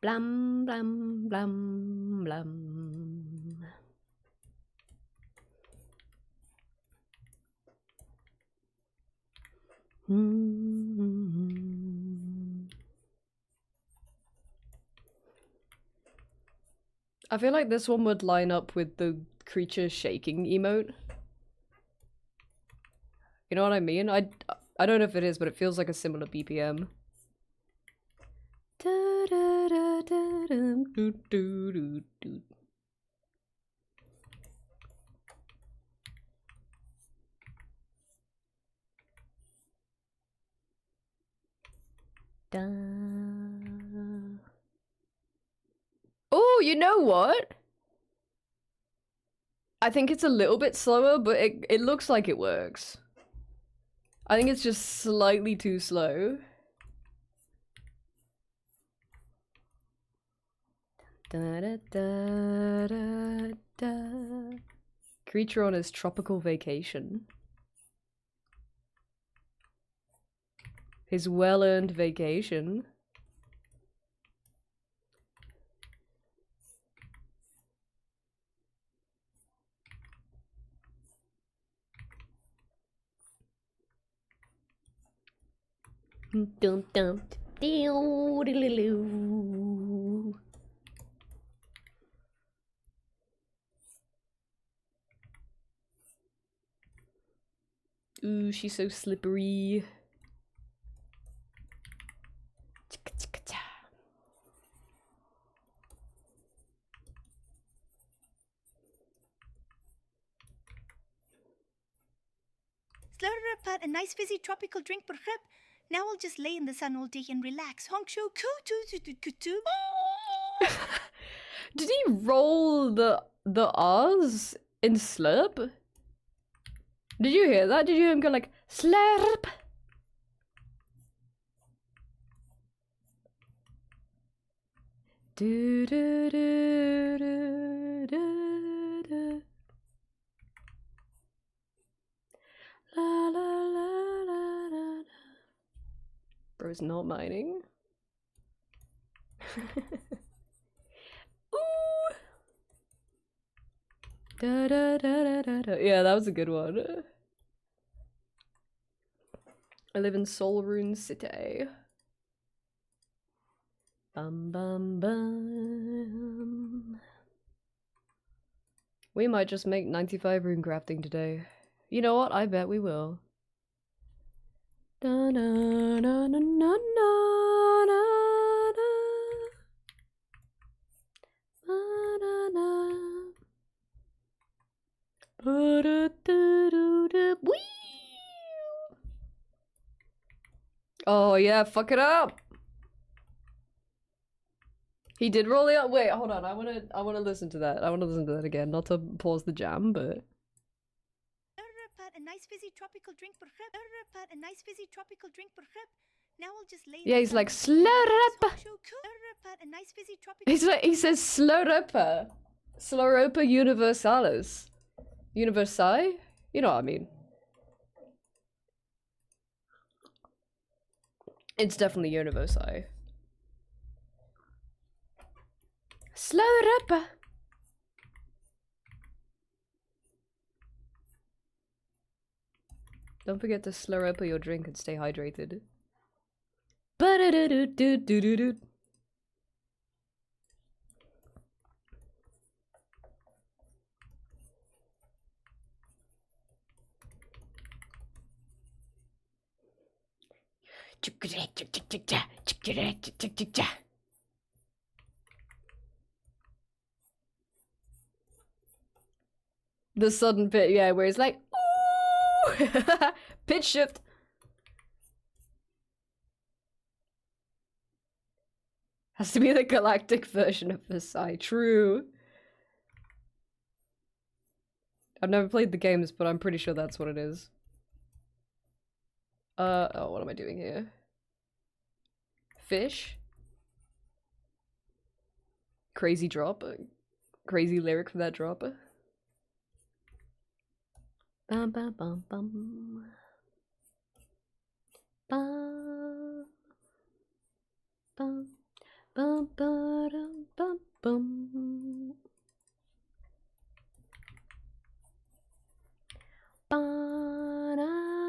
Blam, blam, blam, blam. I feel like this one would line up with the creature shaking emote. You know what I mean? I don't know if it is, but it feels like a similar BPM. Oh, you know what? I think it's a little bit slower, but it looks like it works. I think it's just slightly too slow. Da, da, da, da, da. Creature on his tropical vacation. His well-earned vacation. Dum dum doo doo. Ooh, she's so slippery. Slurp a nice fizzy tropical drink per hip. Now I'll just lay in the sun all day and relax. Honk show kutu. Did he roll the R's in slurp? Did you hear that? Did you hear him go like slurp? Do do do do do do. La la la la la. Bro's not mining. Ooh. Da, da, da, da, da, da. Yeah, that was a good one. I live in Solrune City. Bum bum bum. We might just make 95 rune crafting today. You know what? I bet we will. Da, na, na, na, na, na, na, na, na. Oh yeah, fuck it up. He did roll it up. Wait, hold on. I wanna listen to that. I wanna listen to that again. Not to pause the jam, but A nice fizzy tropical drink per hip. A nice fizzy tropical drink per hip. Now I'll just lay. yeah, he's like slurp. A nice fizzy tropical. He's like, he says slurpa. Slurpa universalis. Universi? You know what I mean. It's definitely universi. Slurpa. Don't forget to slurp your drink and stay hydrated. Ba-da-da-do-do-do-do-do. The sudden pitch, yeah, where it's like, ooh! Pitch shift. Has to be the galactic version of Versailles. True. I've never played the games, but I'm pretty sure that's what it is. Oh, what am I doing here? Fish? Crazy drop? Crazy lyric for that drop? Bum bum bum bum. Bum. Bum. Bum ba-dum bum bum. Ba-na-na.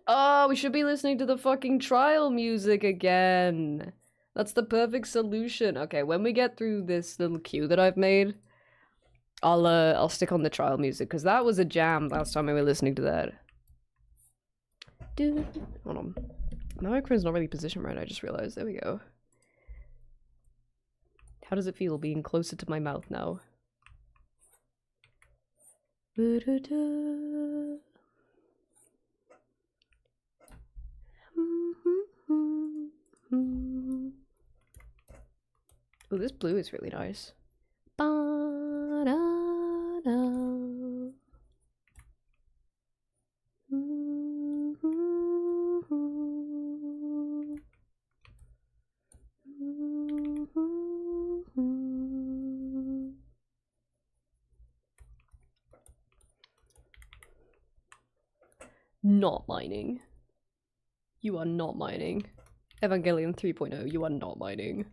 Oh, we should be listening to the fucking trial music again. That's the perfect solution. Okay, when we get through this little queue that I've made, I'll stick on the trial music because that was a jam last time we were listening to that. Dude, hold on. My microphone's not really positioned right. I just realized. There we go. How does it feel being closer to my mouth now? Oh, this blue is really nice. Not mining. You are not mining. Evangelion 3.0, you are not mining.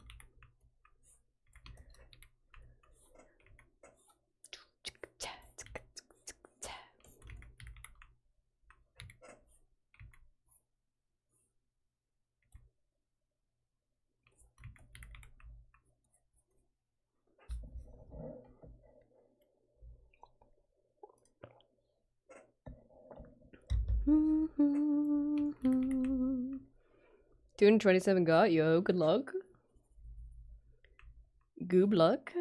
Doing 27 got yo, good luck. Good luck.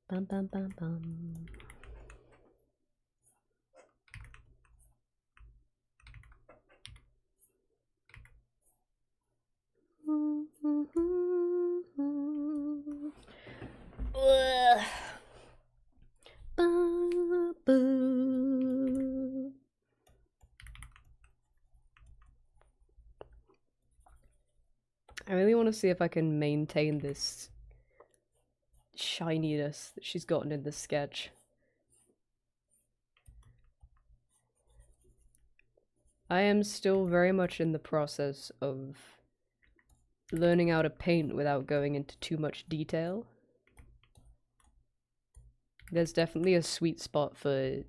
Bum bum bum bum. I really want to see if I can maintain this shininess that she's gotten in this sketch. I am still very much in the process of learning how to paint without going into too much detail. There's definitely a sweet spot for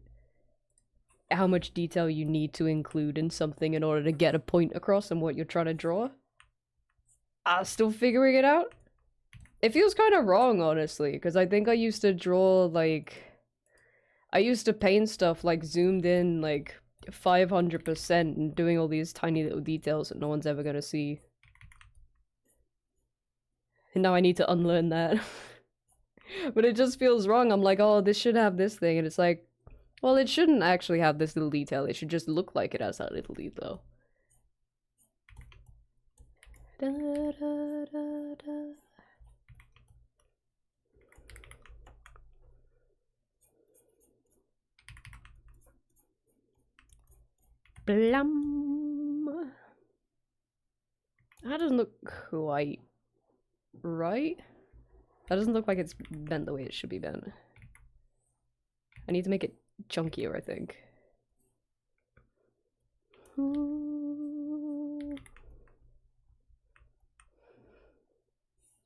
how much detail you need to include in something in order to get a point across and what you're trying to draw. I'm still figuring it out. It feels kind of wrong, honestly, because I think I used to draw, like... I used to paint stuff, like, zoomed in, like, 500% and doing all these tiny little details that no one's ever gonna see. And now I need to unlearn that. But it just feels wrong. I'm like, oh, this should have this thing, and it's like, well, it shouldn't actually have this little detail. It should just look like it has that little detail. Da, da, da, da. Blum. That doesn't look quite right. That doesn't look like it's bent the way it should be bent. I need to make it chunkier, I think.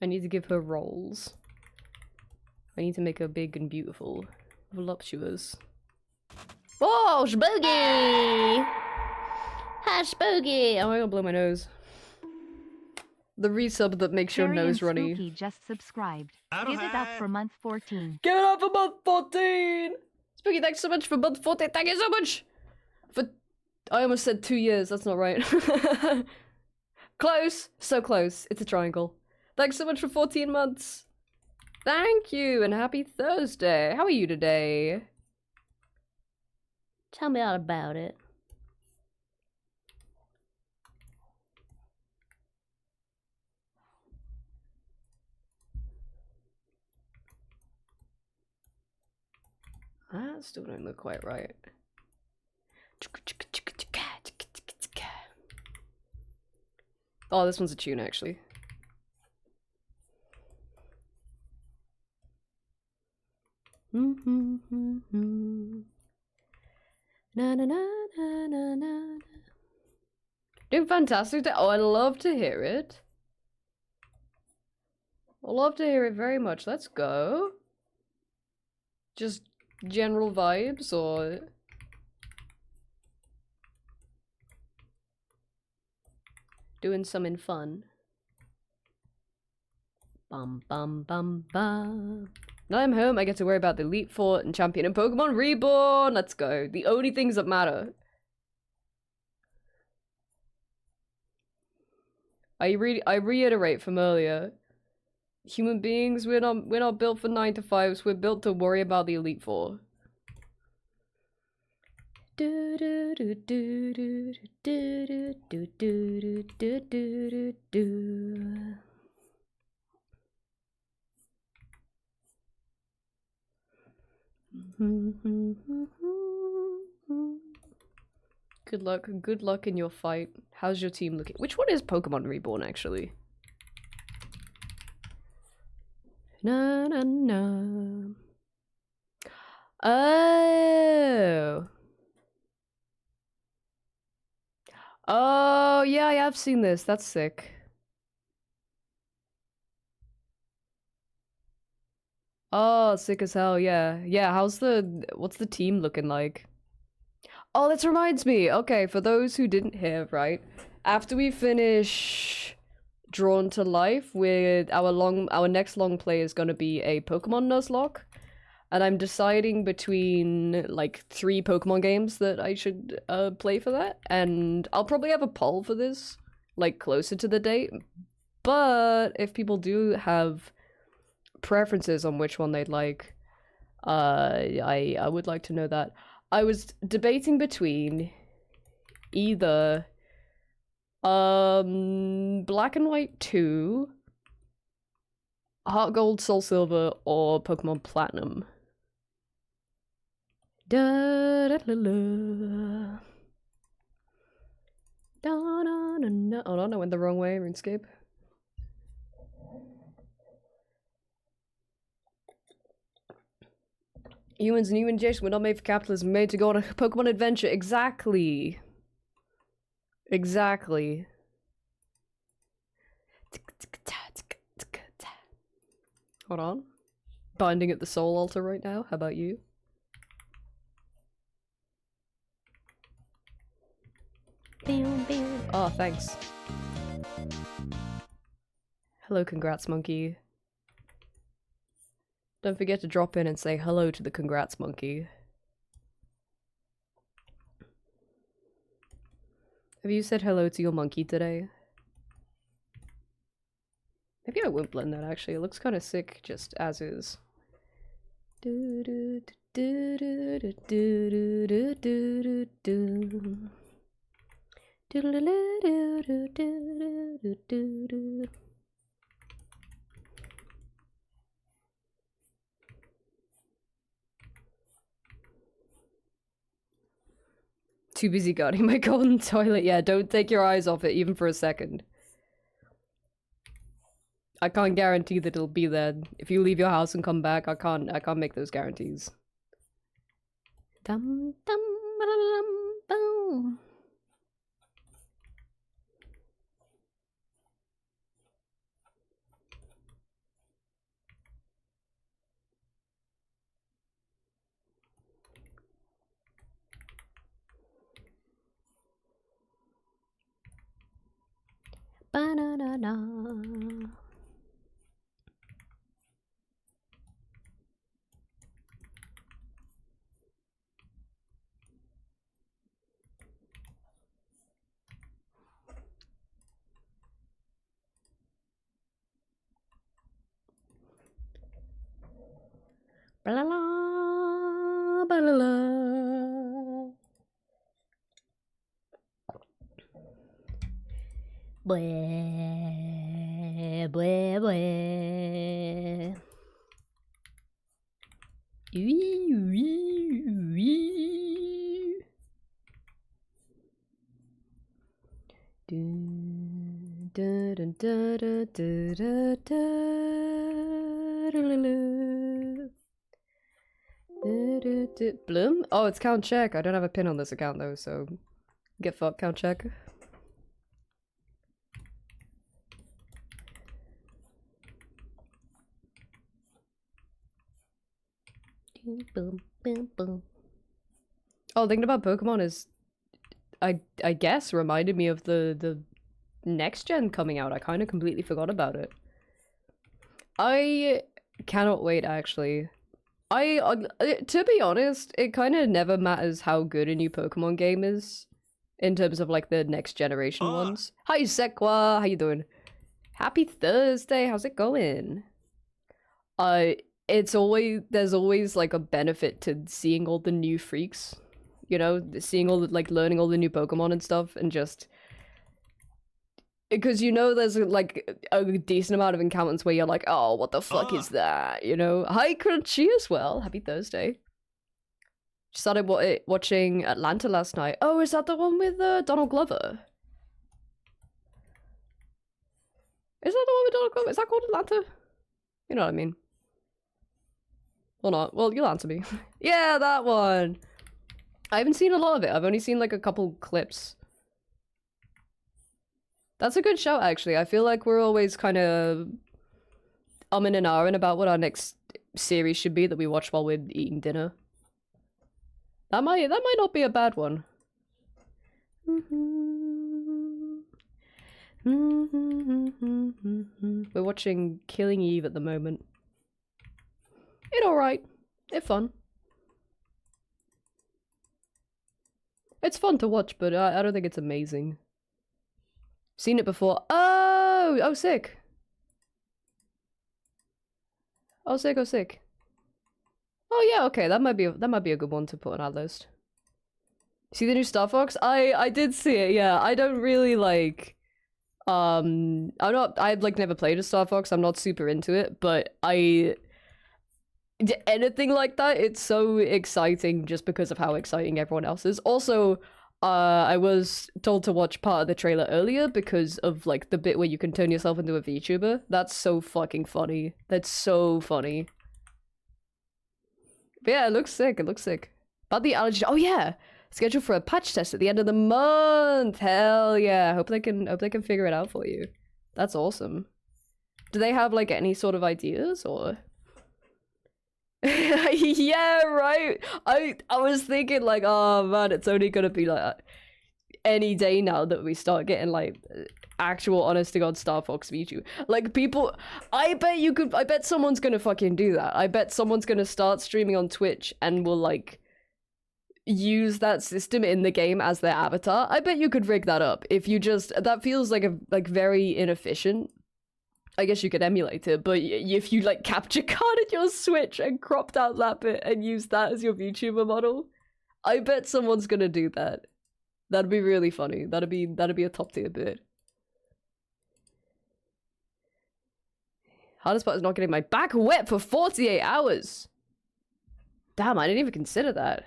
I need to give her rolls. I need to make her big and beautiful. Voluptuous. Whoa, spooky! Hi, spooky! Oh, I'm gonna blow my nose. The resub that makes your Harry nose and runny. Spooky just subscribed. Give it up for month 14. Give it up for month 14! Spooky, thanks so much for month 14. Thank you so much! I almost said 2 years. That's not right. Close. So close. It's a triangle. Thanks so much for 14 months. Thank you, and happy Thursday. How are you today? Tell me all about it. That still don't look quite right. Oh, this one's a tune, actually. Na na na na na na. Doing fantastic. Oh, I love to hear it. I love to hear it very much. Let's go. Just general vibes, or doing something fun. Bum bum bum bum. Now I'm home, I get to worry about the Elite Four and Champion and Pokemon Reborn. Let's go. The only things that matter. I reiterate from earlier. Human beings, we're not built for 9 to 5s. We're built to worry about the Elite Four. Do do do do do do do do do do do do. Good luck in your fight. How's your team looking? Which one is Pokemon Reborn, actually? Na na na. Oh. Oh, yeah, I have seen this. That's sick. Oh, sick as hell, yeah. Yeah, what's the team looking like? Oh, this reminds me. Okay, for those who didn't hear, right? After we finish Drawn to Life, with our next long play is gonna be a Pokemon Nuzlocke. And I'm deciding between like 3 Pokemon games that I should play for that. And I'll probably have a poll for this, like closer to the date. But if people do have preferences on which one they'd like, I would like to know that. I was debating between either Black and White 2, Heart Gold, Soul Silver, or Pokemon Platinum. Da da da da. Da da da da. Oh no, I went the wrong way, RuneScape. Humans and human Jason were not made for capitalism, made to go on a Pokemon adventure. Exactly. Exactly. Hold on. Binding at the soul altar right now. How about you? Oh, thanks. Hello, Congrats Monkey. Don't forget to drop in and say hello to the Congrats Monkey. Have you said hello to your monkey today? Maybe I won't blend that actually. It looks kind of sick just as is. Do do do do do do do do do. Too busy guarding my golden toilet. Yeah, don't take your eyes off it even for a second. I can't guarantee that it'll be there. If you leave your house and come back, I can't make those guarantees. Dum dum dum dum. Ba-na-na-na. Ba-la-la, ba-la-la. Bwah, bwah, bwah. Wee, wee, wee. Dun, dun, dun, dun, dun, dun, dun, dun, dun. Bloom? Oh, it's Count Check. I don't have a pin on this account though, so get fucked, Count Check. Boom, boom, boom. Oh, thinking about Pokemon is, I guess, reminded me of the next gen coming out. I kind of completely forgot about it. I cannot wait, actually. To be honest, it kind of never matters how good a new Pokemon game is in terms of like the next generation ones. Hi, Sekwa, how you doing? Happy Thursday, how's it going? There's always like a benefit to seeing all the new freaks, you know, seeing all the, like, learning all the new Pokemon and stuff, and just because, you know, there's like a decent amount of encounters where you're like, oh, what the fuck is that, you know? Hi, Crunchy as well. Happy Thursday. Started watching Atlanta last night. Oh, is that the one with Donald Glover? Is that the one with Donald Glover? Is that called Atlanta? You know what I mean. Or not. Well, you'll answer me. Yeah, that one. I haven't seen a lot of it. I've only seen like a couple clips. That's a good shout, actually. I feel like we're always kind of umming and ahhing about what our next series should be that we watch while we're eating dinner. That might not be a bad one. We're watching Killing Eve at the moment. It's alright. It's fun. It's fun to watch, but I don't think it's amazing. Seen it before. Oh, sick. Oh, sick, oh, sick. Oh yeah, okay, that might be a good one to put on our list. See the new Star Fox? I did see it, yeah. I don't really like I've like never played a Star Fox, I'm not super into it, but anything like that, it's so exciting just because of how exciting everyone else is. Also, I was told to watch part of the trailer earlier because of like the bit where you can turn yourself into a VTuber. That's so fucking funny. That's so funny. But yeah, it looks sick. It looks sick. About the allergy. Oh yeah, scheduled for a patch test at the end of the month. Hell yeah! Hope they can figure it out for you. That's awesome. Do they have like any sort of ideas or? Yeah, right. I was thinking like, oh man, it's only gonna be like any day now that we start getting like actual honest to god Star Fox VTube. Like people, I bet someone's gonna fucking do that. I bet someone's gonna start streaming on Twitch and will like use that system in the game as their avatar. I bet you could rig that up if you just, that feels like very inefficient. I guess you could emulate it, but if you like capture carded your Switch and cropped out that bit and use that as your VTuber model, I bet someone's gonna do that. That'd be really funny. That'd be a top tier bit. Hardest part is not getting my back wet for 48 hours. Damn, I didn't even consider that.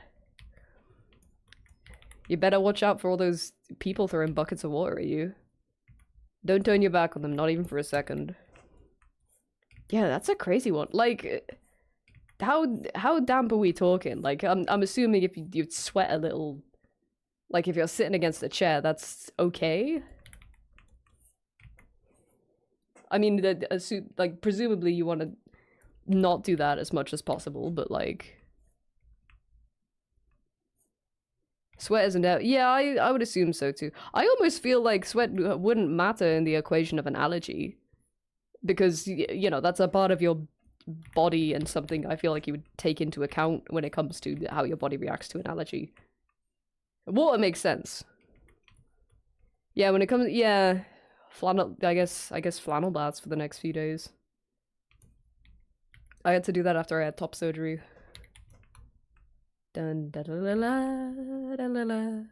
You better watch out for all those people throwing buckets of water at you. Don't turn your back on them, not even for a second. Yeah, that's a crazy one. Like, how damp are we talking? Like, I'm assuming if you'd sweat a little, like if you're sitting against a chair, that's okay. I mean, like presumably you want to not do that as much as possible, but like, sweat isn't out. Yeah, I would assume so too. I almost feel like sweat wouldn't matter in the equation of an allergy, because you know that's a part of your body and something I feel like you would take into account when it comes to how your body reacts to an allergy. Water makes sense. Yeah, when it comes, yeah, flannel. I guess flannel baths for the next few days. I had to do that after I had top surgery. Dun da da la la da la la.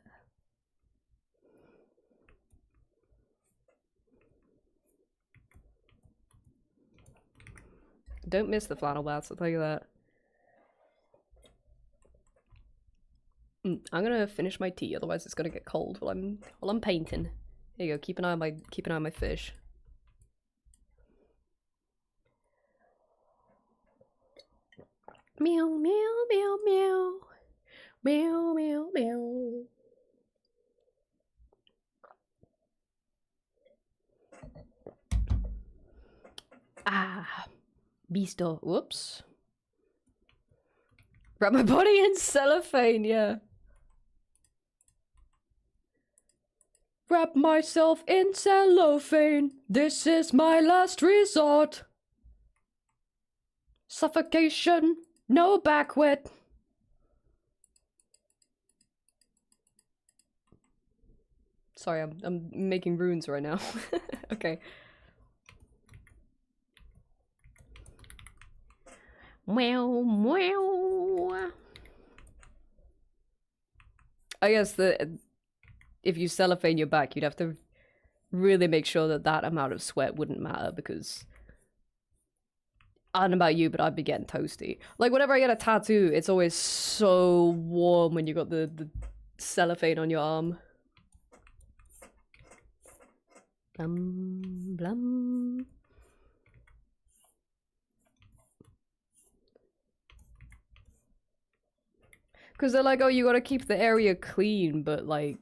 Don't miss the flannel bats, I'll tell you that. I'm gonna finish my tea, otherwise it's gonna get cold while I'm painting. There you go. Keep an eye on my fish. Meow meow meow meow meow meow meow. Ah, beasto. Whoops. Wrap my body in cellophane. Yeah. Wrap myself in cellophane. This is my last resort. Suffocation, no back wet. Sorry, I'm making runes right now. Okay. Meow meow. I guess if you cellophane your back, you'd have to really make sure that that amount of sweat wouldn't matter, because I don't know about you, but I'd be getting toasty. Like, whenever I get a tattoo, it's always so warm when you got the cellophane on your arm. Blum, blum. Because they're like, oh, you gotta keep the area clean, but like,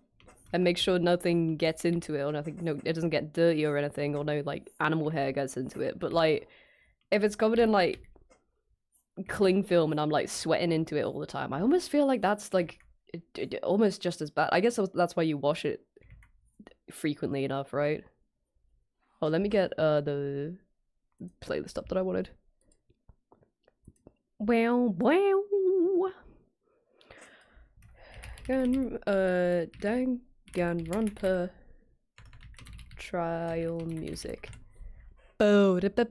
and make sure nothing gets into it, or nothing, no, it doesn't get dirty or anything, or no, like, animal hair gets into it. But like, if it's covered in like cling film and I'm like sweating into it all the time, I almost feel like that's like almost just as bad. I guess that's why you wash it frequently enough, right? Oh, let me get the playlist up that I wanted. Wow, wow. Danganronpa trial music. Oh, that's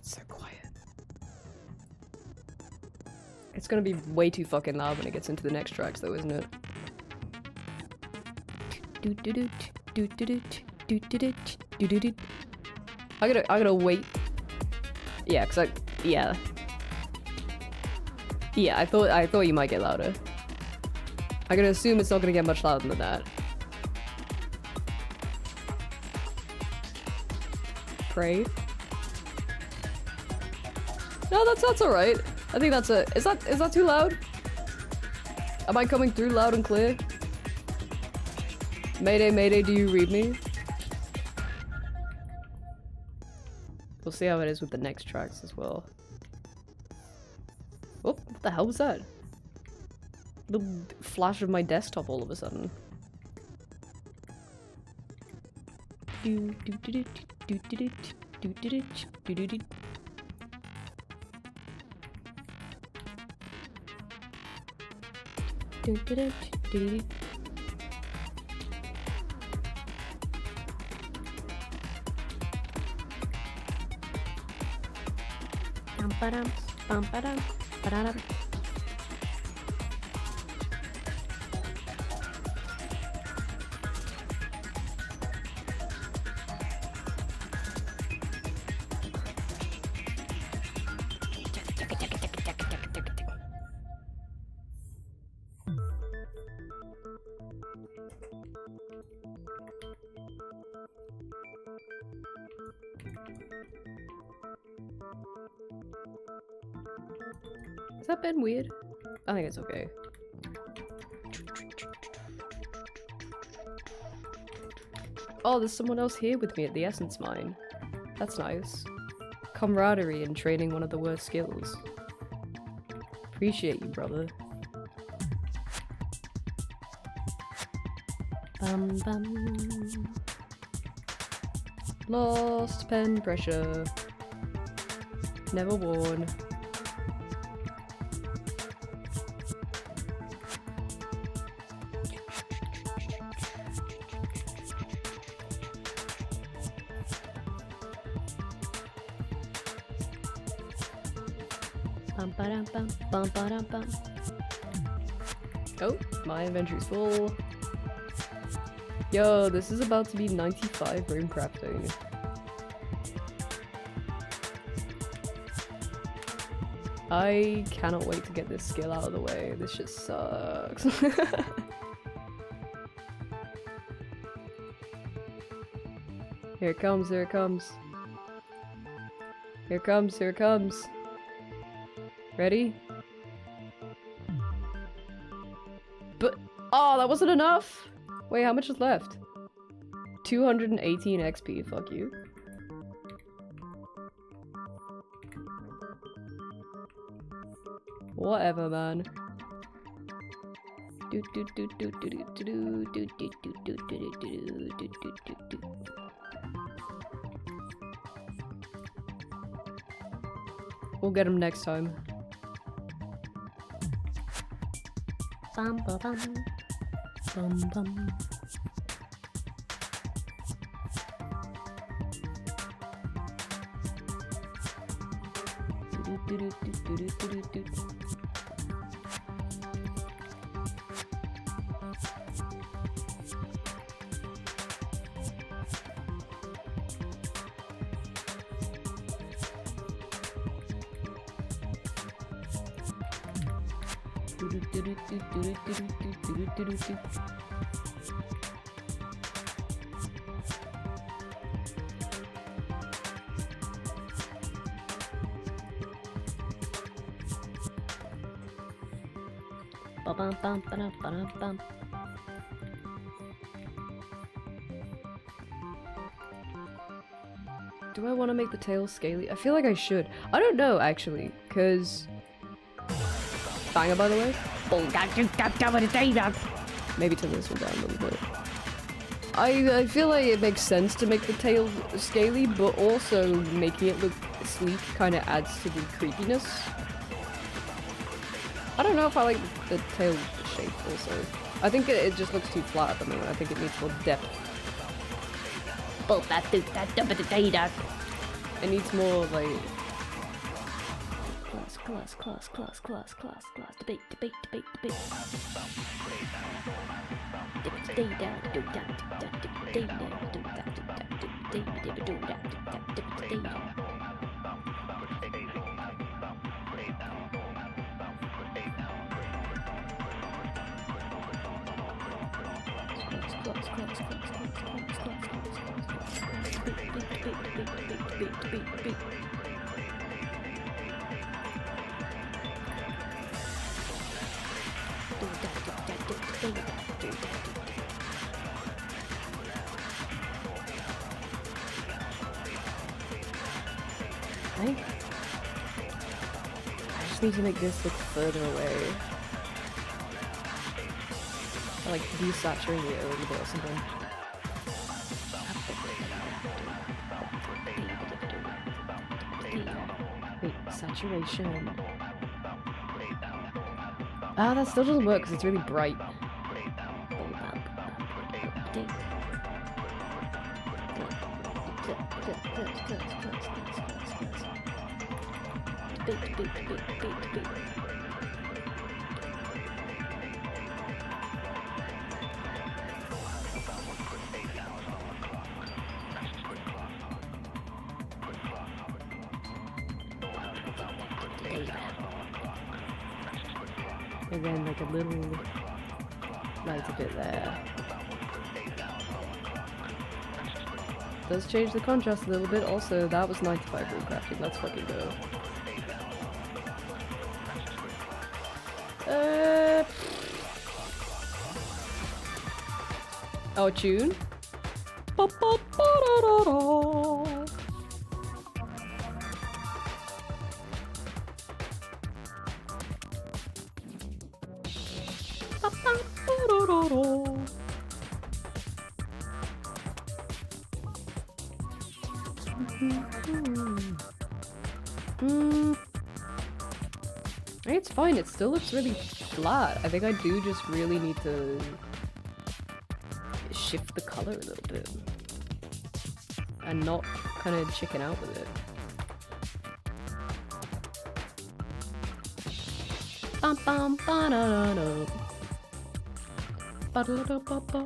so quiet. It's gonna be way too fucking loud when it gets into the next tracks, though, isn't it? I gotta wait. Yeah, cause yeah, I thought you might get louder. I gotta assume it's not gonna get much louder than that. Pray. No, that's all right. I think that's is that too loud? Am I coming through loud and clear? Mayday, mayday, do you read me? We'll see how it is with the next tracks as well. Oh, what the hell was that? The flash of my desktop all of a sudden. Has that been weird? I think it's okay. Oh, there's someone else here with me at the Essence Mine. That's nice. Camaraderie in training one of the worst skills. Appreciate you, brother. Bum bum. Lost pen pressure. Never worn. Bum ba dum bum bum ba dum bum. Oh, my inventory's full. Yo, this is about to be 95 room crafting. I cannot wait to get this skill out of the way. This shit sucks. Here it comes, here it comes. Here it comes, here it comes. Ready? But, oh, that wasn't enough! Wait, how much is left? 218 XP, fuck you. Whatever, man. We'll get him next time. Bum ba bum. Bum bum. Bum bum bum bum bum. Do I want to make the tail scaly? I feel like I should. I don't know, actually, because... Banger, by the way. Maybe turn this one down a little bit. I feel like it makes sense to make the tail scaly, but also making it look sleek kind of adds to the creepiness. I don't know if I like the tail shape also. I think it just looks too flat at the moment. I think it needs more depth. It needs more like... Class. Debate. I just need to make this look further away. Or like desaturate it a little bit or something. Wait, saturation. Ah, that still doesn't work because it's really bright. And then like a little light a bit there. Does change the contrast a little bit. Also, that was 95 room crafting. Let's fucking go. Oh, tune. It's fine, it still looks really flat. I think I do just really need to shift the color a little bit and not kind of chicken out with it. bum bum ba da da da. Ba da da ba ba.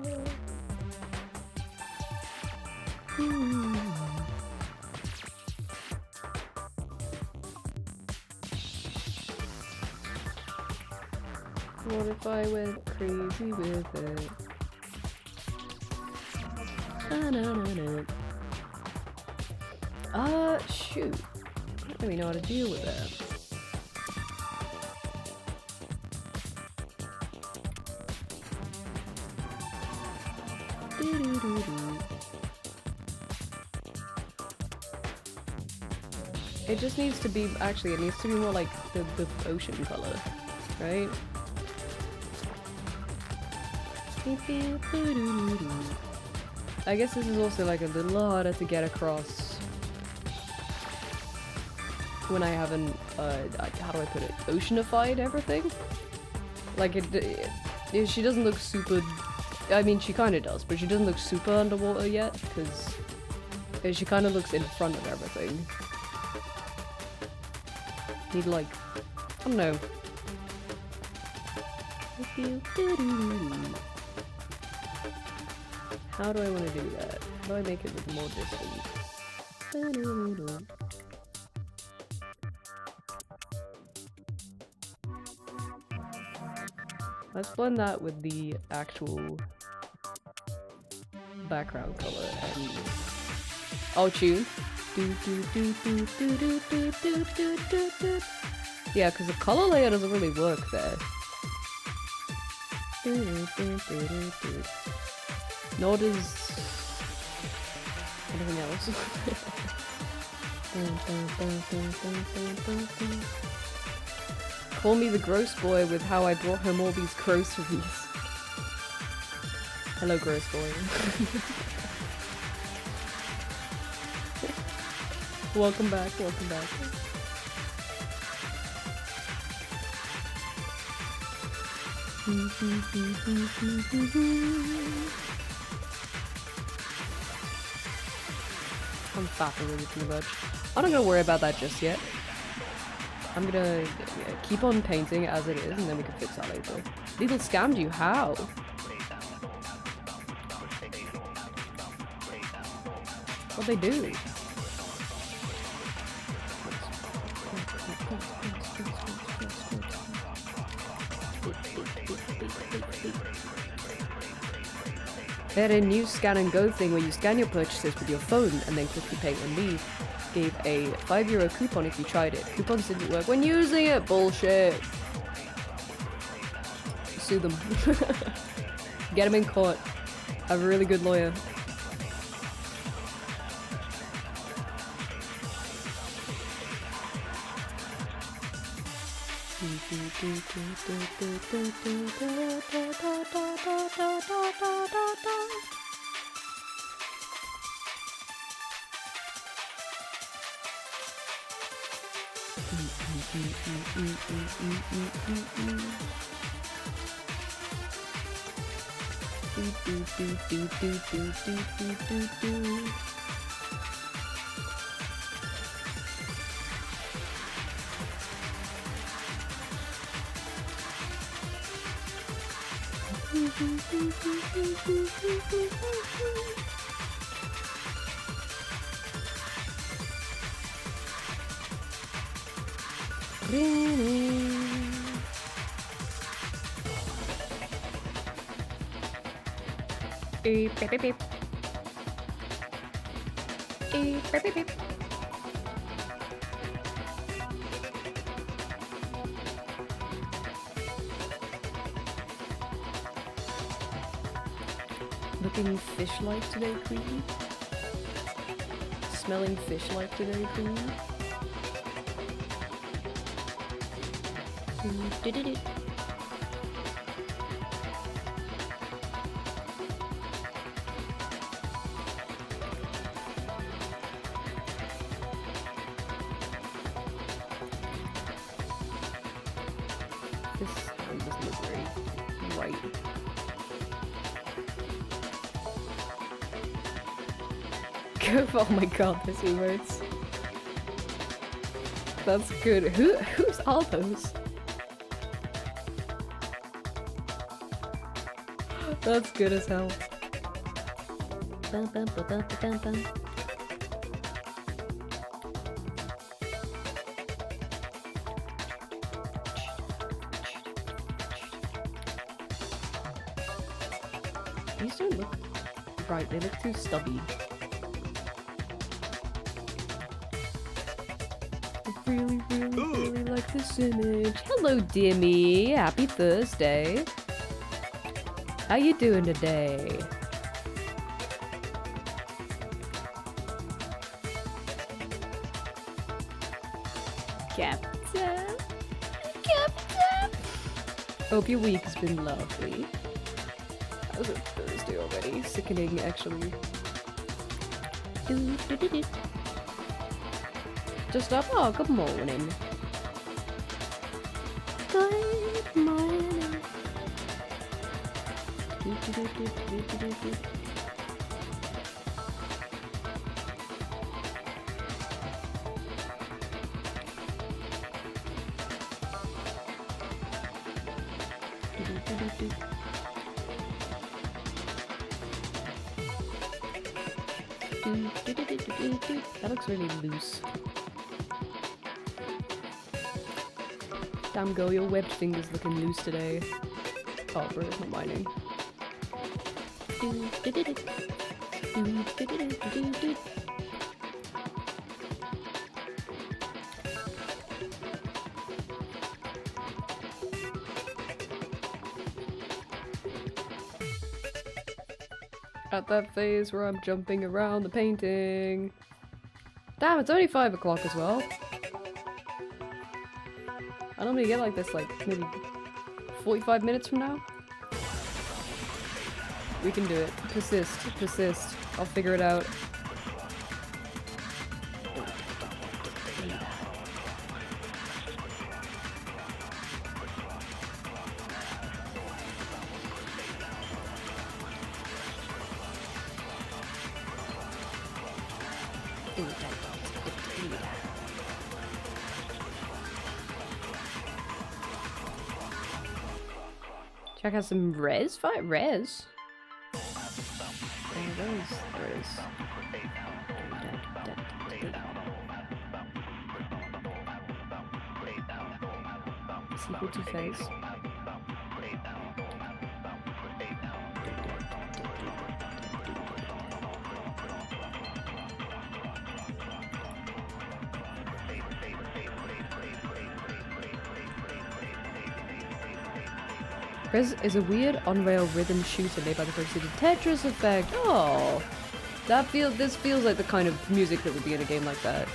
What if I went crazy with it? Shoot. I don't really know how to deal with that. It just needs to be, actually, it needs to be more like the ocean color, right? I guess this is also like a little harder to get across when I haven't, how do I put it, oceanified everything? Like she doesn't look super, I mean she kind of does, but she doesn't look super underwater yet, because she kind of looks in front of everything. Need like, I don't know. How do I want to do that? How do I make it look more distant? Let's blend that with the actual background color and I'll tune. Yeah, because the color layer doesn't really work there. Nor does anything else. Call me the gross boy with how I brought home all these groceries. Hello, gross boy. Welcome back, welcome back. I'm fapping with it too much. I'm not gonna worry about that just yet. I'm gonna keep on painting as it is, and then we can fix that later. Little scammed you? How? What'd they do? They had a new scan and go thing where you scan your purchases with your phone and then quickly pay and leave. Gave a €5 coupon if you tried it. Coupons didn't work when using it. Bullshit. Sue them. Get them in court. A really good lawyer. Beep beep beep beep. Beep beep beep beep. Looking fish-like today, queen. Smelling fish-like today, queen. Do-do-do. Doesn't look very right. Oh my god, those emotes. That's good. Who's all those? That's good as hell. Bum, bum, bum, bum, bum, bum. These don't look right, they look too stubby. I really like this image. Hello, Dimmy. Happy Thursday. How you doing today? Captain. Captain. Hope your week has been lovely. How's it Thursday already? Sickening, actually. Just up? Oh, good morning. Good morning. That looks really loose. Damn girl, your webbed finger's looking loose today. Oh, bro, it's not mining. At that phase where I'm jumping around the painting. Damn, it's only 5 o'clock as well. I normally get like this, like, maybe 45 minutes from now. We can do it. Persist, persist. I'll figure it out. Check out some res fight res. Res. Sequel to phase. Res is a weird on-rail rhythm shooter made by the folks who did Tetris Effect. Oh, this feels like the kind of music that would be in a game like that.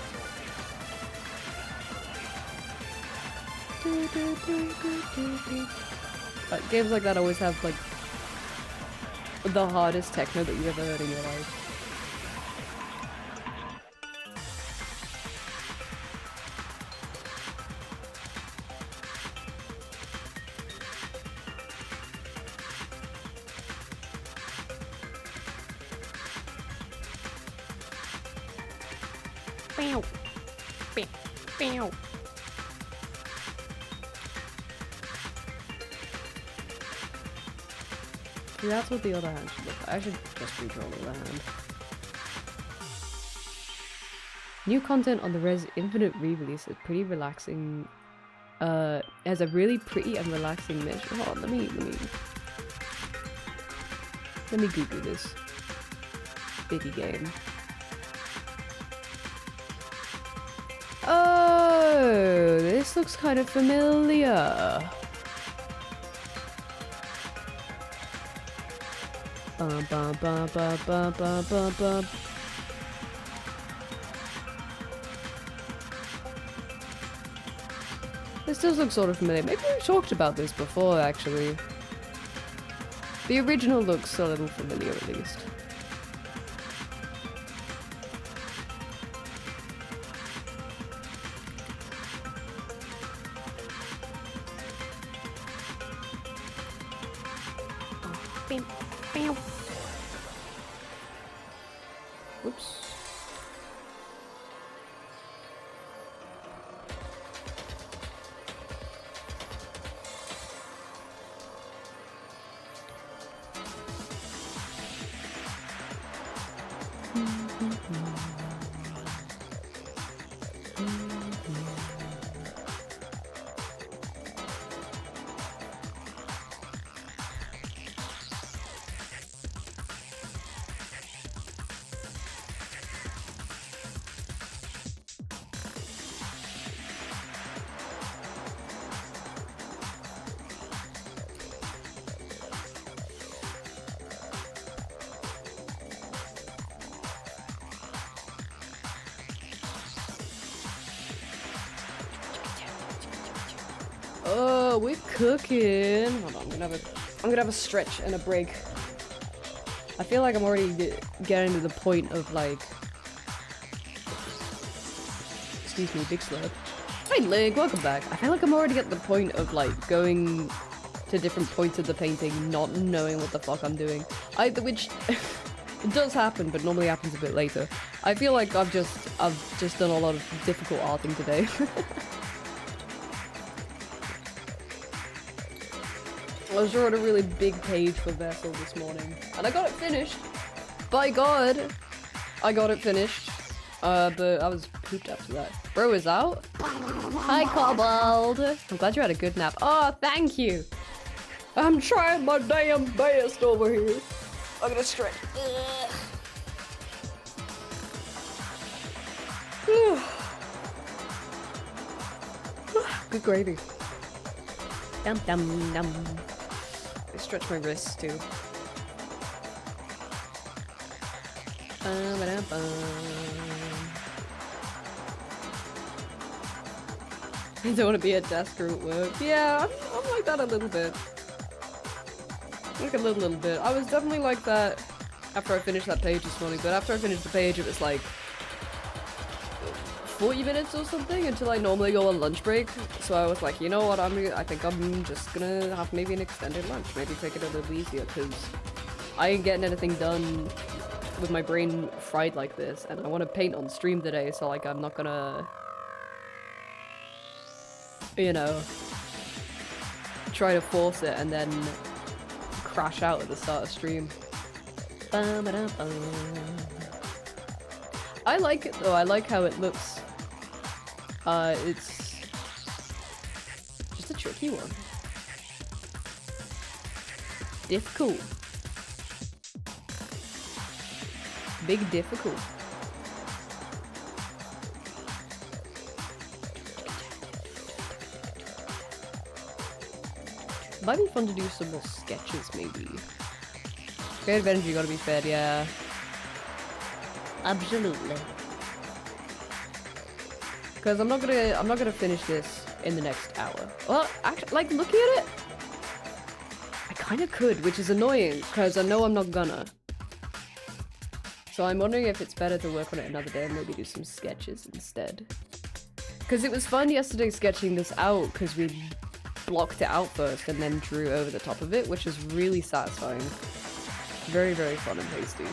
Games like that always have like the hardest techno that you've ever heard in your life. See, that's what the other hand should look like. I should just re-draw the other hand. New content on the Res Infinite re-release is pretty relaxing. Has a really pretty and relaxing mesh. Hold on, let me Google this biggie game. Oh, this looks kind of familiar. Bum, bum, bum, bum, bum, bum, bum, bum. This does look sort of familiar. Maybe we've talked about this before, actually. The original looks a little familiar, at least. Whoops. Oh, we're cooking. Hold on, I'm gonna have a stretch and a break. I feel like I'm already getting to the point of like, excuse me, big slurp. Hey Link, welcome back. I feel like I'm already at the point of like going to different points of the painting, not knowing what the fuck I'm doing. Which it does happen, but normally happens a bit later. I feel like I've just done a lot of difficult arting today. I was drawing a really big page for Vessel this morning, and I got it finished. By God, I got it finished. But I was pooped after that. Bro is out. Hi, Cobalt. I'm glad you had a good nap. Oh, thank you. I'm trying my damn best over here. I'm gonna stretch. Good gravy. Dum dum dum. I stretch my wrists too. I don't want to be a desk or at work. Yeah, I'm like that a little bit. Like a little bit. I was definitely like that after I finished that page this morning, but after I finished the page it was like 40 minutes or something until I normally go on lunch break. So I was like, you know what, I think I'm just gonna have maybe an extended lunch. Maybe take it a little easier because I ain't getting anything done with my brain fried like this, and I want to paint on stream today, so like I'm not gonna, you know, try to force it and then crash out at the start of stream. I like it though, I like how it looks. It's just a tricky one. Difficult. Big difficult. Might be fun to do some more sketches, maybe. Creative energy gotta be fed, yeah. Absolutely. Because I'm not gonna finish this in the next hour. Well, actually, like looking at it, I kind of could, which is annoying because I know I'm not gonna. So I'm wondering if it's better to work on it another day and maybe do some sketches instead. Because it was fun yesterday sketching this out because we blocked it out first and then drew over the top of it, which is really satisfying. Very, very fun and tasty.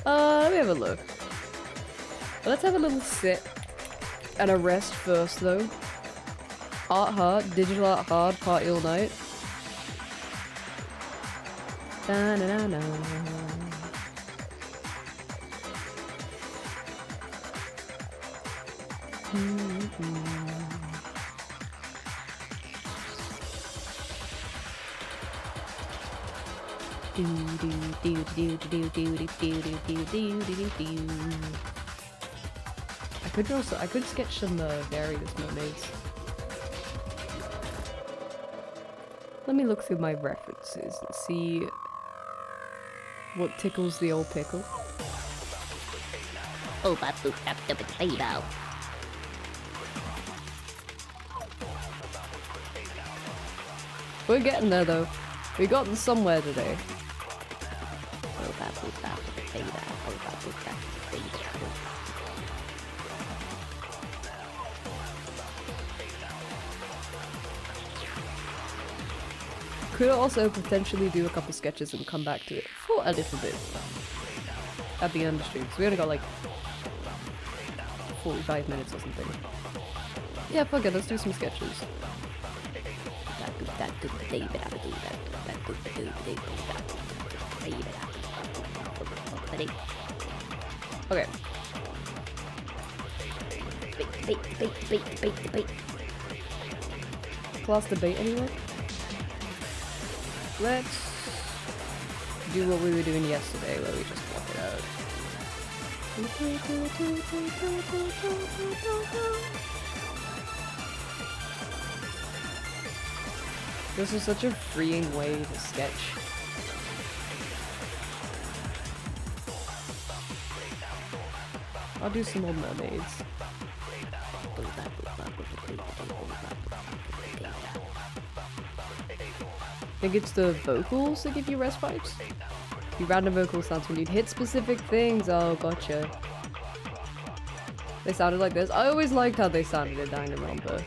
Let me have a look. Let's have a little sit and a rest first though. Art hard, digital art hard, party all night. Da na na na. I could sketch some various mermaids. Let me look through my references and see what tickles the old pickle. Oh, but boop up the potato. We're getting there though. We've gotten somewhere today. Oh, but boop up the potato. Oh, but boop up the potato. Could also potentially do a couple sketches and come back to it for a little bit at the end of the stream. So we only got like 45 minutes or something. Yeah, fuck it, let's do some sketches. Ready? Okay. Bait. Class debate anyway? Let's do what we were doing yesterday where we just block it out. This is such a freeing way to sketch. I'll do some more mermaids. I think it's the vocals that give you respite. The random vocal sounds when you'd hit specific things. Oh, gotcha. They sounded like this. I always liked how they sounded in Danganronpa.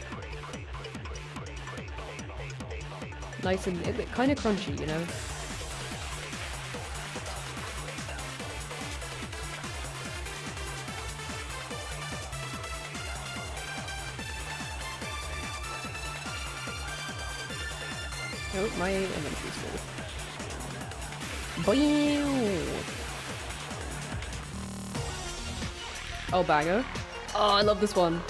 Nice and kind of crunchy, you know? Oh, my inventory's full. Boing! Oh, banger. Oh, I love this one.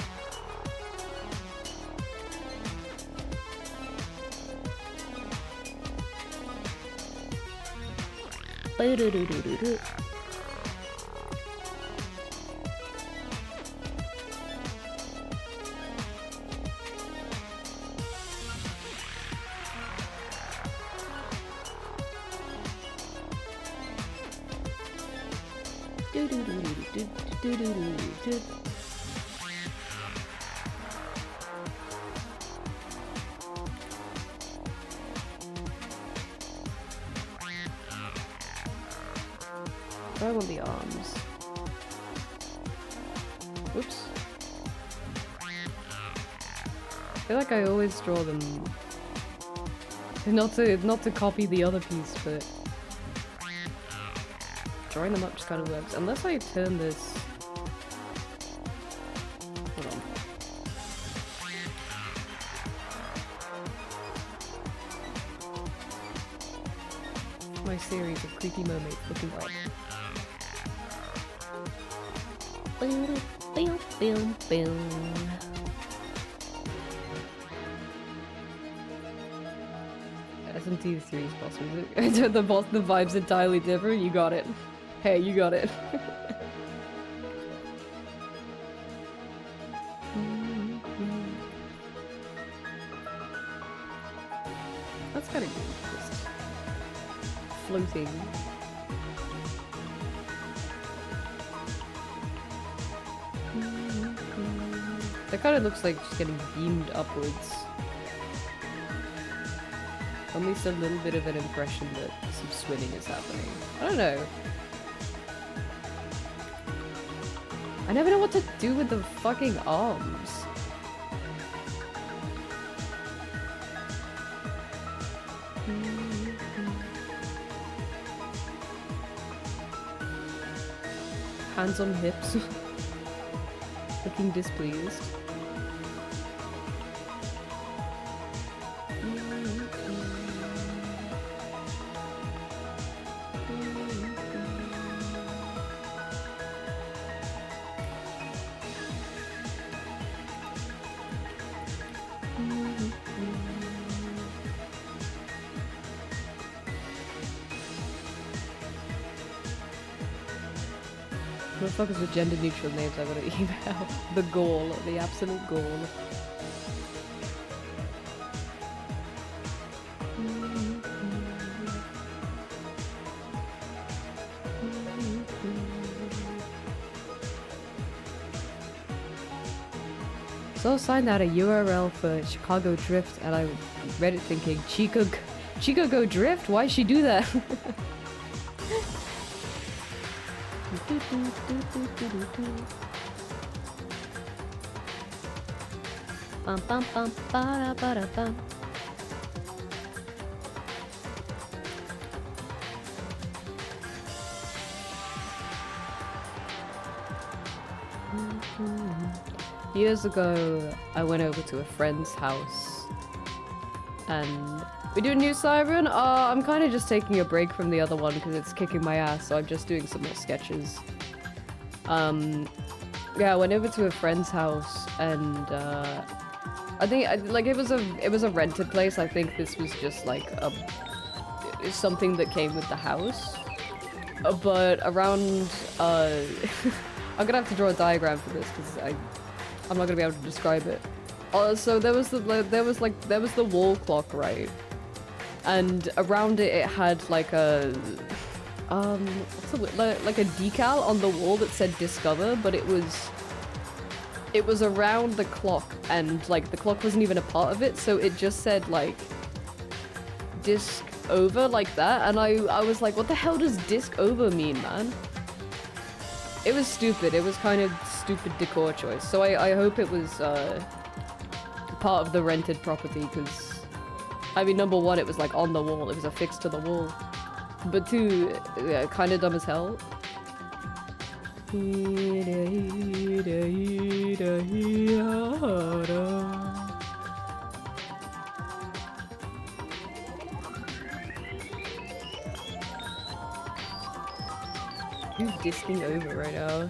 I want the arms. Whoops. I feel like I always draw them. Not to copy the other piece, but drawing them up just kind of works. Unless I turn this. Hold on. My series of creepy mermaids looking up. SMT3's boss music. The vibe's entirely different. You got it. Hey, you got it. That's kind of good. Just floating. That kind of looks like just getting beamed upwards. At least a little bit of an impression that some swimming is happening. I don't know. I never know what to do with the fucking arms. Hands on hips. Looking displeased. Motherfuckers with gender neutral names I gotta email. The goal, the absolute goal. So I signed out a URL for Chicago Drift and I read it thinking, Chica go drift? Why'd she do that? Bum bum bum ba da bum. Years ago, I went over to a friend's house and We do a new Siren? I'm kind of just taking a break from the other one because it's kicking my ass, so I'm just doing some more sketches. Yeah, I went over to a friend's house and I think like it was a rented place. I think this was just like something that came with the house. But around I'm gonna have to draw a diagram for this because I'm not gonna be able to describe it. So there was the wall clock, right? And around it, it had like a like a decal on the wall that said "Discover," but it was around the clock, and like the clock wasn't even a part of it, so it just said like "Disc over" like that, and I was like, what the hell does "disc over" mean, man? It was stupid. It was kind of stupid decor choice. So I hope it was part of the rented property, because I mean, number one, it was like on the wall. It was affixed to the wall. But two, yeah, kind of dumb as hell. Who's disking over right now?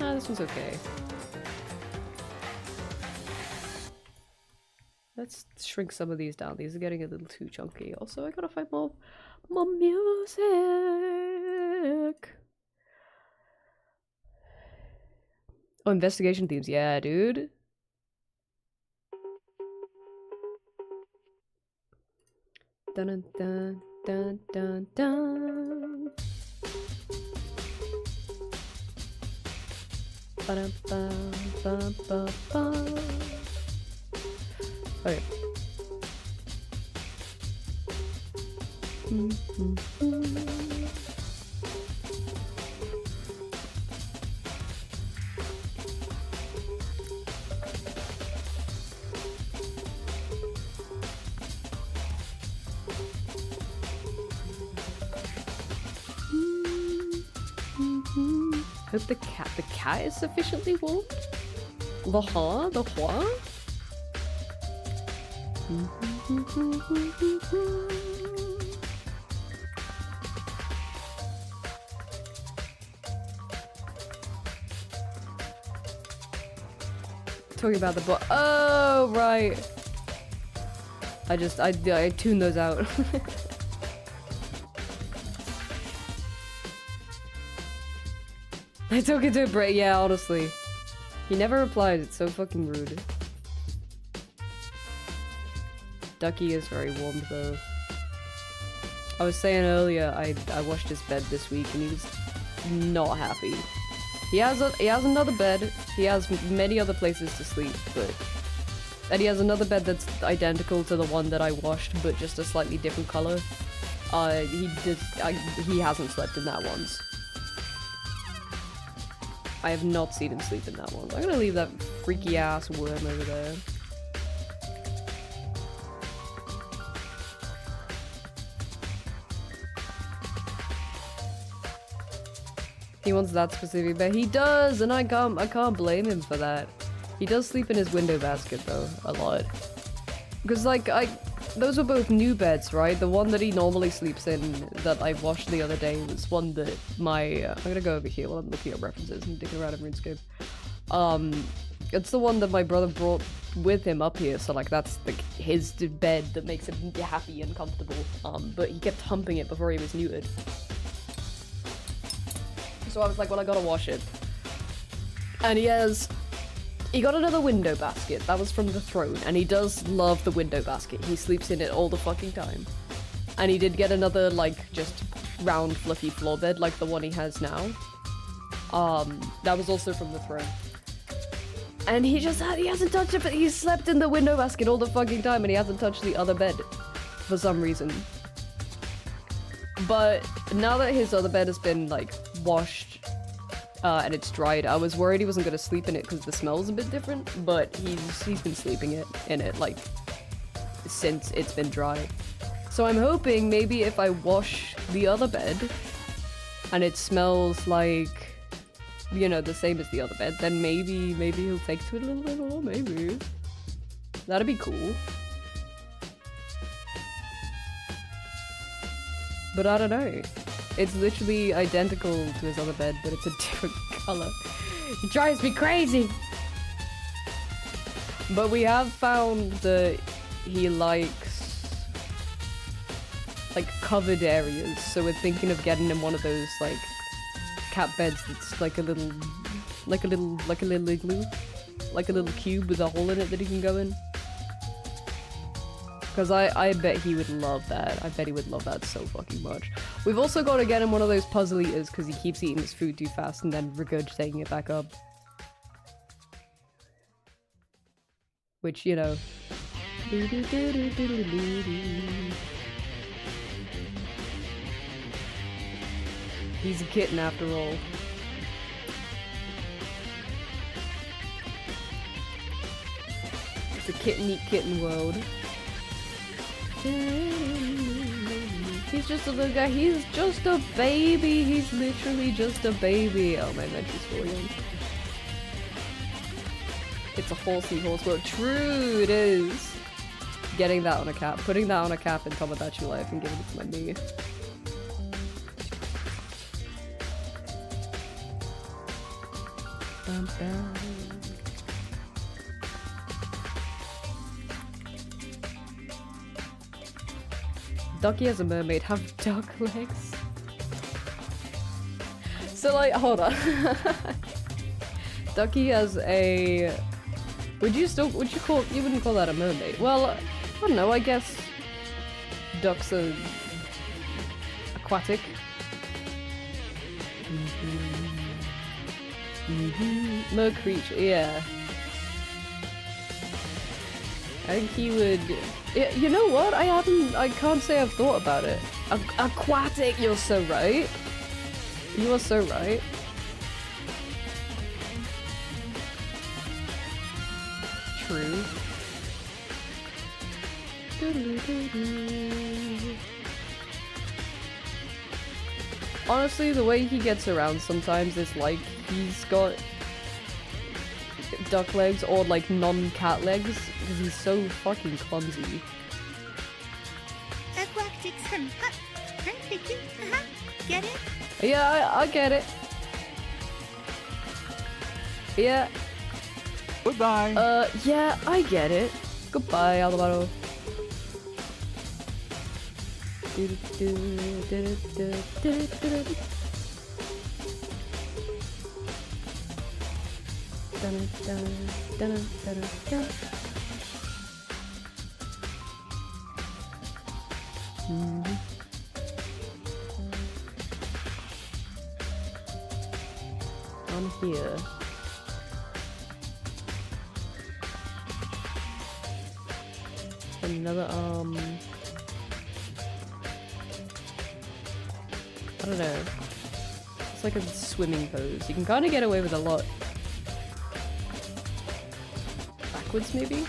Ah, this one's okay. Let's shrink some of these down. These are getting a little too chunky. Also, I gotta find more music. Oh, investigation themes. Yeah, dude. Dun dun dun dun dun dun. Ba-dum-bum-bum-bum-bum. Okay. Hope the cat is sufficiently warm. The huh? The what? Talking about the oh, right. I tuned those out. I took it to a break. Yeah, honestly. He never replies. It's so fucking rude. Ducky is very warm though. I was saying earlier, I washed his bed this week and he was not happy. He has another bed. He has many other places to sleep, and he has another bed that's identical to the one that I washed, but just a slightly different color. He hasn't slept in that once. I have not seen him sleep in that one. I'm gonna leave that freaky ass worm over there. He wants that specific bed. He does, and I can't blame him for that. He does sleep in his window basket though, a lot. Because like those are both new beds, right? The one that he normally sleeps in that I washed the other day was one that my I'm gonna go over here while I'm looking at references and digging around in RuneScape. It's the one that my brother brought with him up here, so like that's like his bed that makes him happy and comfortable. But he kept humping it before he was neutered. So I was like, well, I gotta wash it. And he got another window basket. That was from the throne, and he does love the window basket. He sleeps in it all the fucking time. And he did get another, like, just round, fluffy floor bed, like the one he has now. That was also from the throne. And he hasn't touched it, but he slept in the window basket all the fucking time, and he hasn't touched the other bed. For some reason. But now that his other bed has been, like, washed, and it's dried, I was worried he wasn't gonna sleep in it because the smell's a bit different, but he's been sleeping in it, like, since it's been dry. So I'm hoping maybe if I wash the other bed, and it smells like, you know, the same as the other bed, then maybe he'll take to it a little bit more, maybe. That'd be cool. But I don't know. It's literally identical to his other bed, but it's a different color. It drives me crazy! But we have found that he likes like covered areas, so we're thinking of getting him one of those like cat beds that's like a little igloo, like a little cube with a hole in it that he can go in. Because I bet he would love that. I bet he would love that so fucking much. We've also got to get him one of those puzzle eaters because he keeps eating his food too fast and then regurgitating it back up. Which, you know. He's a kitten after all. It's a kitten eat kitten world. He's just a little guy. He's just a baby. He's literally just a baby. Oh, my inventory's full again. It's a horsey horse world. True, it is. Getting that on a cap. Putting that on a cap in Tomodachi Life and giving it to my knee. Bum, bum. Ducky as a mermaid have duck legs. So like, hold on. Ducky as a... you wouldn't call that a mermaid? Well, I don't know, I guess ducks are aquatic. Mer creature, yeah. I think he would... You know what? I can't say I've thought about it. Aquatic, you're so right. You are so right. True. Honestly, the way he gets around sometimes is like he's got duck legs or like non-cat legs because he's so fucking clumsy. Aquatics, thank you. Get it? Yeah, I get it. Yeah. Goodbye. Yeah, I get it. Goodbye, Alvaro. On here. Another I don't know. It's like a swimming pose. You can kind of get away with a lot. Backwards, maybe?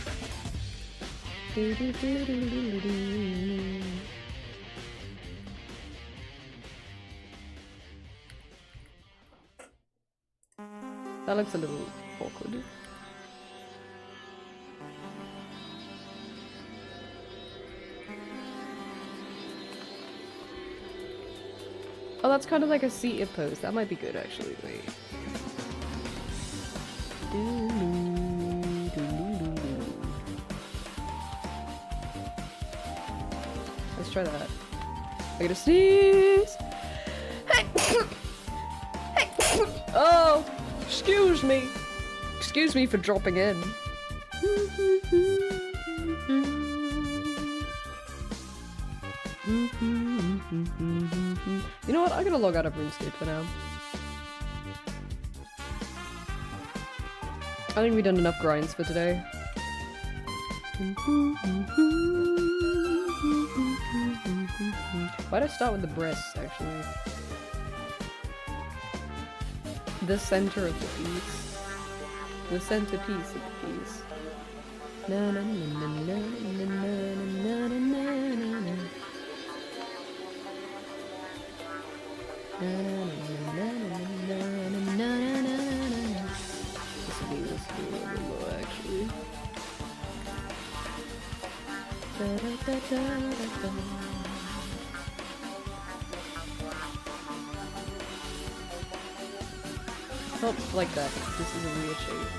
That looks a little awkward. Oh, that's kind of like a seated pose. That might be good, actually. Wait. Let's try that. I gotta sneeze! Oh! Excuse me! Excuse me for dropping in. You know what? I'm gonna log out of RuneScape for now. I think we've done enough grinds for today. Why'd I start with the breasts, actually? The center of the piece. The centerpiece of the piece. Na na na na na na na na na na. This will be a little bit more actually. Not like that. This is a weird shape.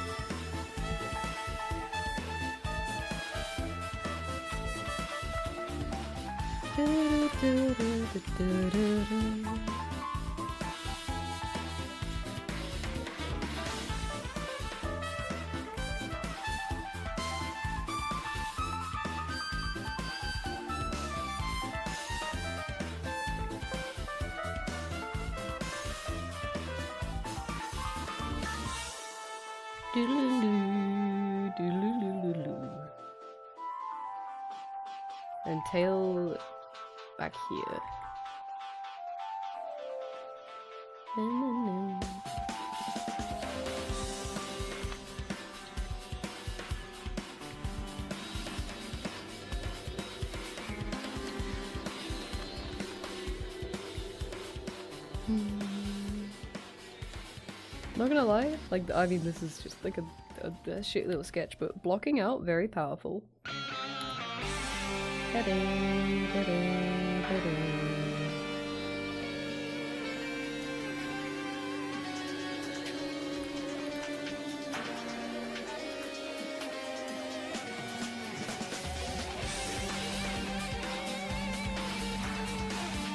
And tail back here. Not gonna lie, like, I mean, this is just like a shit little sketch, but blocking out, very powerful. I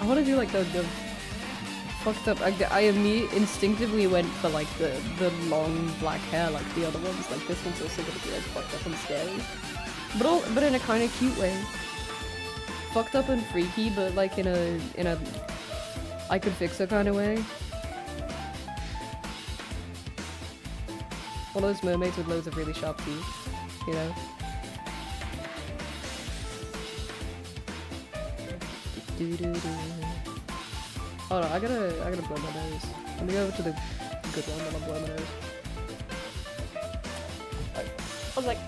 want to do like the fucked up. I instinctively went for like the long black hair like the other ones. Like this one's also gonna be like fucked up and scary, but in a kind of cute way. Fucked up and freaky, but like in a I could fix it kind of way. One of those mermaids with loads of really sharp teeth, you know. Hold on, I gotta blow my nose. Let me go over to the good one and I'll blow my nose. I was like.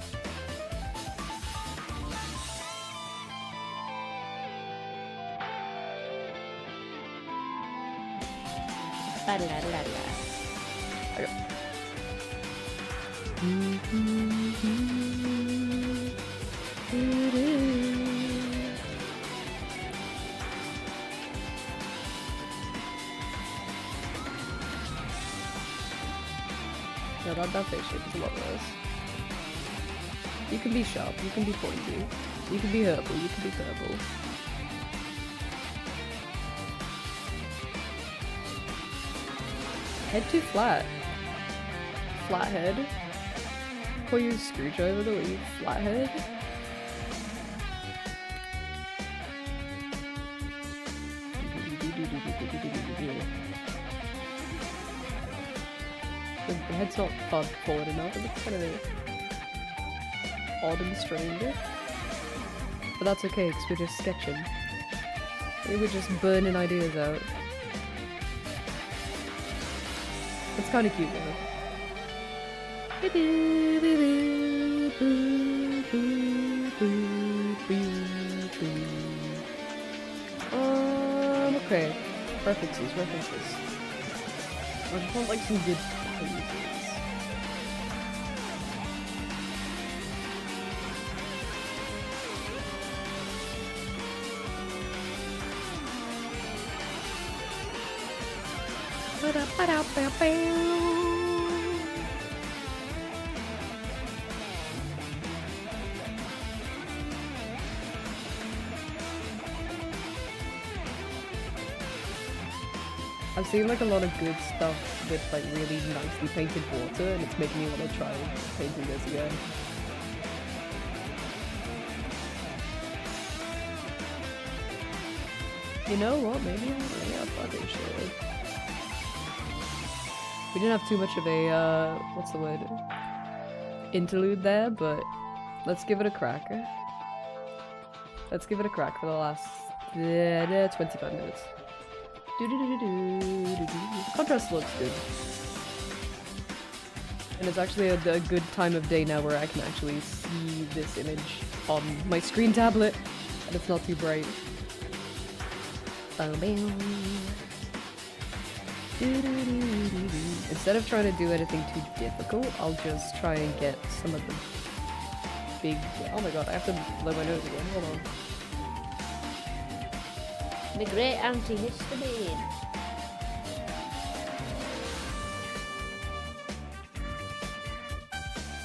Okay. No, that face shape is a lot worse. You can be sharp, you can be pointy, you can be herbal, you can be purple. Head too flat. Flat head? Call you Screwdriver though, are you flathead? The head's not far forward enough, it looks kind of odd and strange. But that's okay, because we're just sketching. We're just burning ideas out. It's kind of cute though. Okay. References. I just want like some good poses. I've seen like a lot of good stuff with like really nicely painted water, and it's making me want to try painting this again. You know what? Maybe I fucking should. We didn't have too much of a what's the word? Interlude there, but let's give it a crack. Let's give it a crack for the last 25 minutes. Contrast looks good. And it's actually a good time of day now where I can actually see this image on my screen tablet, and it's not too bright. Instead of trying to do anything too difficult, I'll just try and get some of the big... Oh my god, I have to blow my nose again. Hold on. The great antihistamine.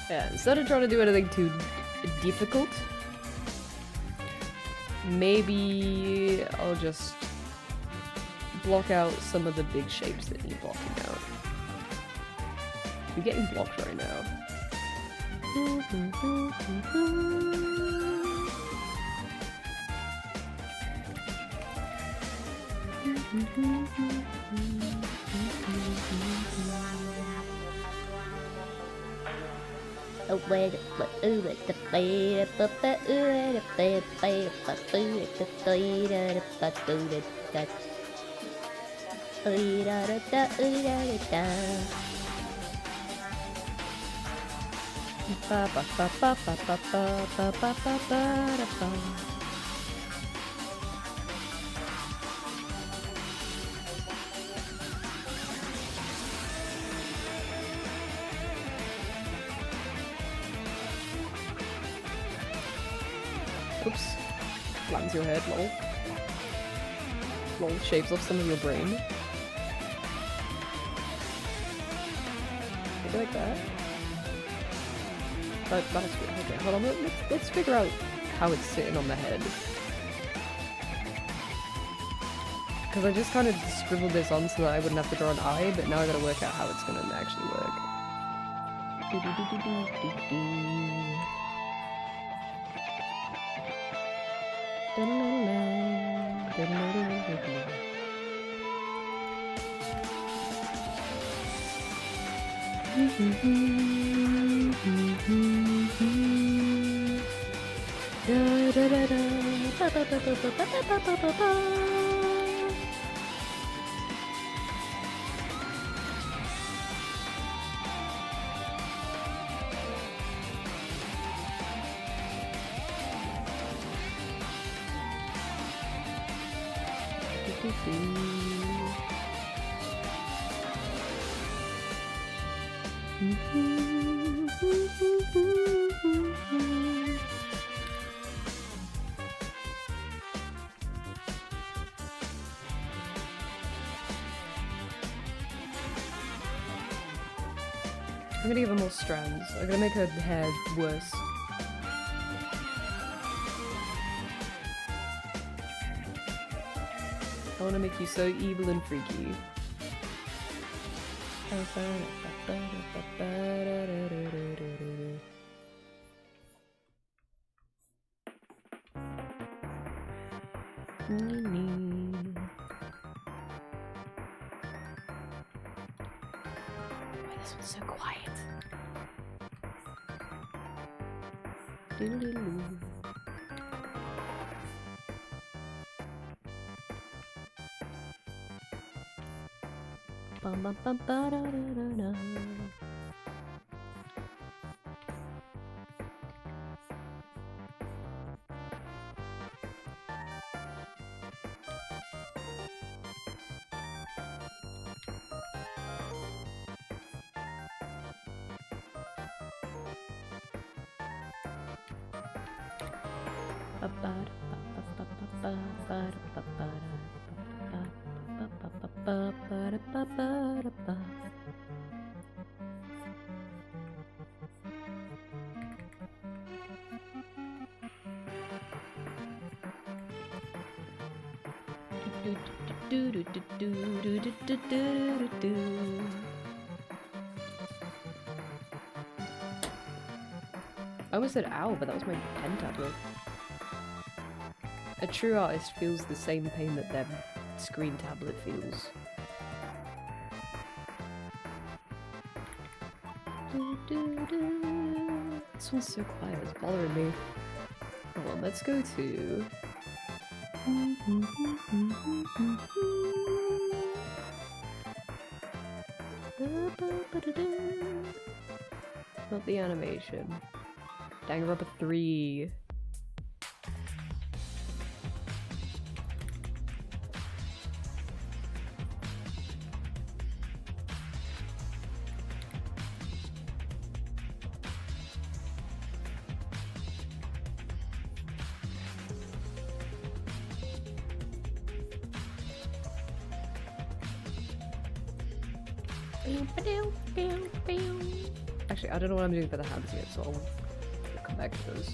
Yeah, instead of trying to do anything too difficult, maybe I'll just block out some of the big shapes that need blocking out. I'm getting blocked right now. Oh, wait, ooh, the play, but the ooh, the play, but the Oops. Flattens your head, lol. Lol, shaves off some of your brain. Maybe like that. But that's okay. Hold on, let's figure out how it's sitting on the head. Because I just kind of scribbled this on so that I wouldn't have to draw an eye, but now I gotta work out how it's gonna actually work. I'm gonna give her more strands. I'm gonna make her hair worse. I wanna make you so evil and freaky. This one's so quiet. Doodle-doo. Bum bum bum ba da da da da. I almost said ow, but that was my pen tablet. A true artist feels the same pain that their screen tablet feels. This one's so quiet, it's bothering me. Hold on, let's go to... Not the animation. Danganronpa 3. Actually, I don't know what I'm doing for the hands yet, so I'll come back to those.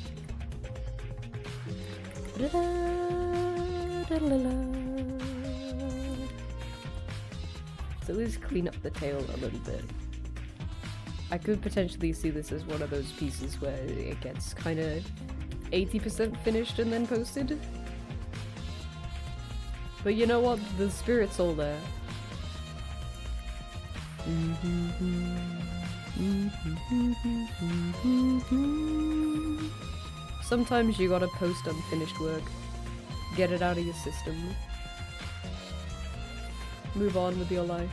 So let's clean up the tail a little bit. I could potentially see this as one of those pieces where it gets kind of 80% finished and then posted. But you know what? The spirit's all there. Sometimes you gotta post unfinished work. Get it out of your system. Move on with your life.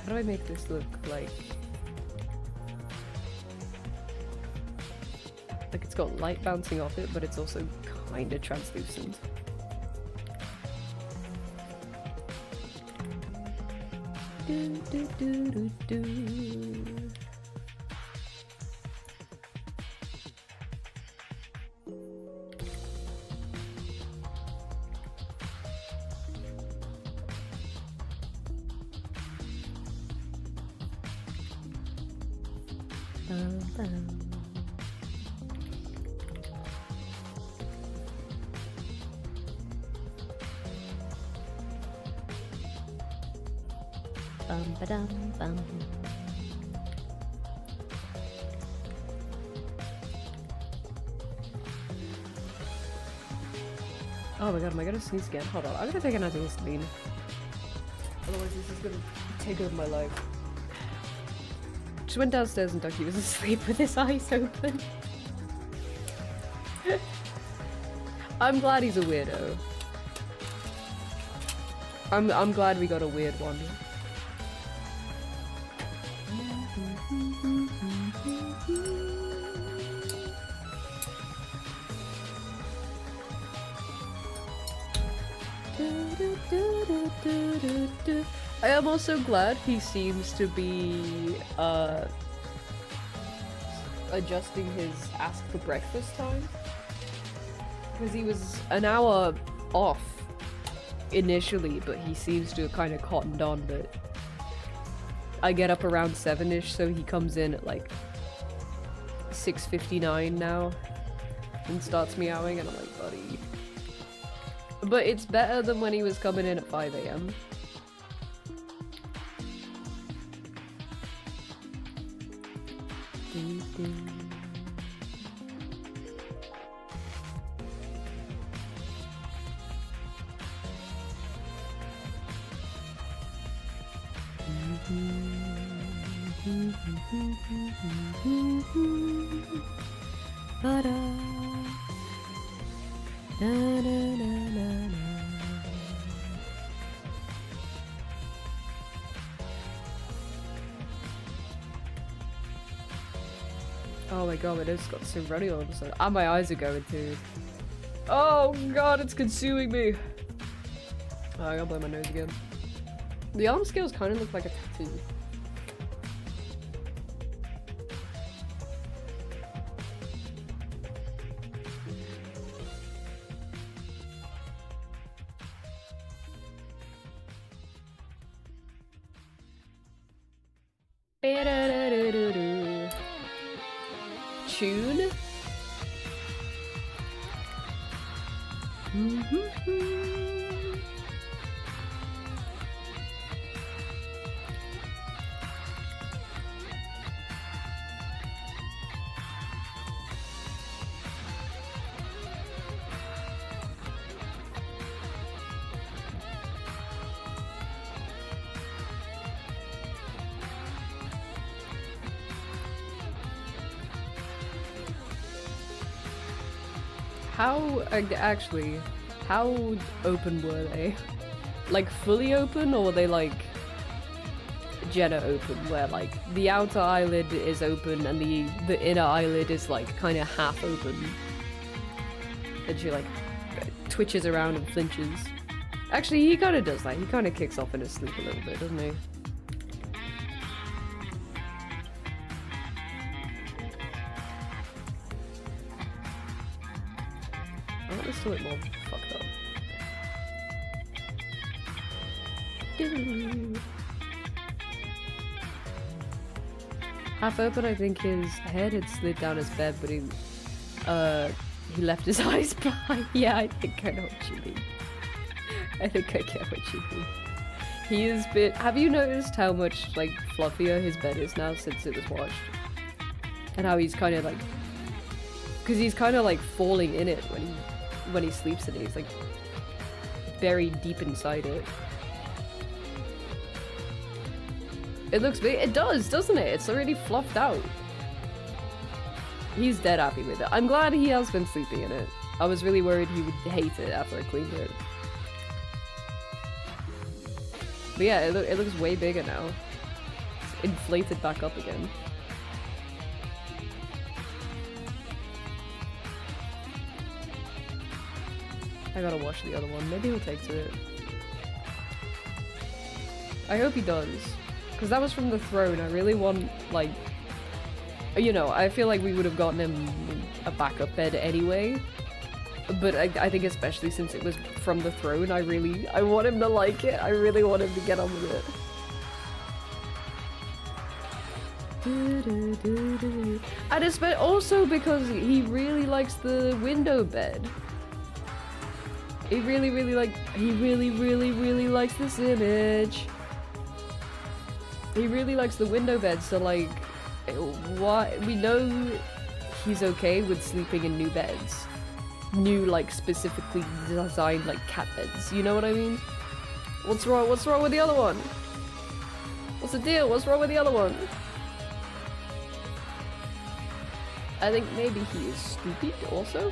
How do I make this look like it's got light bouncing off it, but it's also kinda translucent? Do, do, do, do, do. Bum. Oh my god, am I gonna sneeze again? Hold on, I'm gonna take an antihistamine. Otherwise this is gonna take over my life. Just went downstairs and Ducky was asleep with his eyes open. I'm glad he's a weirdo. I'm glad we got a weird one. I am also glad he seems to be adjusting his ask for breakfast time, because he was an hour off initially, but he seems to have kind of cottoned on that I get up around 7ish, so he comes in at like 6:59 now and starts meowing, and I'm like, buddy. But it's better than when he was coming in at 5 AM. Oh my god, my nose got so runny all of a sudden. And my eyes are going too. Oh god, it's consuming me. Oh, I gotta blow my nose again. The arm scales kind of look like a tattoo. Tune? How, actually, how open were they? Like, fully open, or were they, like, Jenna open, where, like, the outer eyelid is open and the inner eyelid is, like, kind of half open? And she, like, twitches around and flinches. Actually, he kind of does that. He kind of kicks off in his sleep a little bit, doesn't he? looks a bit more fucked up. Half open, I think his head had slid down his bed, but he left his eyes behind. Yeah, I think I know what you mean. I think I get what you mean. He has been. Have you noticed how much like fluffier his bed is now since it was washed? And how he's kind of like, because he's kind of like falling in it when he sleeps in it. He's like buried deep inside it. It looks big. It does, doesn't it? It's already fluffed out. He's dead happy with it. I'm glad he has been sleeping in it. I was really worried he would hate it after I cleaned it. But yeah, it looks way bigger now. It's inflated back up again. I gotta wash the other one. Maybe he'll take to it. I hope he does. Because that was from the throne. I really want, like... You know, I feel like we would have gotten him a backup bed anyway. But I think especially since it was from the throne, I want him to like it. I really want him to get on with it. And it's also because he really likes the window bed. He really likes this image. He really likes the window bed, so like, why we know he's okay with sleeping in new beds. New, like, specifically designed, like, cat beds. You know what I mean? What's wrong? What's wrong with the other one? What's the deal? What's wrong with the other one? I think maybe he is stupid also.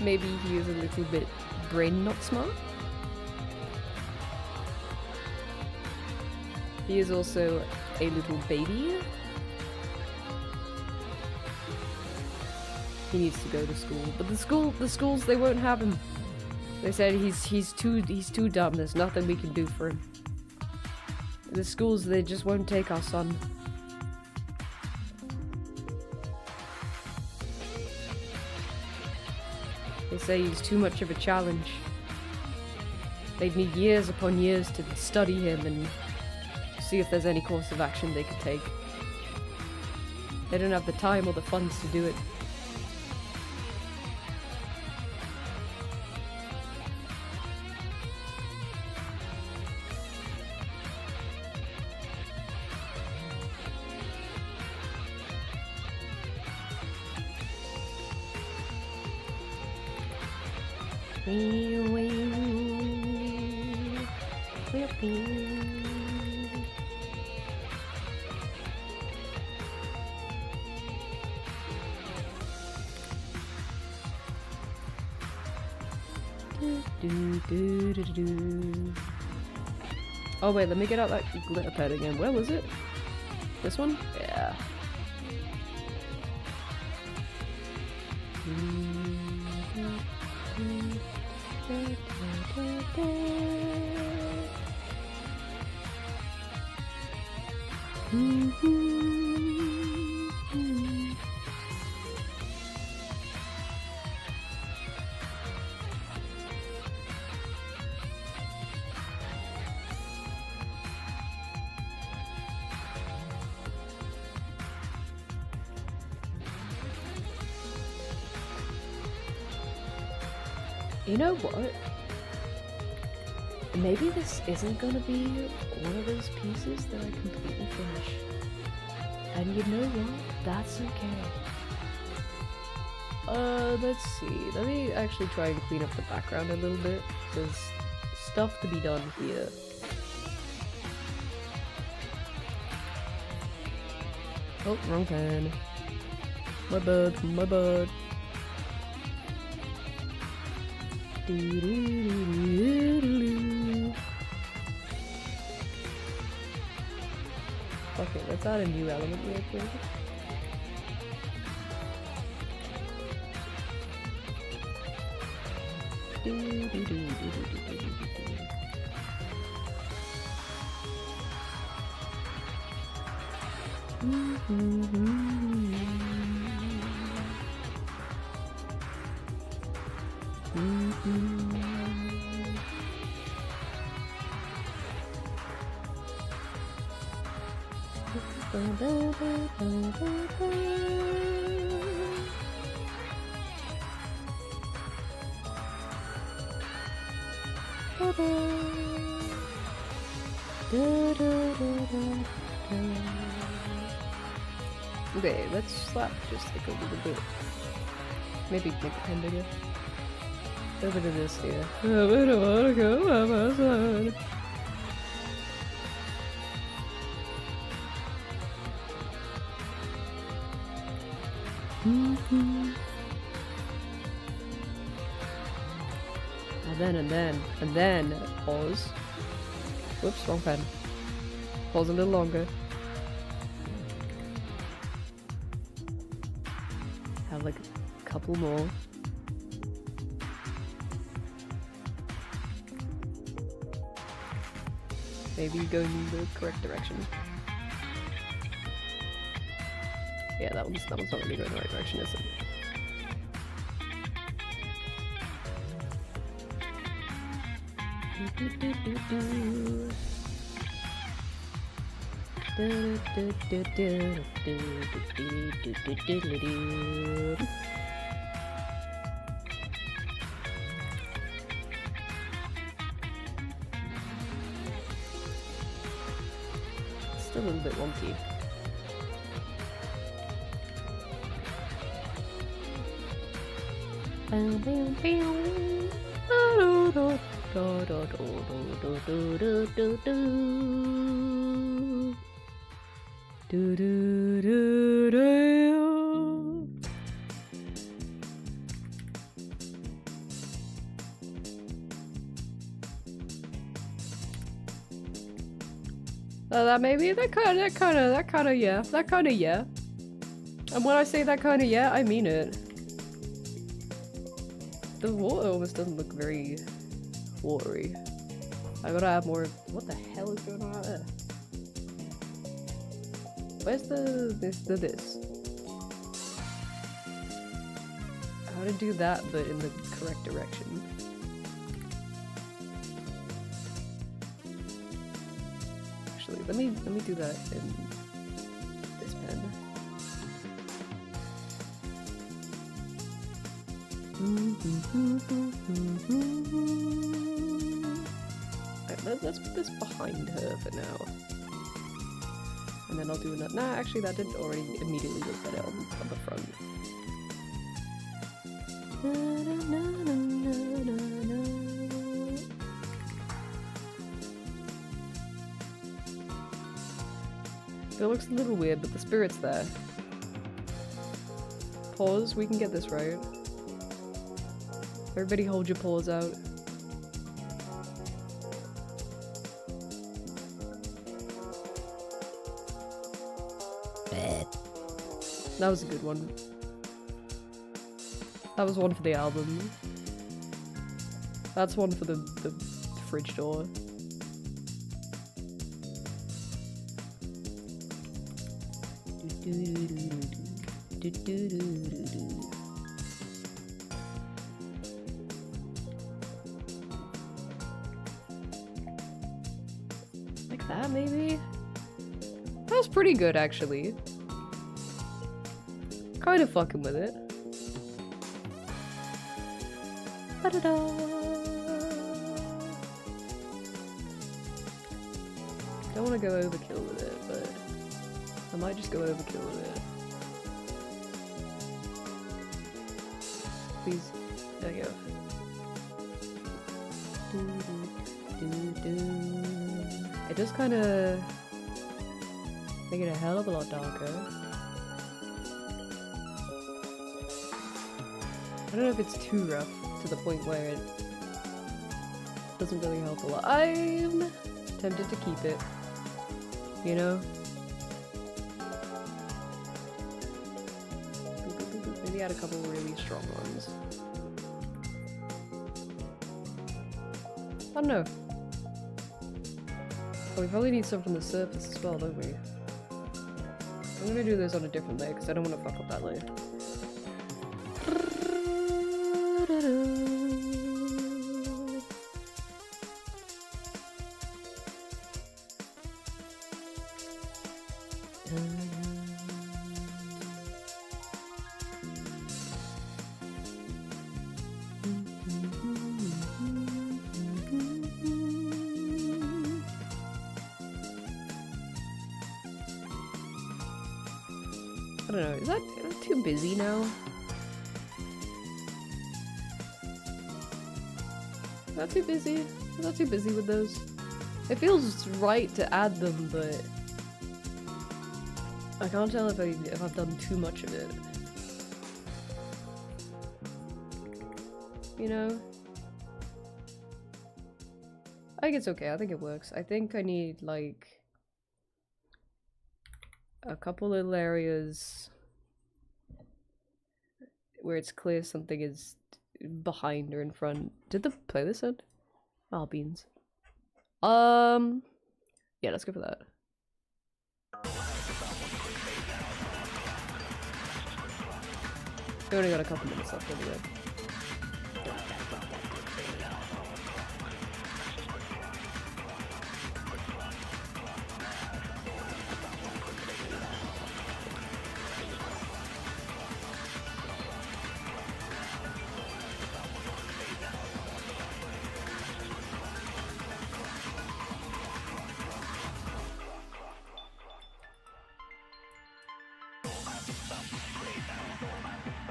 Maybe he is a little bit brain not smart. He is also a little baby. He needs to go to school, but the schools they won't have him. They said he's too dumb. There's nothing we can do for him. The schools they just won't take our son. They say he's too much of a challenge. They'd need years upon years to study him and see if there's any course of action they could take. They don't have the time or the funds to do it. Oh wait, let me get out that glitter pad again. Where was it? This one? Yeah. You know what? Maybe this isn't gonna be one of those pieces that I completely finish. And you know what? That's okay. Let's see. Let me actually try and clean up the background a little bit. There's stuff to be done here. Oh, wrong pen. My bad, my bad. Okay, let's add a new element real quick. Okay, let's slap just like a little bit. Maybe make the pen bigger. A little bit of this here. I don't wanna go outside. And then, pause. Whoops, wrong pen. Pause a little longer. Have like a couple more. Maybe go in the correct direction. Yeah, that one's not really going in the right direction, is it? Still a little bit wonky. That maybe that kind of yeah. And when I say that kind of yeah, I mean it. The water almost doesn't look very watery. I gotta add more. What the hell is going on out there? Where's this? How to do that, but in the correct direction? Actually, let me do that in this pen. Alright, let's put this behind her for now. And then I'll do another. Nah, actually, that didn't already immediately look better on the front. It looks a little weird, but the spirit's there. Pause, we can get this right. Everybody hold your paws out. That was a good one. That was one for the album. That's one for the fridge door. Like that, maybe? That was pretty good, actually. Kind of fucking with it. Ba-da-da. Don't want to go overkill with it, but I might just go overkill with it. Please, there you go. It does kind of make it a hell of a lot darker. I don't know if it's too rough to the point where it doesn't really help a lot. I'm tempted to keep it, you know? Maybe add a couple really strong ones. I don't know. Oh, we probably need some from the surface as well, don't we? I'm gonna do this on a different layer because I don't want to fuck up that layer. I don't know, is that too busy now? Is that too busy? Is that too busy with those? It feels right to add them, but I can't tell if I've done too much of it. You know? I think it's okay, I think it works. I think I need like a couple little areas where it's clear something is behind or in front. Did the playlist end? Oh, beans. Yeah, let's go for that. We only got a couple minutes left anyway.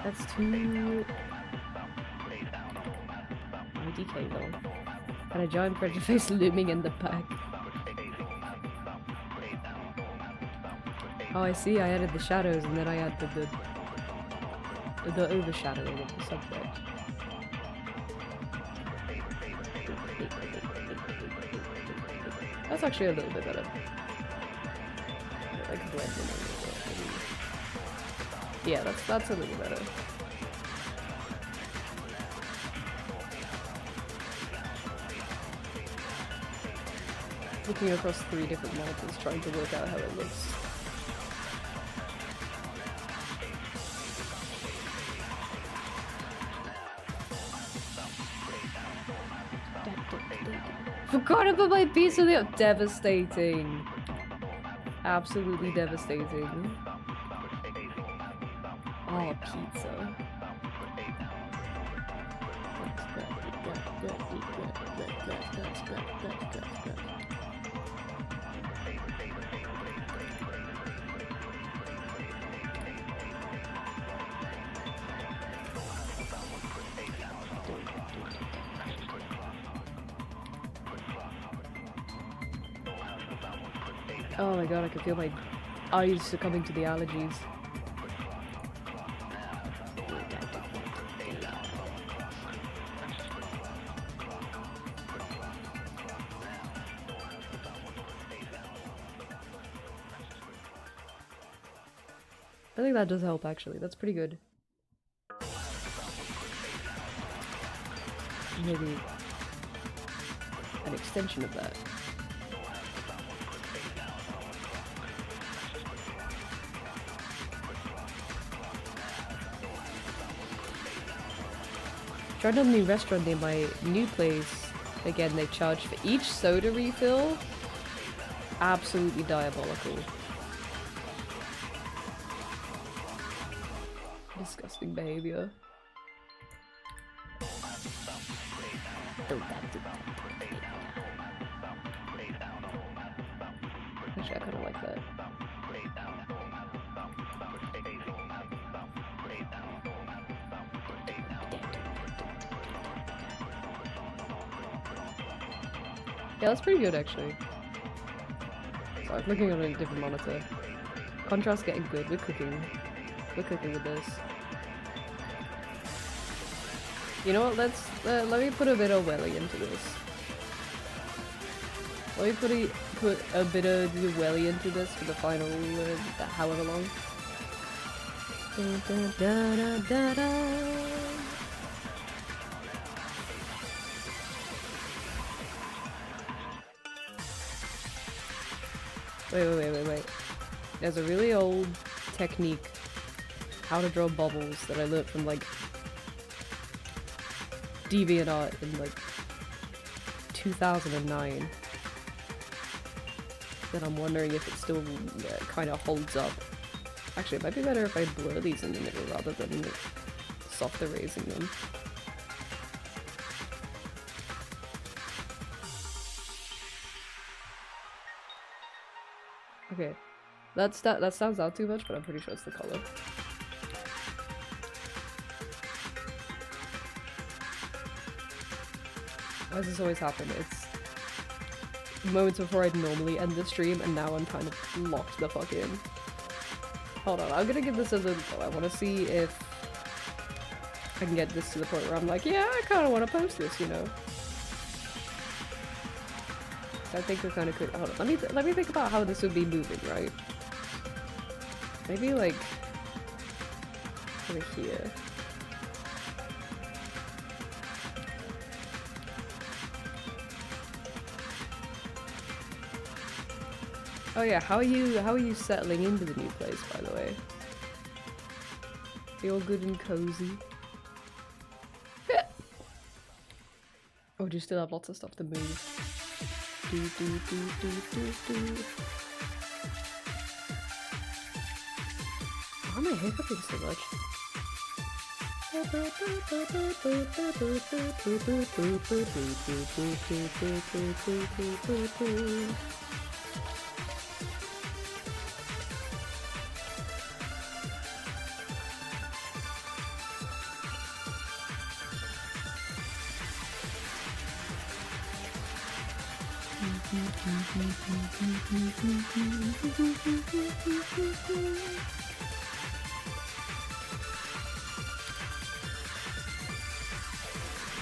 That's too... IDK though. And a giant predator face looming in the back. Oh, I see, I added the shadows and then I added the overshadowing of the subject. That's actually a little bit better. Like blend in a little bit. Yeah, that's a little better. Looking across 3 different monitors, trying to work out how it looks. Forgot about my piece of the devastating. Absolutely devastating. Oh, pizza. Oh my god, I can feel my eyes succumbing to the allergies. I think that does help actually, that's pretty good. Maybe an extension of that. Tried a new restaurant near my new place. Again, they charge for each soda refill. Absolutely diabolical. Disgusting behavior. Actually, I kind of like that. Yeah, that's pretty good actually. So I'm looking at a different monitor. Contrast getting good. We're cooking. We're cooking with this. You know what? Let me put a bit of welly into this. Let me put a bit of the welly into this for the final however long. Da, da, da, da, da. Wait. There's a really old technique, how to draw bubbles, that I learned from like DeviantArt in like 2009. That I'm wondering if it still kind of holds up. Actually, it might be better if I blur these in the middle rather than soft erasing them. Okay, that stands out too much, but I'm pretty sure it's the color. Why does this always happen? It's moments before I'd normally end the stream, and now I'm kind of locked the fuck in. Hold on, I'm gonna give this a little go. I want to see if I can get this to the point where I'm like, yeah, I kind of want to post this, you know. I think we kind of could. Hold on, let me think about how this would be moving, right? Maybe like over here. Oh yeah, how are you settling into the new place, by the way? Are you all good and cozy? Oh, do you still have lots of stuff to move? Why am I hiccuping so much?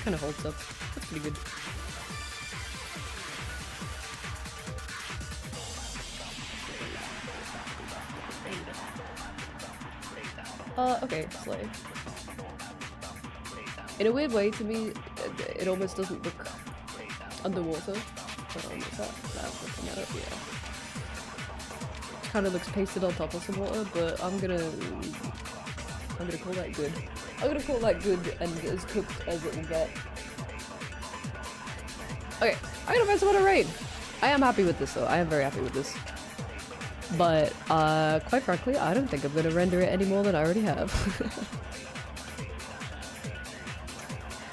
Kind of holds up. That's pretty good. Okay, slay. In a weird way, to me, it almost doesn't look underwater. Hold on, is that looking at it? Yeah. Kind of looks pasted on top of some water, but I'm gonna call that good. I'm gonna call that good and as cooked as it will get. Okay, I'm gonna find someone to raid. I am happy with this though. I am very happy with this. But quite frankly, I don't think I'm gonna render it any more than I already have.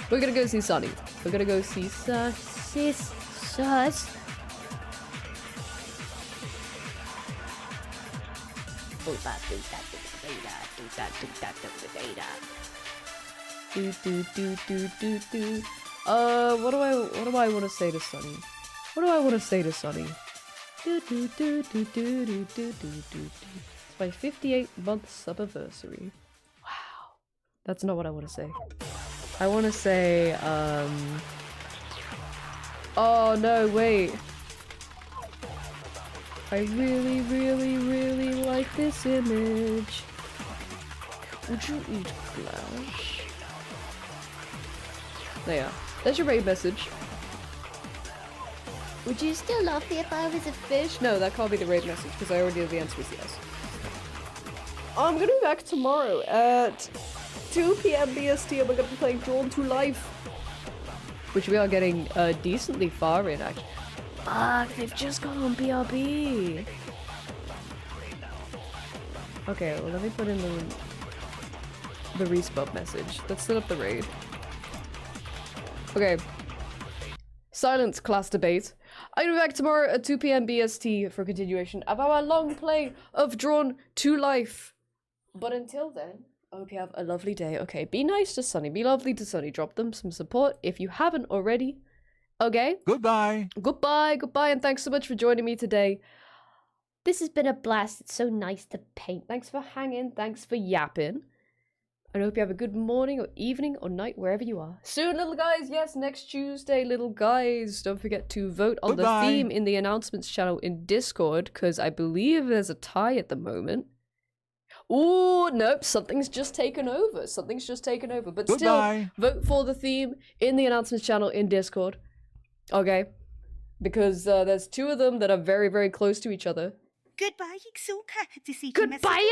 We're gonna go see Sunny. We're gonna go see Sus. What do I want to say to Sunny? What do I want to say to Sunny? It's my 58-month anniversary. Wow. That's not what I want to say. I want to say, oh no, wait. I really, really, really like this image. Would you eat flesh? There. There's your raid message. Would you still love me if I was a fish? No, that can't be the raid message because I already know the answer is yes. I'm gonna be back tomorrow at 2 PM BST and we're gonna be playing Drawn to Life. Which we are getting decently far in, actually. Fuck, they've just gone on BRB. Okay, well let me put in the respawn message. Let's set up the raid. Okay. Silence, class debate. I'm gonna be back tomorrow at 2 PM BST for continuation of our long play of Drawn to Life. But until then, I hope you have a lovely day. Okay, be nice to Sunny. Be lovely to Sunny. Drop them some support if you haven't already. Okay? Goodbye. Goodbye, goodbye, and thanks so much for joining me today. This has been a blast. It's so nice to paint. Thanks for hanging. Thanks for yapping. I hope you have a good morning or evening or night wherever you are. Soon, little guys. Yes, next Tuesday, little guys. Don't forget to vote on the theme in the announcements channel in Discord, because I believe there's a tie at the moment. Ooh, nope, something's just taken over. Something's just taken over. But still, vote for the theme in the announcements channel in Discord. Okay? Because there's two of them that are very, very close to each other. Goodbye, Yxuka. Goodbye,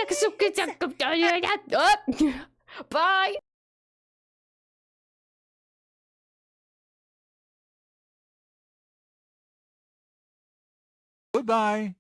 Bye. Goodbye.